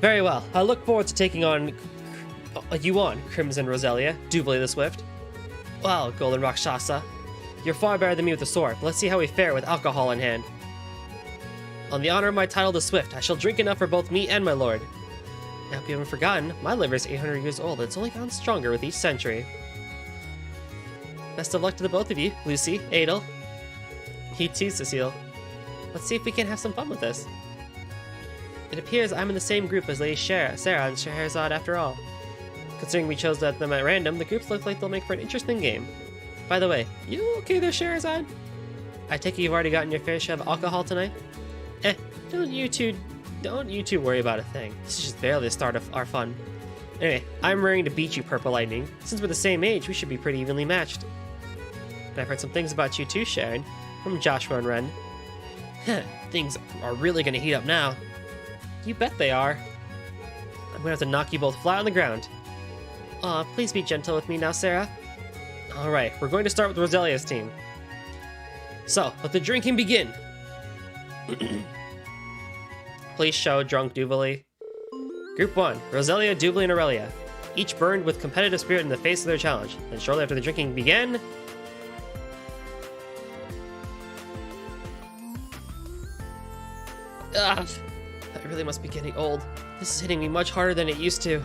Very well. I look forward to taking on you on, Crimson Roselia, Doubly the Swift. Well, Golden Rakshasa, you're far better than me with the sword, but let's see how we fare with alcohol in hand. On the honor of my title, the Swift, I shall drink enough for both me and my lord. Now, if you haven't forgotten, my liver is 800 years old, and it's only gotten stronger with each century. Best of luck to the both of you, Lucy, Adel. You too, Cecile. Let's see if we can have some fun with this. It appears I'm in the same group as Lady Sarah and Scheherazade after all. Considering we chose them at random, the groups look like they'll make for an interesting game. By the way, you okay there, Scheherazade? I take it you've already gotten your fair share of alcohol tonight? Don't you two worry about a thing. This is just barely the start of our fun. Anyway, I'm raring to beat you, Purple Lightning. Since we're the same age, we should be pretty evenly matched. And I've heard some things about you too, Sharon, from Joshua and Ren. Things are really gonna heat up now. You bet they are. I'm gonna have to knock you both flat on the ground. Aw, please be gentle with me now, Sarah. Alright, we're going to start with Roselia's team. So, let the drinking begin. Please show drunk Doubly. Group 1, Roselia, Doubly, and Aurelia. Each burned with competitive spirit in the face of their challenge. Then shortly after the drinking began... Ugh, I really must be getting old. This is hitting me much harder than it used to.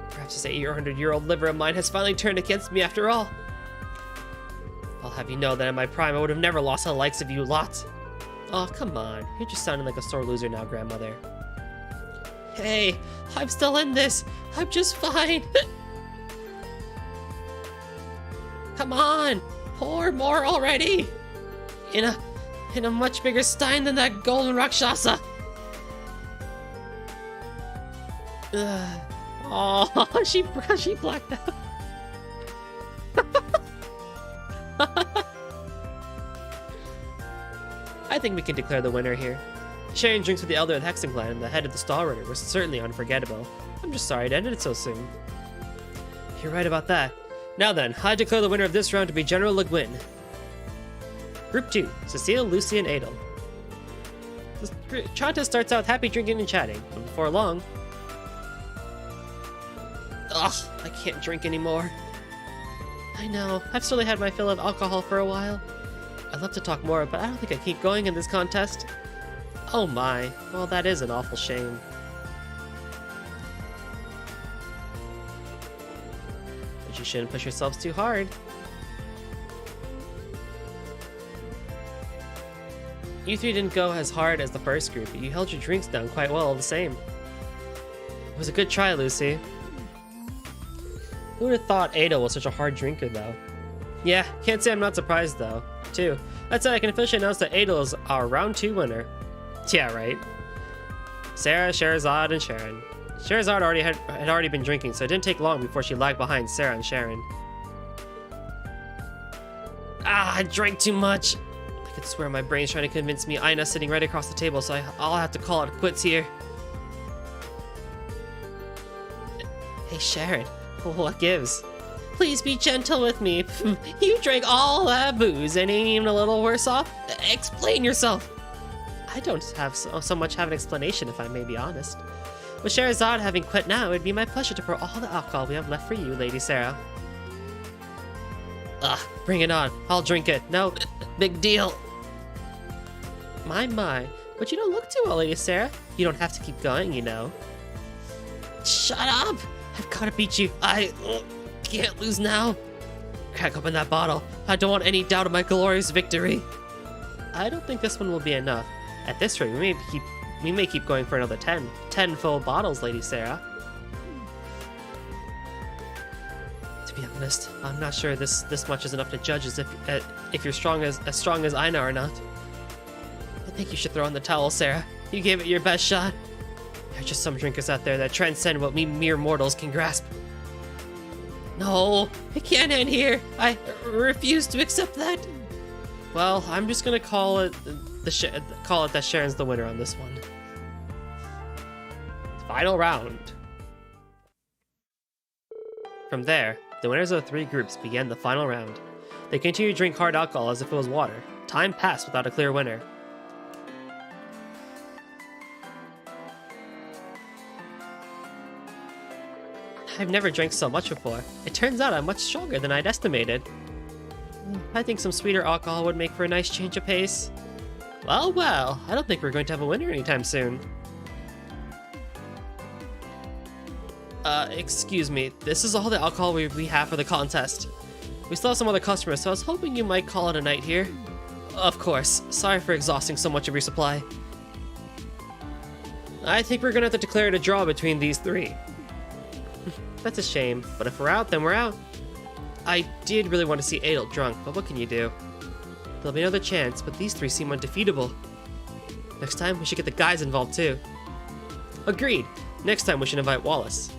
Perhaps this 800-year-old liver of mine has finally turned against me after all. I'll have you know that in my prime I would have never lost the likes of you lot. Oh, come on. You're just sounding like a sore loser now, grandmother. Hey, I'm still in this. I'm just fine. Come on, pour more already. In a much bigger stein than that Golden Rakshasa. Oh, she blacked out. I think we can declare the winner here. Sharing drinks with the Elder of the Hexen Clan and the head of the Stall Runner was certainly unforgettable. I'm just sorry it ended it so soon. You're right about that. Now then, I declare the winner of this round to be General Le Guin. Group 2, Cecile, Lucy, and Adel. The contest starts out with happy drinking and chatting, but before long... Ugh, I can't drink anymore. I know, I've certainly had my fill of alcohol for a while. I'd love to talk more, but I don't think I keep going in this contest. Oh my, well that is an awful shame. But you shouldn't push yourselves too hard. You three didn't go as hard as the first group, but you held your drinks down quite well all the same. It was a good try, Lucy. Who would have thought Ada was such a hard drinker, though? Yeah, can't say I'm not surprised, though. Too. That said, I can officially announce that Ada is our round 2 winner. Yeah, right. Sarah, Scheherazade, and Sharon. Scheherazade had already been drinking, so it didn't take long before she lagged behind Sarah and Sharon. Ah, I drank too much. I could swear my brain's trying to convince me Ina's sitting right across the table, so I'll have to call it quits here. Hey, Sharon, what gives? Please be gentle with me. You drank all that booze and ain't even a little worse off? Explain yourself. I don't have so much have an explanation, if I may be honest. With Scheherazade having quit now, it'd be my pleasure to pour all the alcohol we have left for you, Lady Sarah. Ugh, bring it on. I'll drink it. No big deal. My, but you don't look too well, Lady Sarah. You don't have to keep going, you know. Shut up! I've gotta beat you. I can't lose now. Crack open that bottle. I don't want any doubt of my glorious victory. I don't think this one will be enough. At this rate, we may keep going for another 10 full bottles, Lady Sarah. To be honest, I'm not sure this much is enough to judge as if you're as strong as Ina or not. I think you should throw in the towel, Sarah. You gave it your best shot. There are just some drinkers out there that transcend what we mere mortals can grasp. No, it can't end here. I refuse to accept that. Well, I'm just gonna call it that Sharon's the winner on this one. Final round. From there, the winners of the 3 groups began the final round. They continued to drink hard alcohol as if it was water. Time passed without a clear winner. I've never drank so much before. It turns out I'm much stronger than I'd estimated. I think some sweeter alcohol would make for a nice change of pace. Well, I don't think we're going to have a winner anytime soon. Excuse me, this is all the alcohol we have for the contest. We still have some other customers, so I was hoping you might call it a night here. Of course, sorry for exhausting so much of your supply. I think we're gonna have to declare it a draw between these 3. That's a shame, but if we're out, then we're out. I did really want to see Adel drunk, but what can you do? There'll be another chance, but these 3 seem undefeatable. Next time, we should get the guys involved too. Agreed. Next time, we should invite Wallace.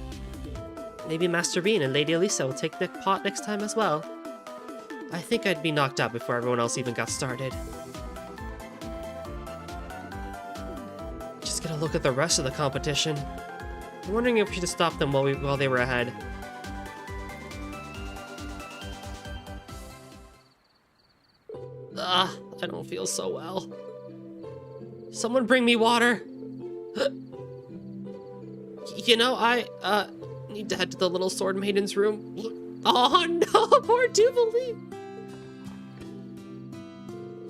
Maybe Master Bean and Lady Elisa will take the pot next time as well. I think I'd be knocked out before everyone else even got started. Just get a look at the rest of the competition. I'm wondering if we should have stopped them while they were ahead. I don't feel so well. Someone bring me water! You know, I need to head to the little sword maiden's room. Oh no, poor Jubilee!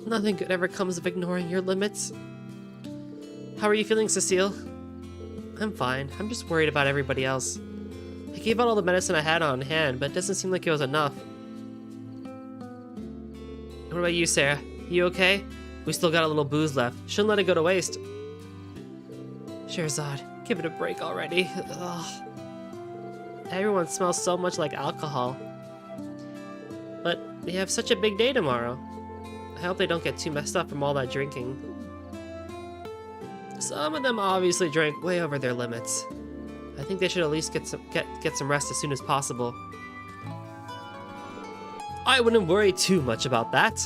Nothing good ever comes of ignoring your limits. How are you feeling, Cecile? I'm fine. I'm just worried about everybody else. I gave out all the medicine I had on hand, but it doesn't seem like it was enough. What about you, Sarah? You okay? We still got a little booze left. Shouldn't let it go to waste. Scheherazade, give it a break already. Ugh. Everyone smells so much like alcohol. But we have such a big day tomorrow. I hope they don't get too messed up from all that drinking. Some of them obviously drank way over their limits. I think they should at least get some rest as soon as possible. I wouldn't worry too much about that.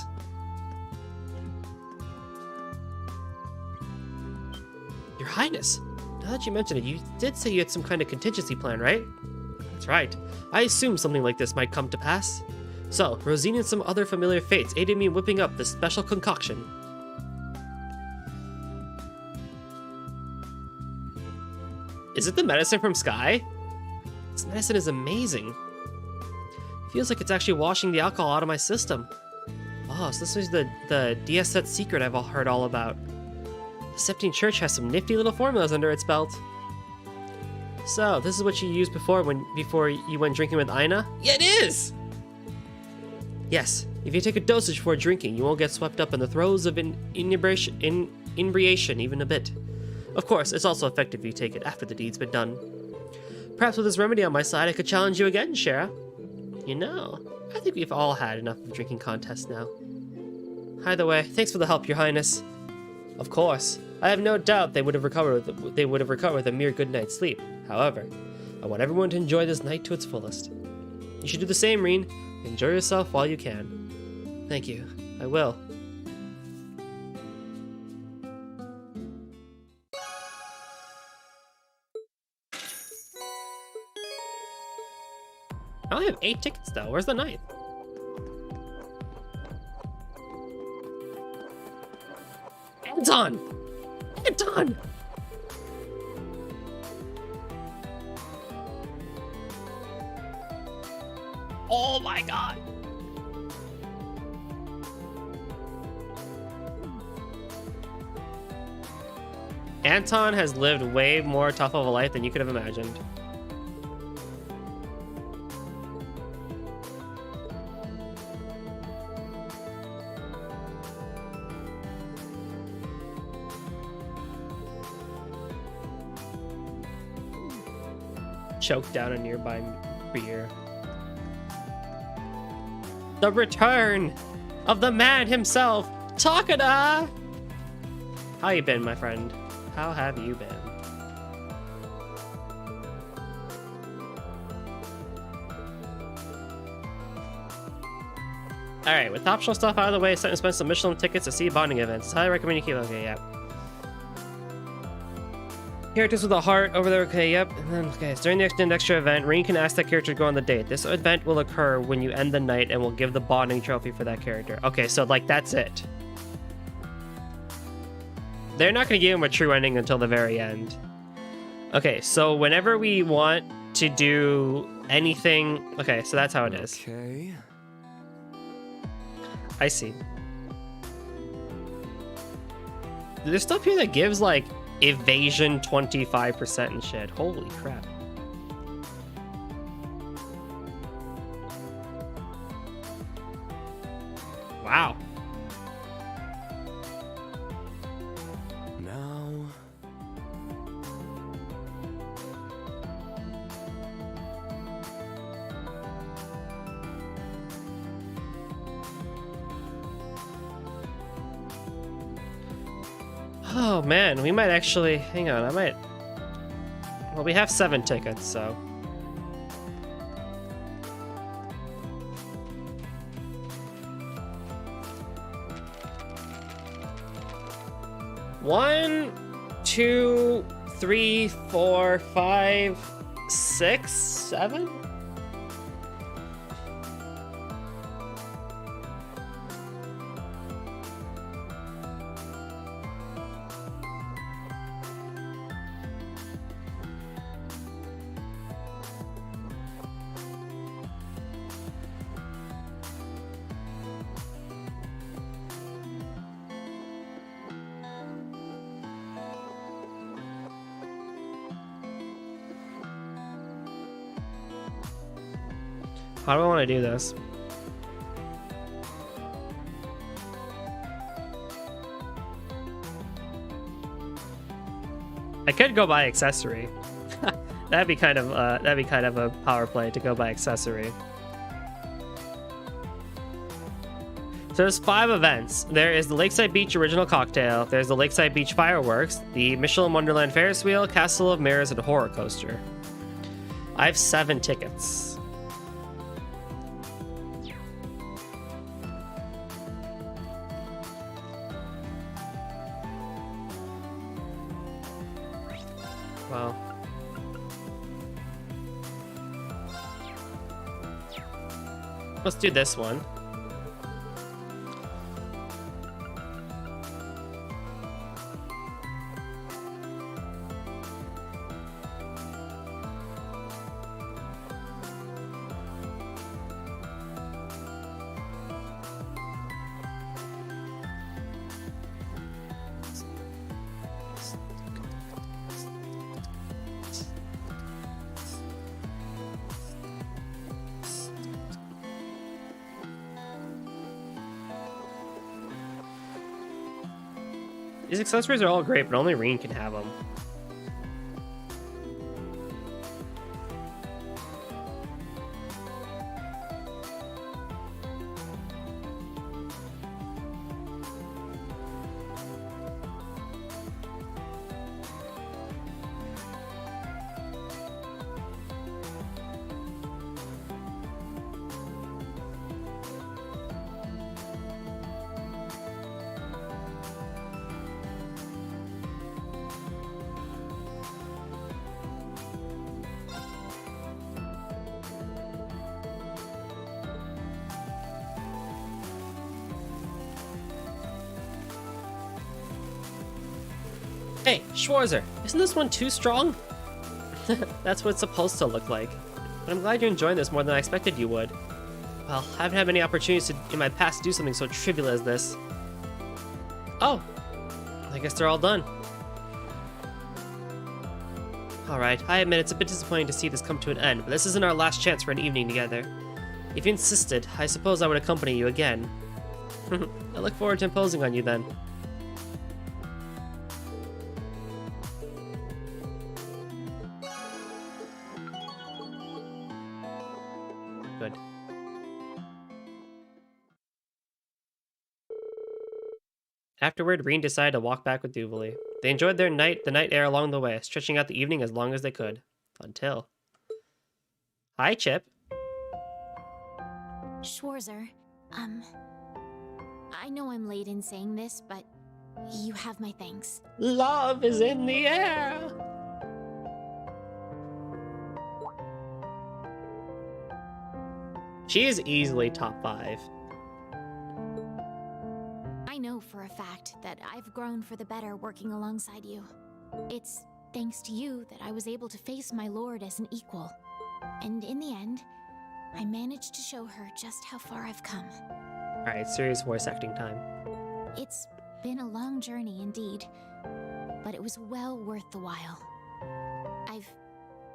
Your Highness, now that you mention it, you did say you had some kind of contingency plan, right? That's right. I assumed something like this might come to pass. So, Rosine and some other familiar fates aided me in whipping up this special concoction. Is it the medicine from Sky? This medicine is amazing. Feels like it's actually washing the alcohol out of my system. Oh, so this is the DS set secret I've heard all about. The Septine Church has some nifty little formulas under its belt. So, this is what you used before you went drinking with Ina? Yeah, it is! Yes, if you take a dosage before drinking, you won't get swept up in the throes of inebriation even a bit. Of course, it's also effective if you take it after the deed's been done. Perhaps with this remedy on my side, I could challenge you again, Shara. You know, I think we've all had enough of drinking contests now. Either way, thanks for the help, Your Highness. Of course. I have no doubt they would have recovered with a mere good night's sleep. However, I want everyone to enjoy this night to its fullest. You should do the same, Reen. Enjoy yourself while you can. Thank you. I will. I only have 8 tickets though. Where's the 9th? Anton! Anton! Oh my god! Anton has lived way more tough of a life than you could have imagined. Choked down a nearby beer. The return of the man himself, Takada! How you been, my friend? How have you been? Alright, with optional stuff out of the way, it's time to spend some Michelin tickets to see bonding events. I recommend you keep... Okay, yeah. Characters with a heart over there. Okay, yep. And then, okay, so during the next extra event, Reen can ask that character to go on the date. This event will occur when you end the night and will give the bonding trophy for that character. Okay, so, like, that's it. They're not going to give him a true ending until the very end. Okay, so whenever we want to do anything... Okay, so that's how it is. Okay. I see. There's stuff here that gives, like, evasion 25% and shit. Holy crap. Wow. Now. Oh man, we might actually... Hang on, I might... Well, we have 7 tickets, so... One, 2, 3, 4, 5, 6, 7? How do I want to do this? I could go by accessory. That'd be kind of a power play to go by accessory. So there's 5 events. There is the Lakeside Beach Original Cocktail. There's the Lakeside Beach Fireworks, the Michelin Wonderland Ferris Wheel, Castle of Mirrors, and Horror Coaster. I have 7 tickets. Wow. Let's do this one. These accessories are all great, but only Reen can have them. Hey, Schwarzer, isn't this one too strong? That's what it's supposed to look like. But I'm glad you're enjoying this more than I expected you would. Well, I haven't had many opportunities in my past to do something so trivial as this. Oh, I guess they're all done. Alright, I admit it's a bit disappointing to see this come to an end, but this isn't our last chance for an evening together. If you insisted, I suppose I would accompany you again. I look forward to imposing on you then. Good. Afterward, Reen decided to walk back with Duvalie. They enjoyed the night air along the way, stretching out the evening as long as they could. Until... Hi, Chip. Schwarzer, I know I'm late in saying this, but you have my thanks. Love is in the air! She is easily top 5. I know for a fact that I've grown for the better working alongside you. It's thanks to you that I was able to face my lord as an equal. And in the end, I managed to show her just how far I've come. Alright, serious voice acting time. It's been a long journey indeed, but it was well worth the while. I've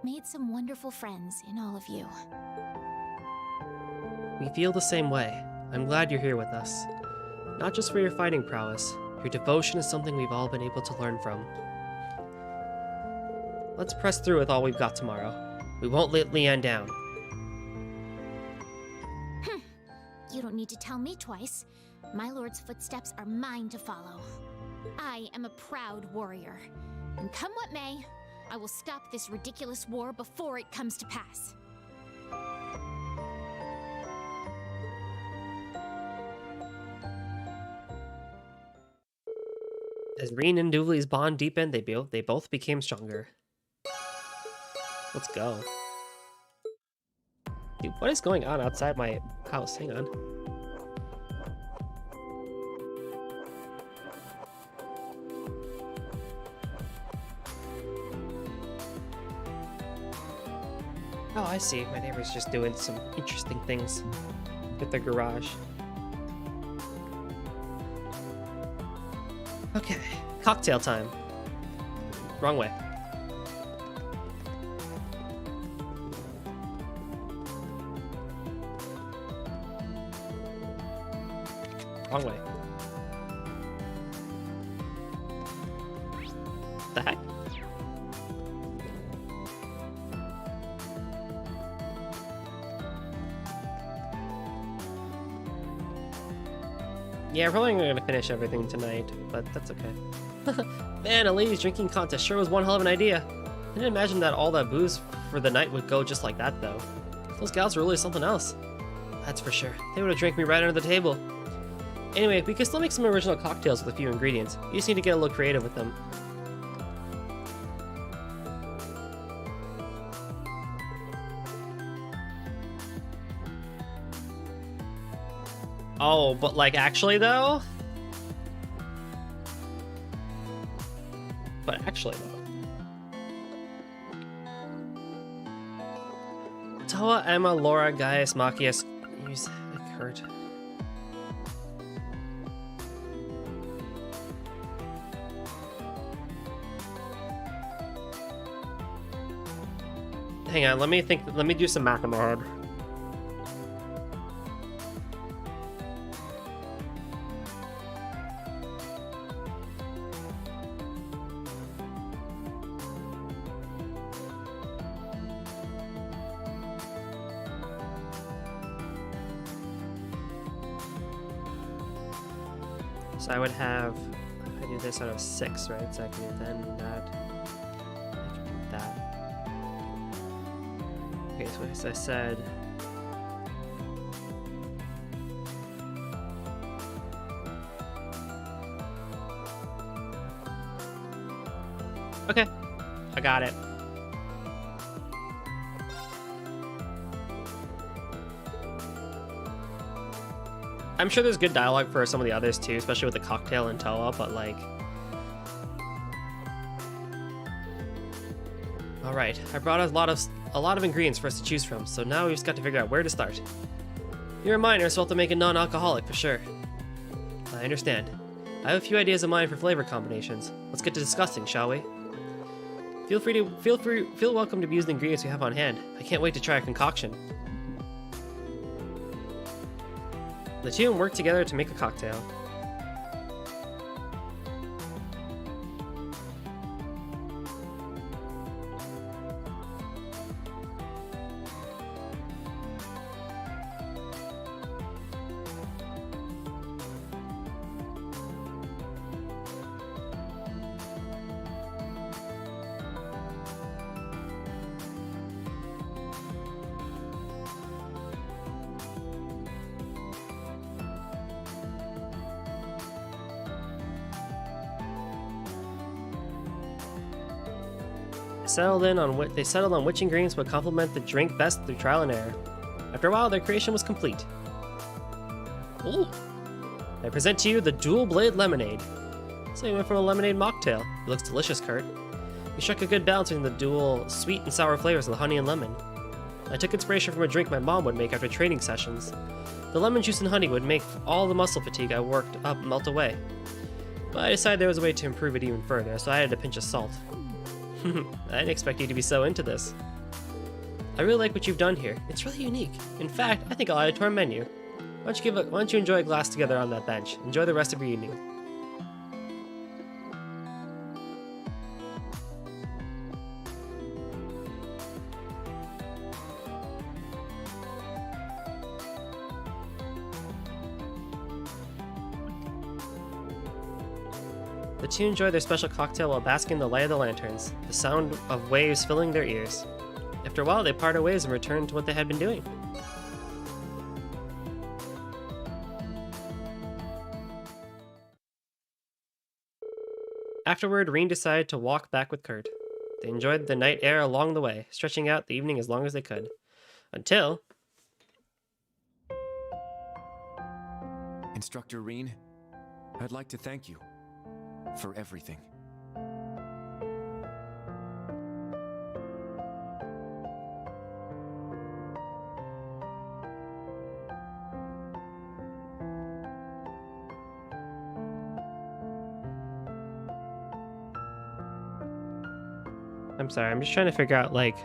made some wonderful friends in all of you. We feel the same way. I'm glad you're here with us. Not just for your fighting prowess, your devotion is something we've all been able to learn from. Let's press through with all we've got tomorrow. We won't let Leanne down. You don't need to tell me twice. My lord's footsteps are mine to follow. I am a proud warrior, and come what may, I will stop this ridiculous war before it comes to pass. As Reen and Duvalie's bond deepened, they both became stronger. Let's go. Dude, what is going on outside my house? Hang on. Oh, I see. My neighbor's just doing some interesting things with their garage. Okay, cocktail time. Wrong way. Wrong way. The heck? Yeah, probably not gonna finish everything tonight, but that's okay. Man, a ladies drinking contest sure was one hell of an idea. I didn't imagine that all that booze for the night would go just like that, though. Those gals were really something else. That's for sure. They would have drank me right under the table. Anyway, we can still make some original cocktails with a few ingredients. You just need to get a little creative with them. Oh, but like actually though? But actually though. Toa, Emma, Laura, Gaius, Machias, use Kurt. Hang on, let me do some math in my head. So I would have, I do this out of 6, right? So I can do then that, I can do that. Okay, so as I said, okay, I got it. I'm sure there's good dialogue for some of the others too, especially with the cocktail and Toa, but like... Alright, I brought a lot of ingredients for us to choose from, so now we just got to figure out where to start. You're a minor, so we'll have to make it non-alcoholic for sure. I understand. I have a few ideas of mine for flavor combinations. Let's get to discussing, shall we? Feel welcome to use the ingredients we have on hand. I can't wait to try a concoction. The two work together to make a cocktail. They settled on which ingredients would complement the drink best through trial and error. After a while, their creation was complete. Ooh. I present to you the Dual Blade Lemonade. So we went from a lemonade mocktail. It looks delicious, Kurt. We struck a good balance between the dual sweet and sour flavors of the honey and lemon. I took inspiration from a drink my mom would make after training sessions. The lemon juice and honey would make all the muscle fatigue I worked up melt away. But I decided there was a way to improve it even further, so I added a pinch of salt. I didn't expect you to be so into this. I really like what you've done here. It's really unique. In fact, I think I'll add it to our menu. Why don't you enjoy a glass together on that bench? Enjoy the rest of your evening. The two enjoy their special cocktail while basking in the light of the lanterns, the sound of waves filling their ears. After a while, they parted ways and returned to what they had been doing. Afterward, Reen decided to walk back with Kurt. They enjoyed the night air along the way, stretching out the evening as long as they could. Until... Instructor Reen, I'd like to thank you for everything. I'm sorry, I'm just trying to figure out, like...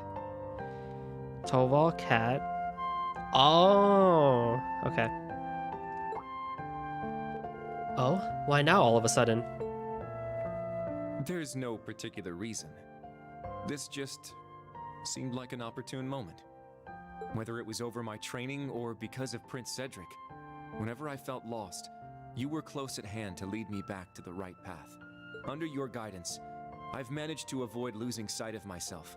Toval, cat... Oh, okay. Oh, why now all of a sudden? There's no particular reason. This just seemed like an opportune moment. Whether it was over my training or because of Prince Cedric, whenever I felt lost, you were close at hand to lead me back to the right path. Under your guidance, I've managed to avoid losing sight of myself.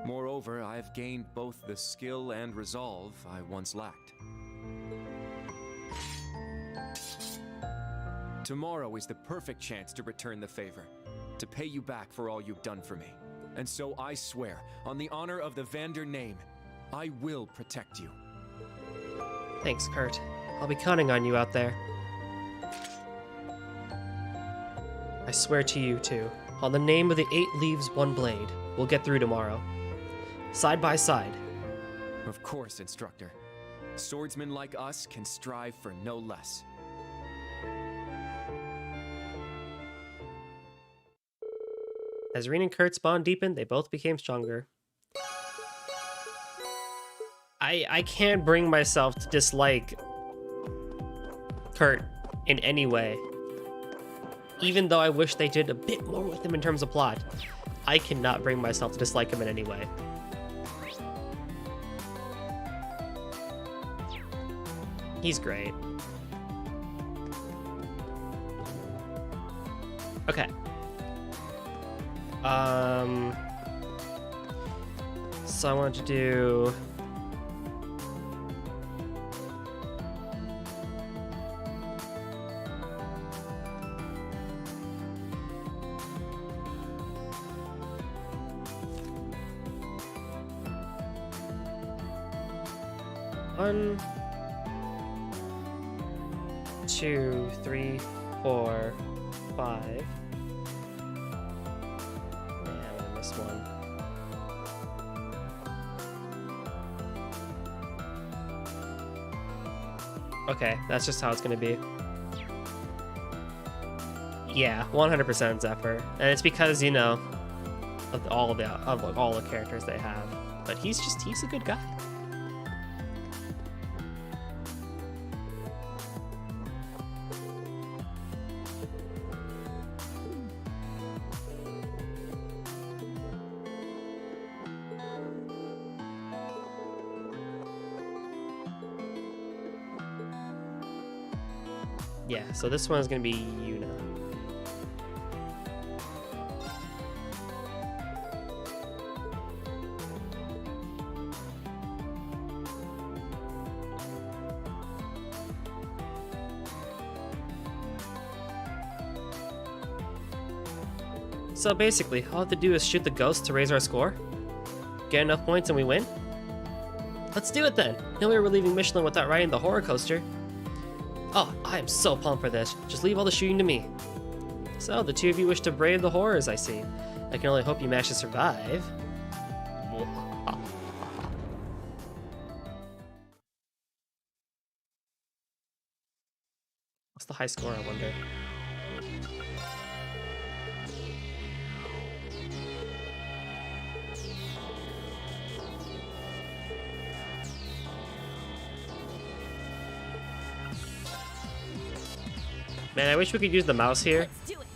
Moreover, I've gained both the skill and resolve I once lacked. Tomorrow is the perfect chance to return the favor, to pay you back for all you've done for me. And so I swear, on the honor of the Vander name, I will protect you. Thanks, Kurt. I'll be counting on you out there. I swear to you, too. On the name of the 8 Leaves, 1 Blade, we'll get through tomorrow. Side by side. Of course, Instructor. Swordsmen like us can strive for no less. As Reen and Kurt's bond deepened, they both became stronger. I can't bring myself to dislike Kurt in any way. Even though I wish they did a bit more with him in terms of plot, I cannot bring myself to dislike him in any way. He's great. Okay. So I want to do... One, 2, 3, 4, 5. Yeah, I'm gonna miss one. Okay, that's just how it's gonna be. Yeah, 100% Zephyr, and it's because, you know, of all the characters they have. But he's a good guy. Yeah, so this one's gonna be Yuna. So basically, all I have to do is shoot the ghost to raise our score, get enough points, and we win? Let's do it then! No way we're leaving Michelin without riding the horror coaster. Oh, I am so pumped for this. Just leave all the shooting to me. So, the two of you wish to brave the horrors, I see. I can only hope you manage to survive. What's the high score, I wonder? Man, I wish we could use the mouse here. Let's do it.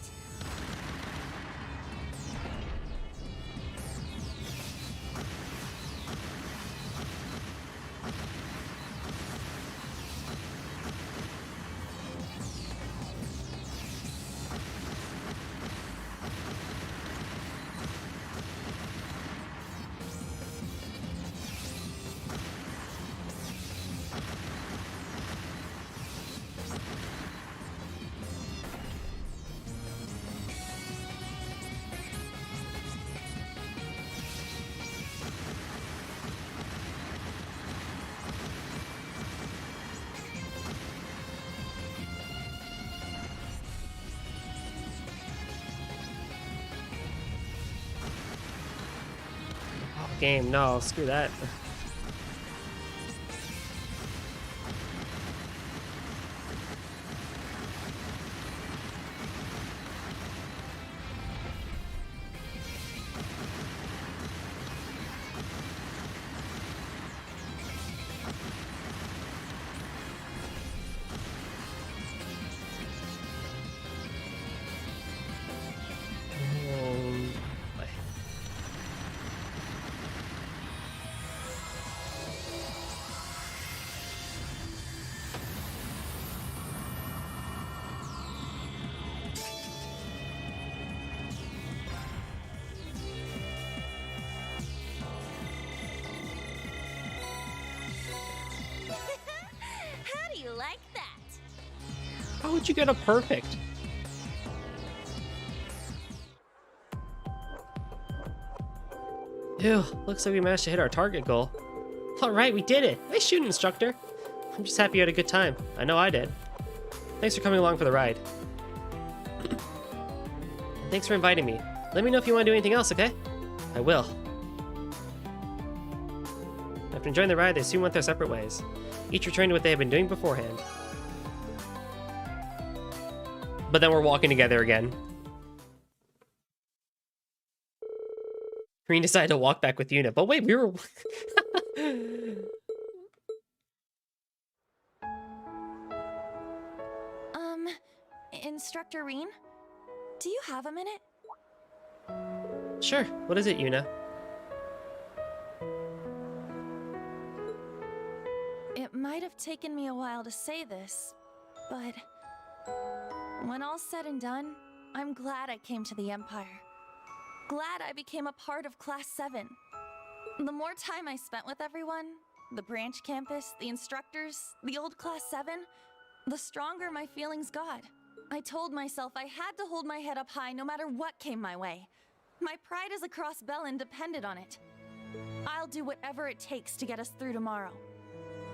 Game, no, screw that. How do you like that? How would you get a perfect? Ew, looks like we managed to hit our target goal. Alright, we did it! Nice shooting, instructor! I'm just happy you had a good time. I know I did. Thanks for coming along for the ride. And thanks for inviting me. Let me know if you want to do anything else, okay? I will. After enjoying the ride, they soon went their separate ways. Each returned to what they had been doing beforehand. But then we're walking together again. Green decided to walk back with Yuna, but wait, we were... Instructor Reen? Do you have a minute? Sure, what is it, Yuna? It might have taken me a while to say this, but when all's said and done, I'm glad I came to the Empire. Glad I became a part of Class 7. The more time I spent with everyone, the branch campus, the instructors, the old Class 7, the stronger my feelings got. I told myself I had to hold my head up high no matter what came my way. My pride as a Cross Bellin depended on it. I'll do whatever it takes to get us through tomorrow,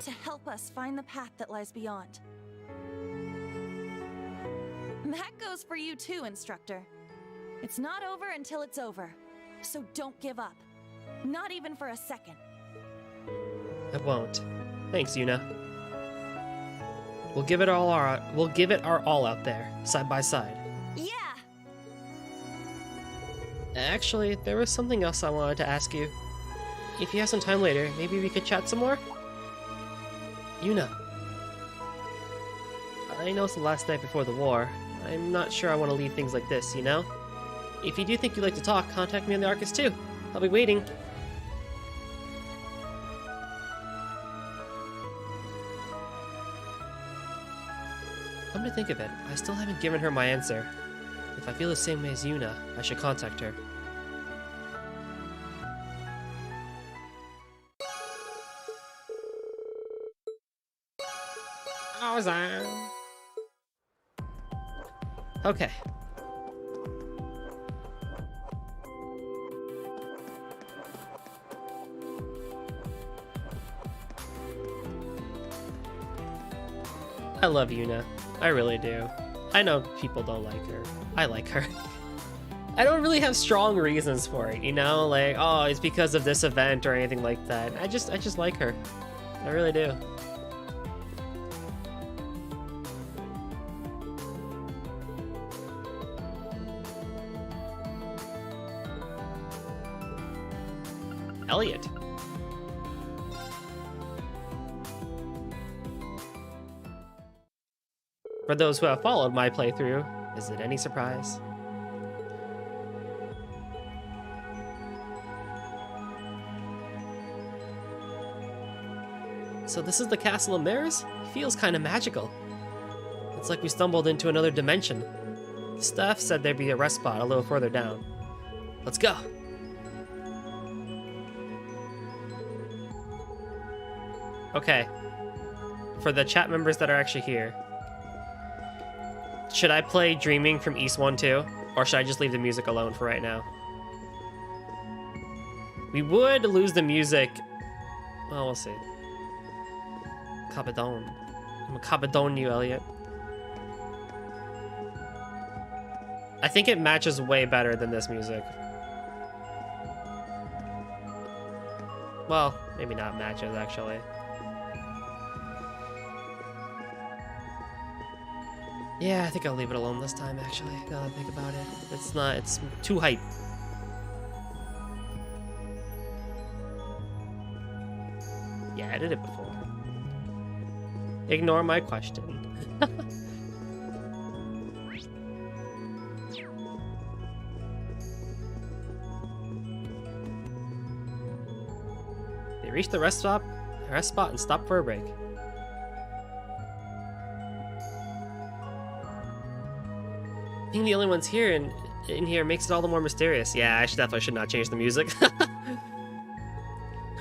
to help us find the path that lies beyond. That goes for you too, Instructor. It's not over until it's over, so don't give up. Not even for a second. I won't. Thanks, Yuna. We'll give it our all out there, side by side. Yeah! Actually, there was something else I wanted to ask you. If you have some time later, maybe we could chat some more? Yuna. I know it's the last night before the war. I'm not sure I want to leave things like this, you know? If you do think you'd like to talk, contact me on the Arcus too. I'll be waiting. Come to think of it, I still haven't given her my answer. If I feel the same way as Yuna, I should contact her. Okay. I love Yuna. I really do. I know people don't like her. I like her. I don't really have strong reasons for it, you know? Like, oh, it's because of this event or anything like that. I just like her. I really do. Elliot. For those who have followed my playthrough, is it any surprise? So this is the Castle of Mirrors? It feels kind of magical. It's like we stumbled into another dimension. The staff said there'd be a rest spot a little further down. Let's go. Okay. For the chat members that are actually here, should I play Dreaming from East 1 too? Or should I just leave the music alone for right now? We would lose the music. Well, we'll see. Cabadon. I'm a Cabadon you, Elliot. I think it matches way better than this music. Well, maybe not matches, actually. Yeah, I think I'll leave it alone this time, actually, now that I think about it. It's too hype. Yeah, I did it before. Ignore my question. They reached the rest spot and stopped for a break. Being the only ones here in here makes it all the more mysterious. Yeah, I definitely should not change the music.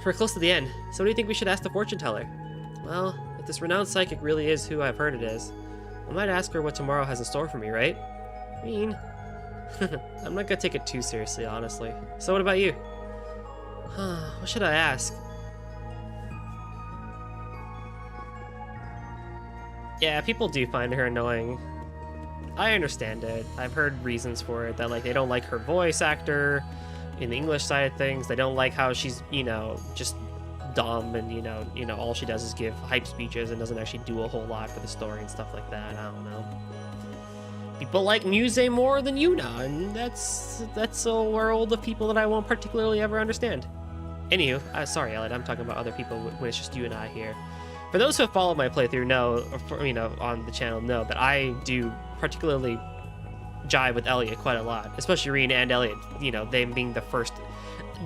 We're close to the end, so what do you think we should ask the fortune teller? Well, if this renowned psychic really is who I've heard it is, I might ask her what tomorrow has in store for me, right? I mean, I'm not gonna take it too seriously, honestly. So what about you? What should I ask? Yeah, people do find her annoying. I understand it. I've heard reasons for it, that like they don't like her voice actor in the English side of things. They don't like how she's, you know, just dumb and you know all she does is give hype speeches and doesn't actually do a whole lot for the story and stuff like that. I don't know. People like Muse more than Yuna, and that's a world of people that I won't particularly ever understand. Anywho, sorry, Elliot, I'm talking about other people when it's just you and I here. For those who have followed my playthrough on the channel know that I do particularly jive with Elliot quite a lot, especially Reen and Elliot, you know,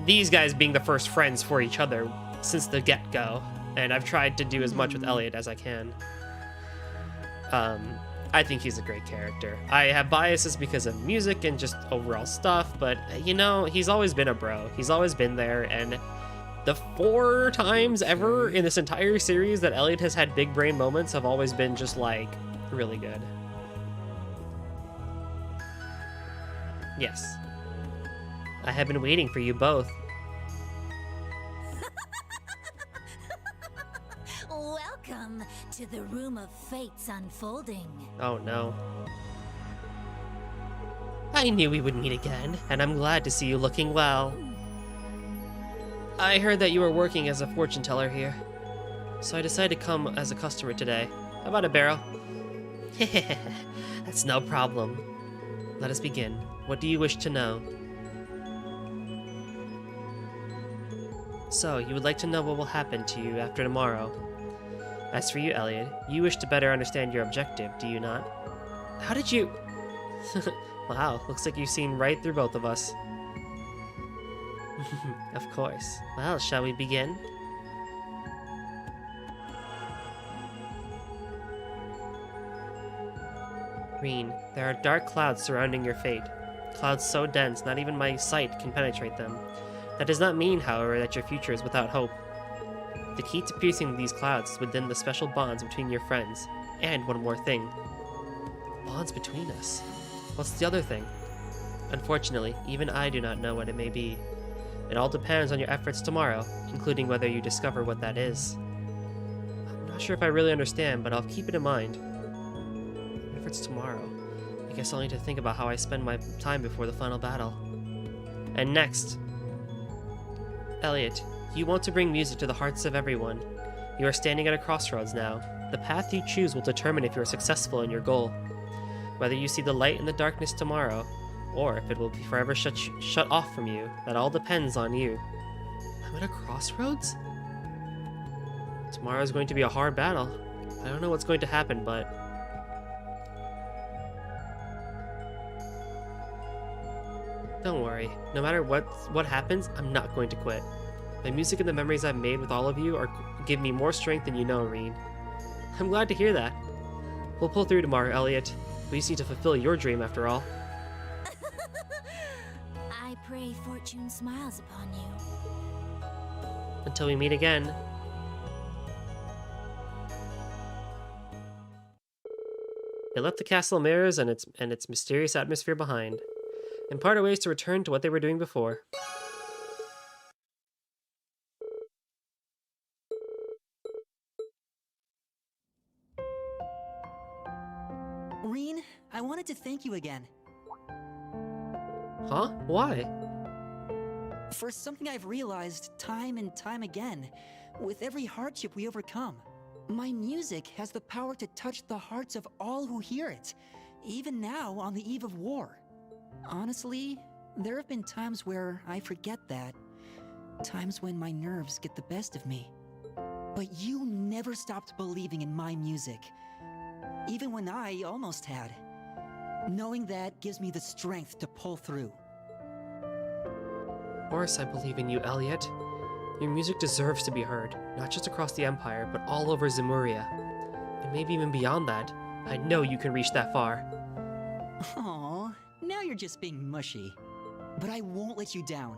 these guys being the first friends for each other since the get-go, and I've tried to do as much with Elliot as I can. I think he's a great character. I have biases because of music and just overall stuff, but you know, he's always been a bro. He's always been there, and the 4 times ever in this entire series that Elliot has had big brain moments have always been just like really good. Yes. I have been waiting for you both. Welcome to the Room of Fate's unfolding. Oh no. I knew we would meet again, and I'm glad to see you looking well. I heard that you were working as a fortune teller here. so I decided to come as a customer today. How about a barrel? That's no problem. Let us begin. What do you wish to know? So, you would like to know what will happen to you after tomorrow. As for you, Elliot, you wish to better understand your objective, do you not? How did you... Wow, looks like you've seen right through both of us. Of course. Well, shall we begin? Green, there are dark clouds surrounding your fate. Clouds so dense, not even my sight can penetrate them. That does not mean, however, that your future is without hope. The key to piercing these clouds is within the special bonds between your friends. And one more thing. Bonds between us? What's the other thing? Unfortunately, even I do not know what it may be. It all depends on your efforts tomorrow, including whether you discover what that is. I'm not sure if I really understand, but I'll keep it in mind. Efforts tomorrow. I guess I'll need to think about how I spend my time before the final battle. And next, Elliot, you want to bring music to the hearts of everyone. You are standing at a crossroads now. The path you choose will determine if you are successful in your goal. Whether you see the light in the darkness tomorrow, or if it will be forever shut off from you, that all depends on you. I'm at a crossroads? Tomorrow is going to be a hard battle. I don't know what's going to happen, but... Don't worry. No matter what happens, I'm not going to quit. My music and the memories I've made with all of you give me more strength than you know, Reen. I'm glad to hear that. We'll pull through tomorrow, Elliot. We just need to fulfill your dream after all. I pray fortune smiles upon you. Until we meet again. They left the castle of mirrors and its mysterious atmosphere behind, and parted ways to return to what they were doing before. Reen, I wanted to thank you again. Huh? Why? For something I've realized time and time again, with every hardship we overcome. My music has the power to touch the hearts of all who hear it, even now on the eve of war. Honestly, there have been times where I forget that. Times when my nerves get the best of me. But you never stopped believing in my music. Even when I almost had. Knowing that gives me the strength to pull through. Of course I believe in you, Elliot. Your music deserves to be heard, not just across the Empire, but all over Zemuria. And maybe even beyond that. I know you can reach that far. Aww, now you're just being mushy. But I won't let you down.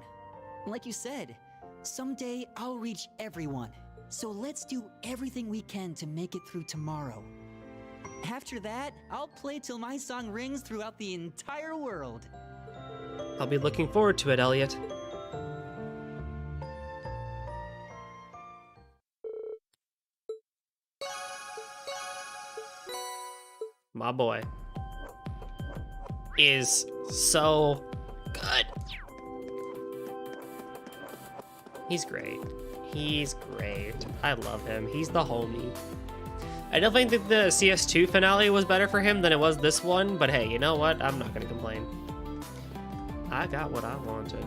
Like you said, someday I'll reach everyone. So let's do everything we can to make it through tomorrow. After that, I'll play till my song rings throughout the entire world. I'll be looking forward to it, Elliot. My boy is so good. He's great. He's great. I love him. He's the homie. I definitely think the CS2 finale was better for him than it was this one, but hey, you know what? I'm not gonna complain. I got what I wanted.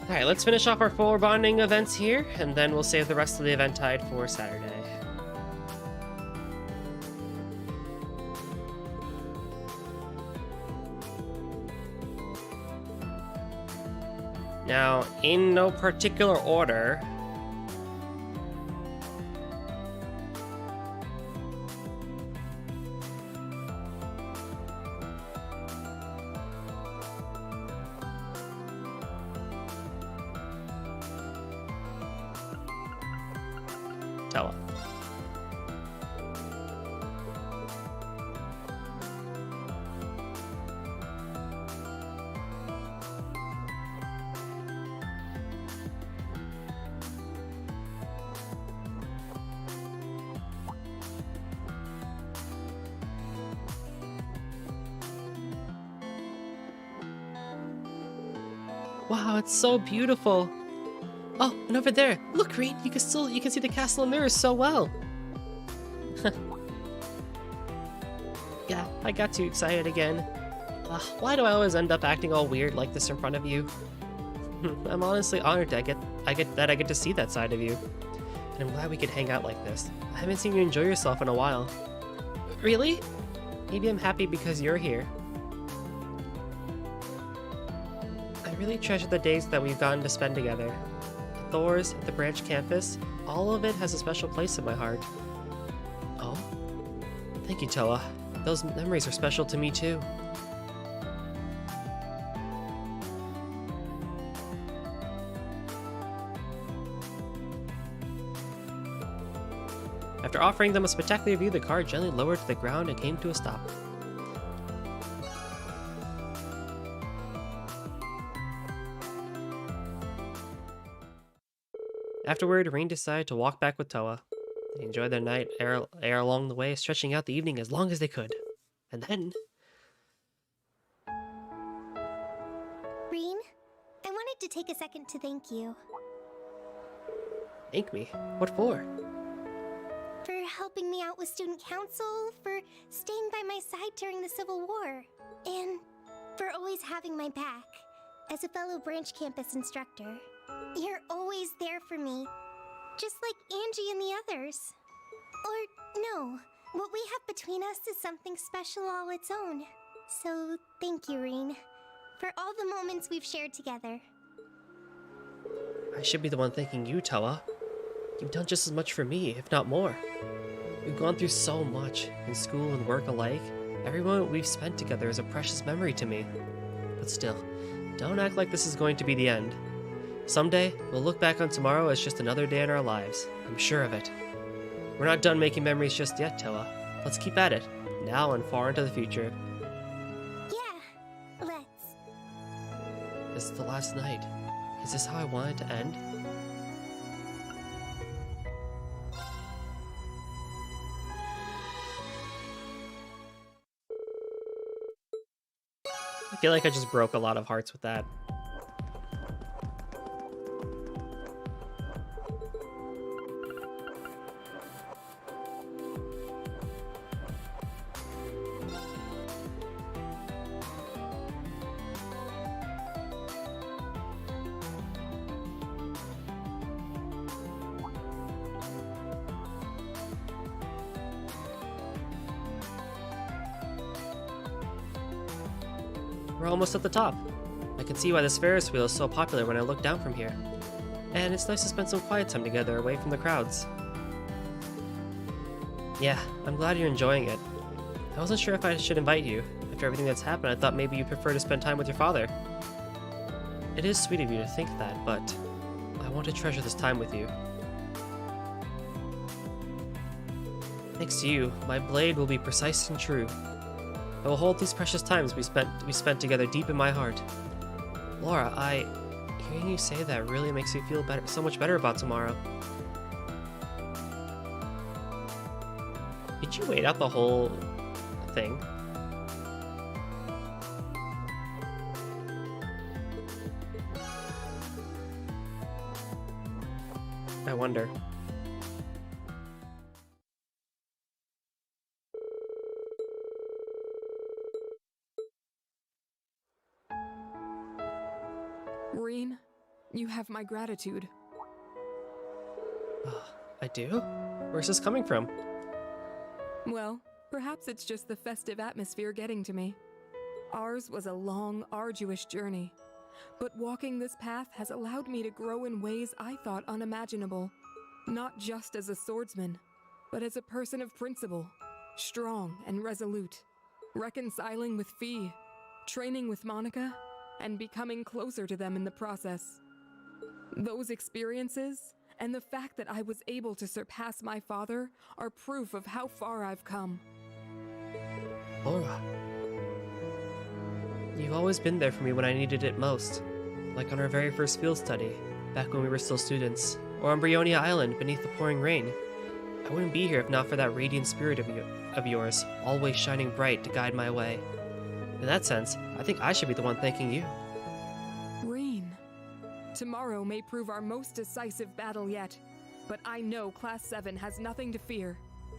Alright, let's finish off our 4 bonding events here, and then we'll save the rest of the Eventide for Saturday. Now, in no particular order, Tella. Wow, it's so beautiful. Oh, and over there, look, Reed, you can see the castle and mirrors so well. Yeah, I got too excited again. Why do I always end up acting all weird like this in front of you? I'm honestly honored that I get to see that side of you. And I'm glad we could hang out like this. I haven't seen you enjoy yourself in a while. Really? Maybe I'm happy because you're here. I really treasure the days that we've gotten to spend together. At Thor's, at the branch campus, all of it has a special place in my heart. Oh? Thank you, Toa. Those memories are special to me too. After offering them a spectacular view, the car gently lowered to the ground and came to a stop. Afterward, Rain decided to walk back with Toa. They enjoyed their night air along the way, stretching out the evening as long as they could. And then... Rain, I wanted to take a second to thank you. Thank me? What for? For helping me out with student council, for staying by my side during the Civil War, and for always having my back as a fellow branch campus instructor. You're always there for me, just like Angie and the others. Or no, what we have between us is something special all its own. So thank you, Reen, for all the moments we've shared together. I should be the one thanking you, Toa. You've done just as much for me, if not more. We've gone through so much, in school and work alike. Every moment we've spent together is a precious memory to me. But still, don't act like this is going to be the end. Someday, we'll look back on tomorrow as just another day in our lives. I'm sure of it. We're not done making memories just yet, Toa. Let's keep at it, now and far into the future. Yeah, let's. This is the last night. Is this how I want it to end? I feel like I just broke a lot of hearts with that. We're almost at the top. I can see why this Ferris wheel is so popular when I look down from here. And it's nice to spend some quiet time together away from the crowds. Yeah, I'm glad you're enjoying it. I wasn't sure if I should invite you. After everything that's happened, I thought maybe you'd prefer to spend time with your father. It is sweet of you to think that, but I want to treasure this time with you. Thanks to you, my blade will be precise and true. I will hold these precious times we spent together deep in my heart. Laura, hearing you say that really makes me feel better, so much better about tomorrow. Did you wait out the whole thing? I wonder. Reen, you have my gratitude. I do? Where's this coming from? Well, perhaps it's just the festive atmosphere getting to me. Ours was a long, arduous journey, but walking this path has allowed me to grow in ways I thought unimaginable. Not just as a swordsman, but as a person of principle, strong and resolute, reconciling with Fee, training with Monica, and becoming closer to them in the process. Those experiences, and the fact that I was able to surpass my father, are proof of how far I've come. Laura. You've always been there for me when I needed it most. Like on our very first field study, back when we were still students, or on Brionia Island beneath the pouring rain. I wouldn't be here if not for that radiant spirit of yours, always shining bright to guide my way. In that sense, I think I should be the one thanking you. Reen. Tomorrow may prove our most decisive battle yet, but I know Class 7 has nothing to fear.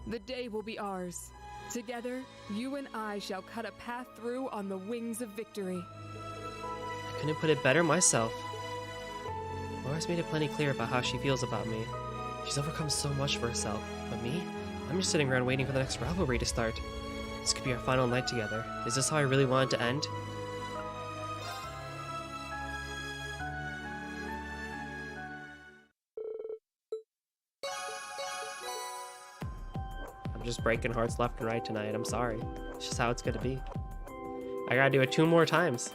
The day will be ours. Together, you and I shall cut a path through on the wings of victory. I couldn't put it better myself. Laura's made it plenty clear about how she feels about me. She's overcome so much for herself, but me? I'm just sitting around waiting for the next rivalry to start. This could be our final night together. Is this how I really want it to end? I'm just breaking hearts left and right tonight. I'm sorry. It's just how it's gonna be. I gotta do it 2 more times.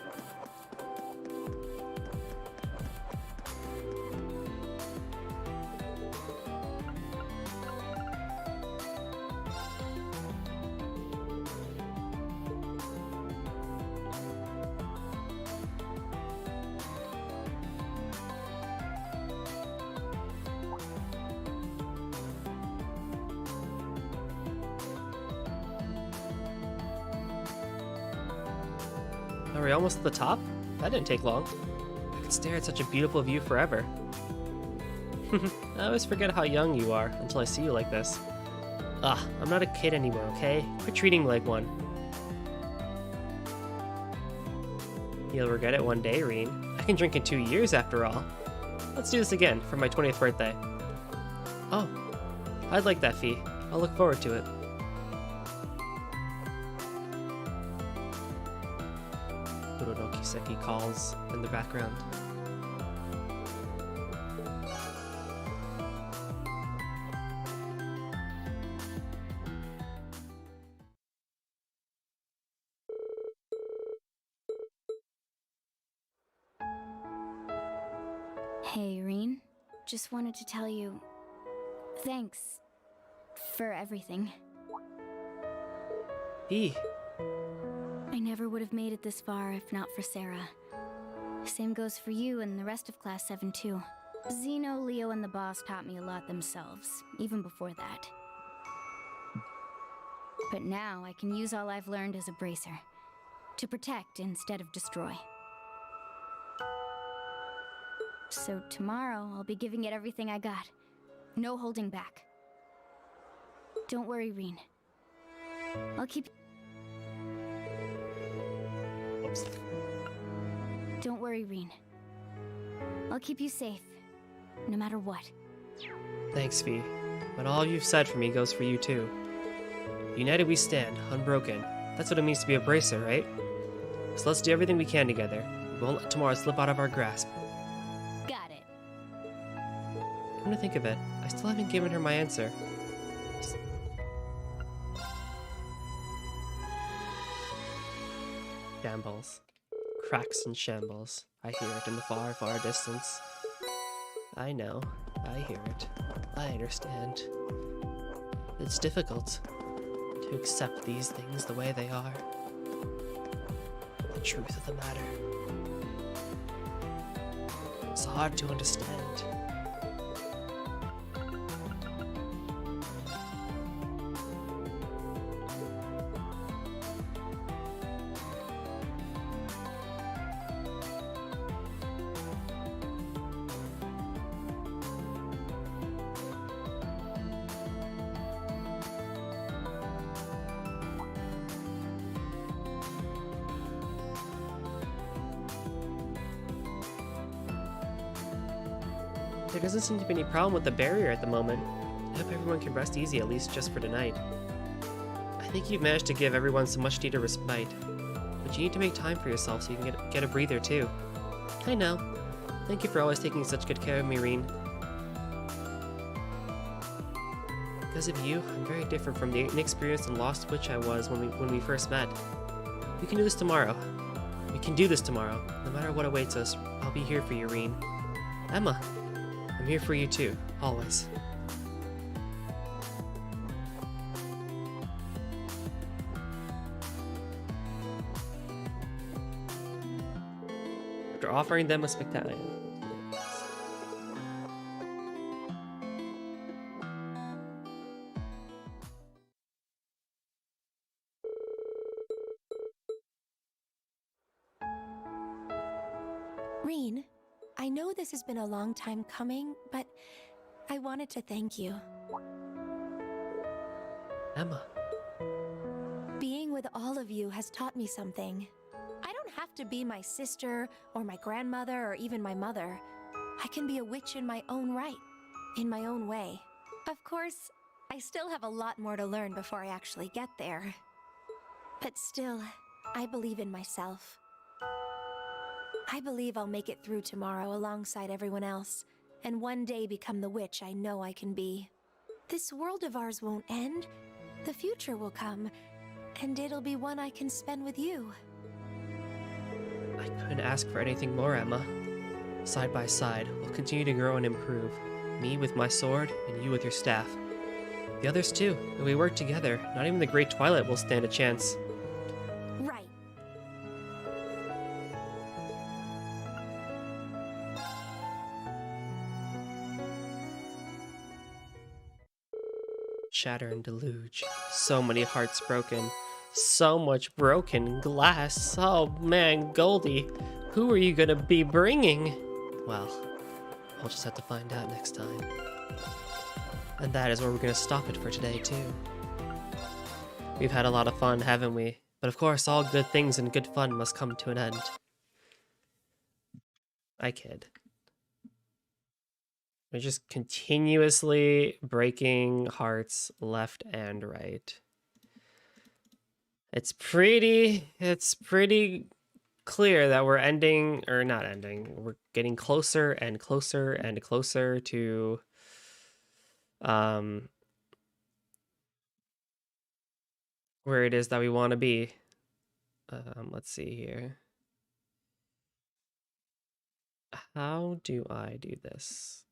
Are we almost at the top? That didn't take long. I could stare at such a beautiful view forever. I always forget how young you are until I see you like this. Ugh, I'm not a kid anymore, okay? Quit treating me like one. You'll regret it one day, Reen. I can drink in 2 years after all. Let's do this again for my 20th birthday. Oh, I'd like that fee. I'll look forward to it. Kiseki calls in the background. Hey, Reen. Just wanted to tell you, thanks for everything. E. I never would have made it this far if not for Sarah. Same goes for you and the rest of Class 7 too. Zeno, Leo, and the boss taught me a lot themselves, even before that. But now I can use all I've learned as a bracer, to protect instead of destroy. So tomorrow I'll be giving it everything I got. No holding back. Don't worry, Reen. I'll keep... Don't worry, Reen. I'll keep you safe, no matter what. Thanks, Fee. But all you've said for me goes for you too. United we stand, unbroken. That's what it means to be a bracer, right? So let's do everything we can together. We won't let tomorrow slip out of our grasp. Got it. Come to think of it, I still haven't given her my answer. Shambles. Cracks and shambles. I hear it in the far, far distance. I know. I hear it. I understand. It's difficult to accept these things the way they are. The truth of the matter. It's hard to understand. There doesn't seem to be any problem with the barrier at the moment. I hope everyone can rest easy at least just for tonight. I think you've managed to give everyone some much needed respite, but you need to make time for yourself so you can get a breather too. I know. Thank you for always taking such good care of me, Reen. Because of you, I'm very different from the inexperienced and lost witch I was when we first met. We can do this tomorrow. We can do this tomorrow. No matter what awaits us, I'll be here for you, Reen. Emma, I'm here for you too, always. After offering them a spectacular... Reen, I know this has been a long time coming, but I wanted to thank you. Emma. Being with all of you has taught me something. I don't have to be my sister or my grandmother or even my mother. I can be a witch in my own right, in my own way. Of course, I still have a lot more to learn before I actually get there. But still, I believe in myself. I believe I'll make it through tomorrow alongside everyone else, and one day become the witch I know I can be. This world of ours won't end. The future will come, and it'll be one I can spend with you. I couldn't ask for anything more, Emma. Side by side, we'll continue to grow and improve. Me with my sword, and you with your staff. The others too. If we work together, not even the Great Twilight will stand a chance. Right. Shatter and deluge. So many hearts broken. So much broken glass. Oh man, Goldie, who are you gonna be bringing? Well, we'll just have to find out next time. And that is where we're gonna stop it for today too. We've had a lot of fun, haven't we? But of course, all good things and good fun must come to an end. I kid. We're just continuously breaking hearts left and right. It's pretty clear that we're ending, or not ending, we're getting closer and closer and closer to where it is that we want to be. Let's see here. How do I do this?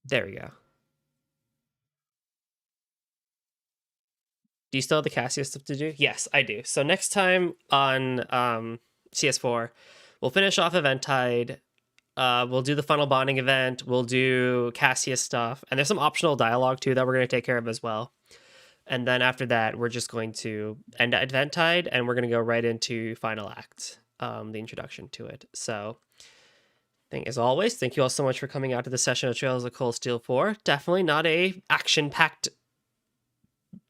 There we go. Do you still have the Cassia stuff to do? Yes, I do. So next time on CS4, we'll finish off Eventide. We'll do the funnel bonding event. We'll do Cassia stuff. And there's some optional dialogue, too, that we're going to take care of as well. And then after that, we're just going to end at Eventide, and we're going to go right into Final Act, the introduction to it. So, as always, thank you all so much for coming out to the session of Trails of Cold Steel 4. Definitely not a action-packed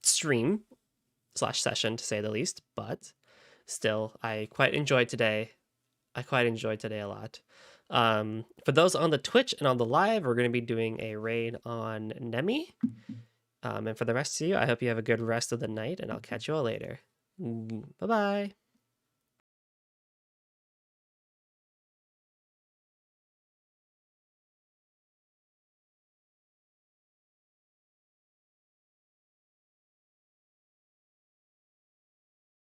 stream / session, to say the least, but still, I quite enjoyed today. A lot. For those on the Twitch and on the live, we're going to be doing a raid on Nemi. And for the rest of you, I hope you have a good rest of the night, and I'll catch you all later. Bye-bye.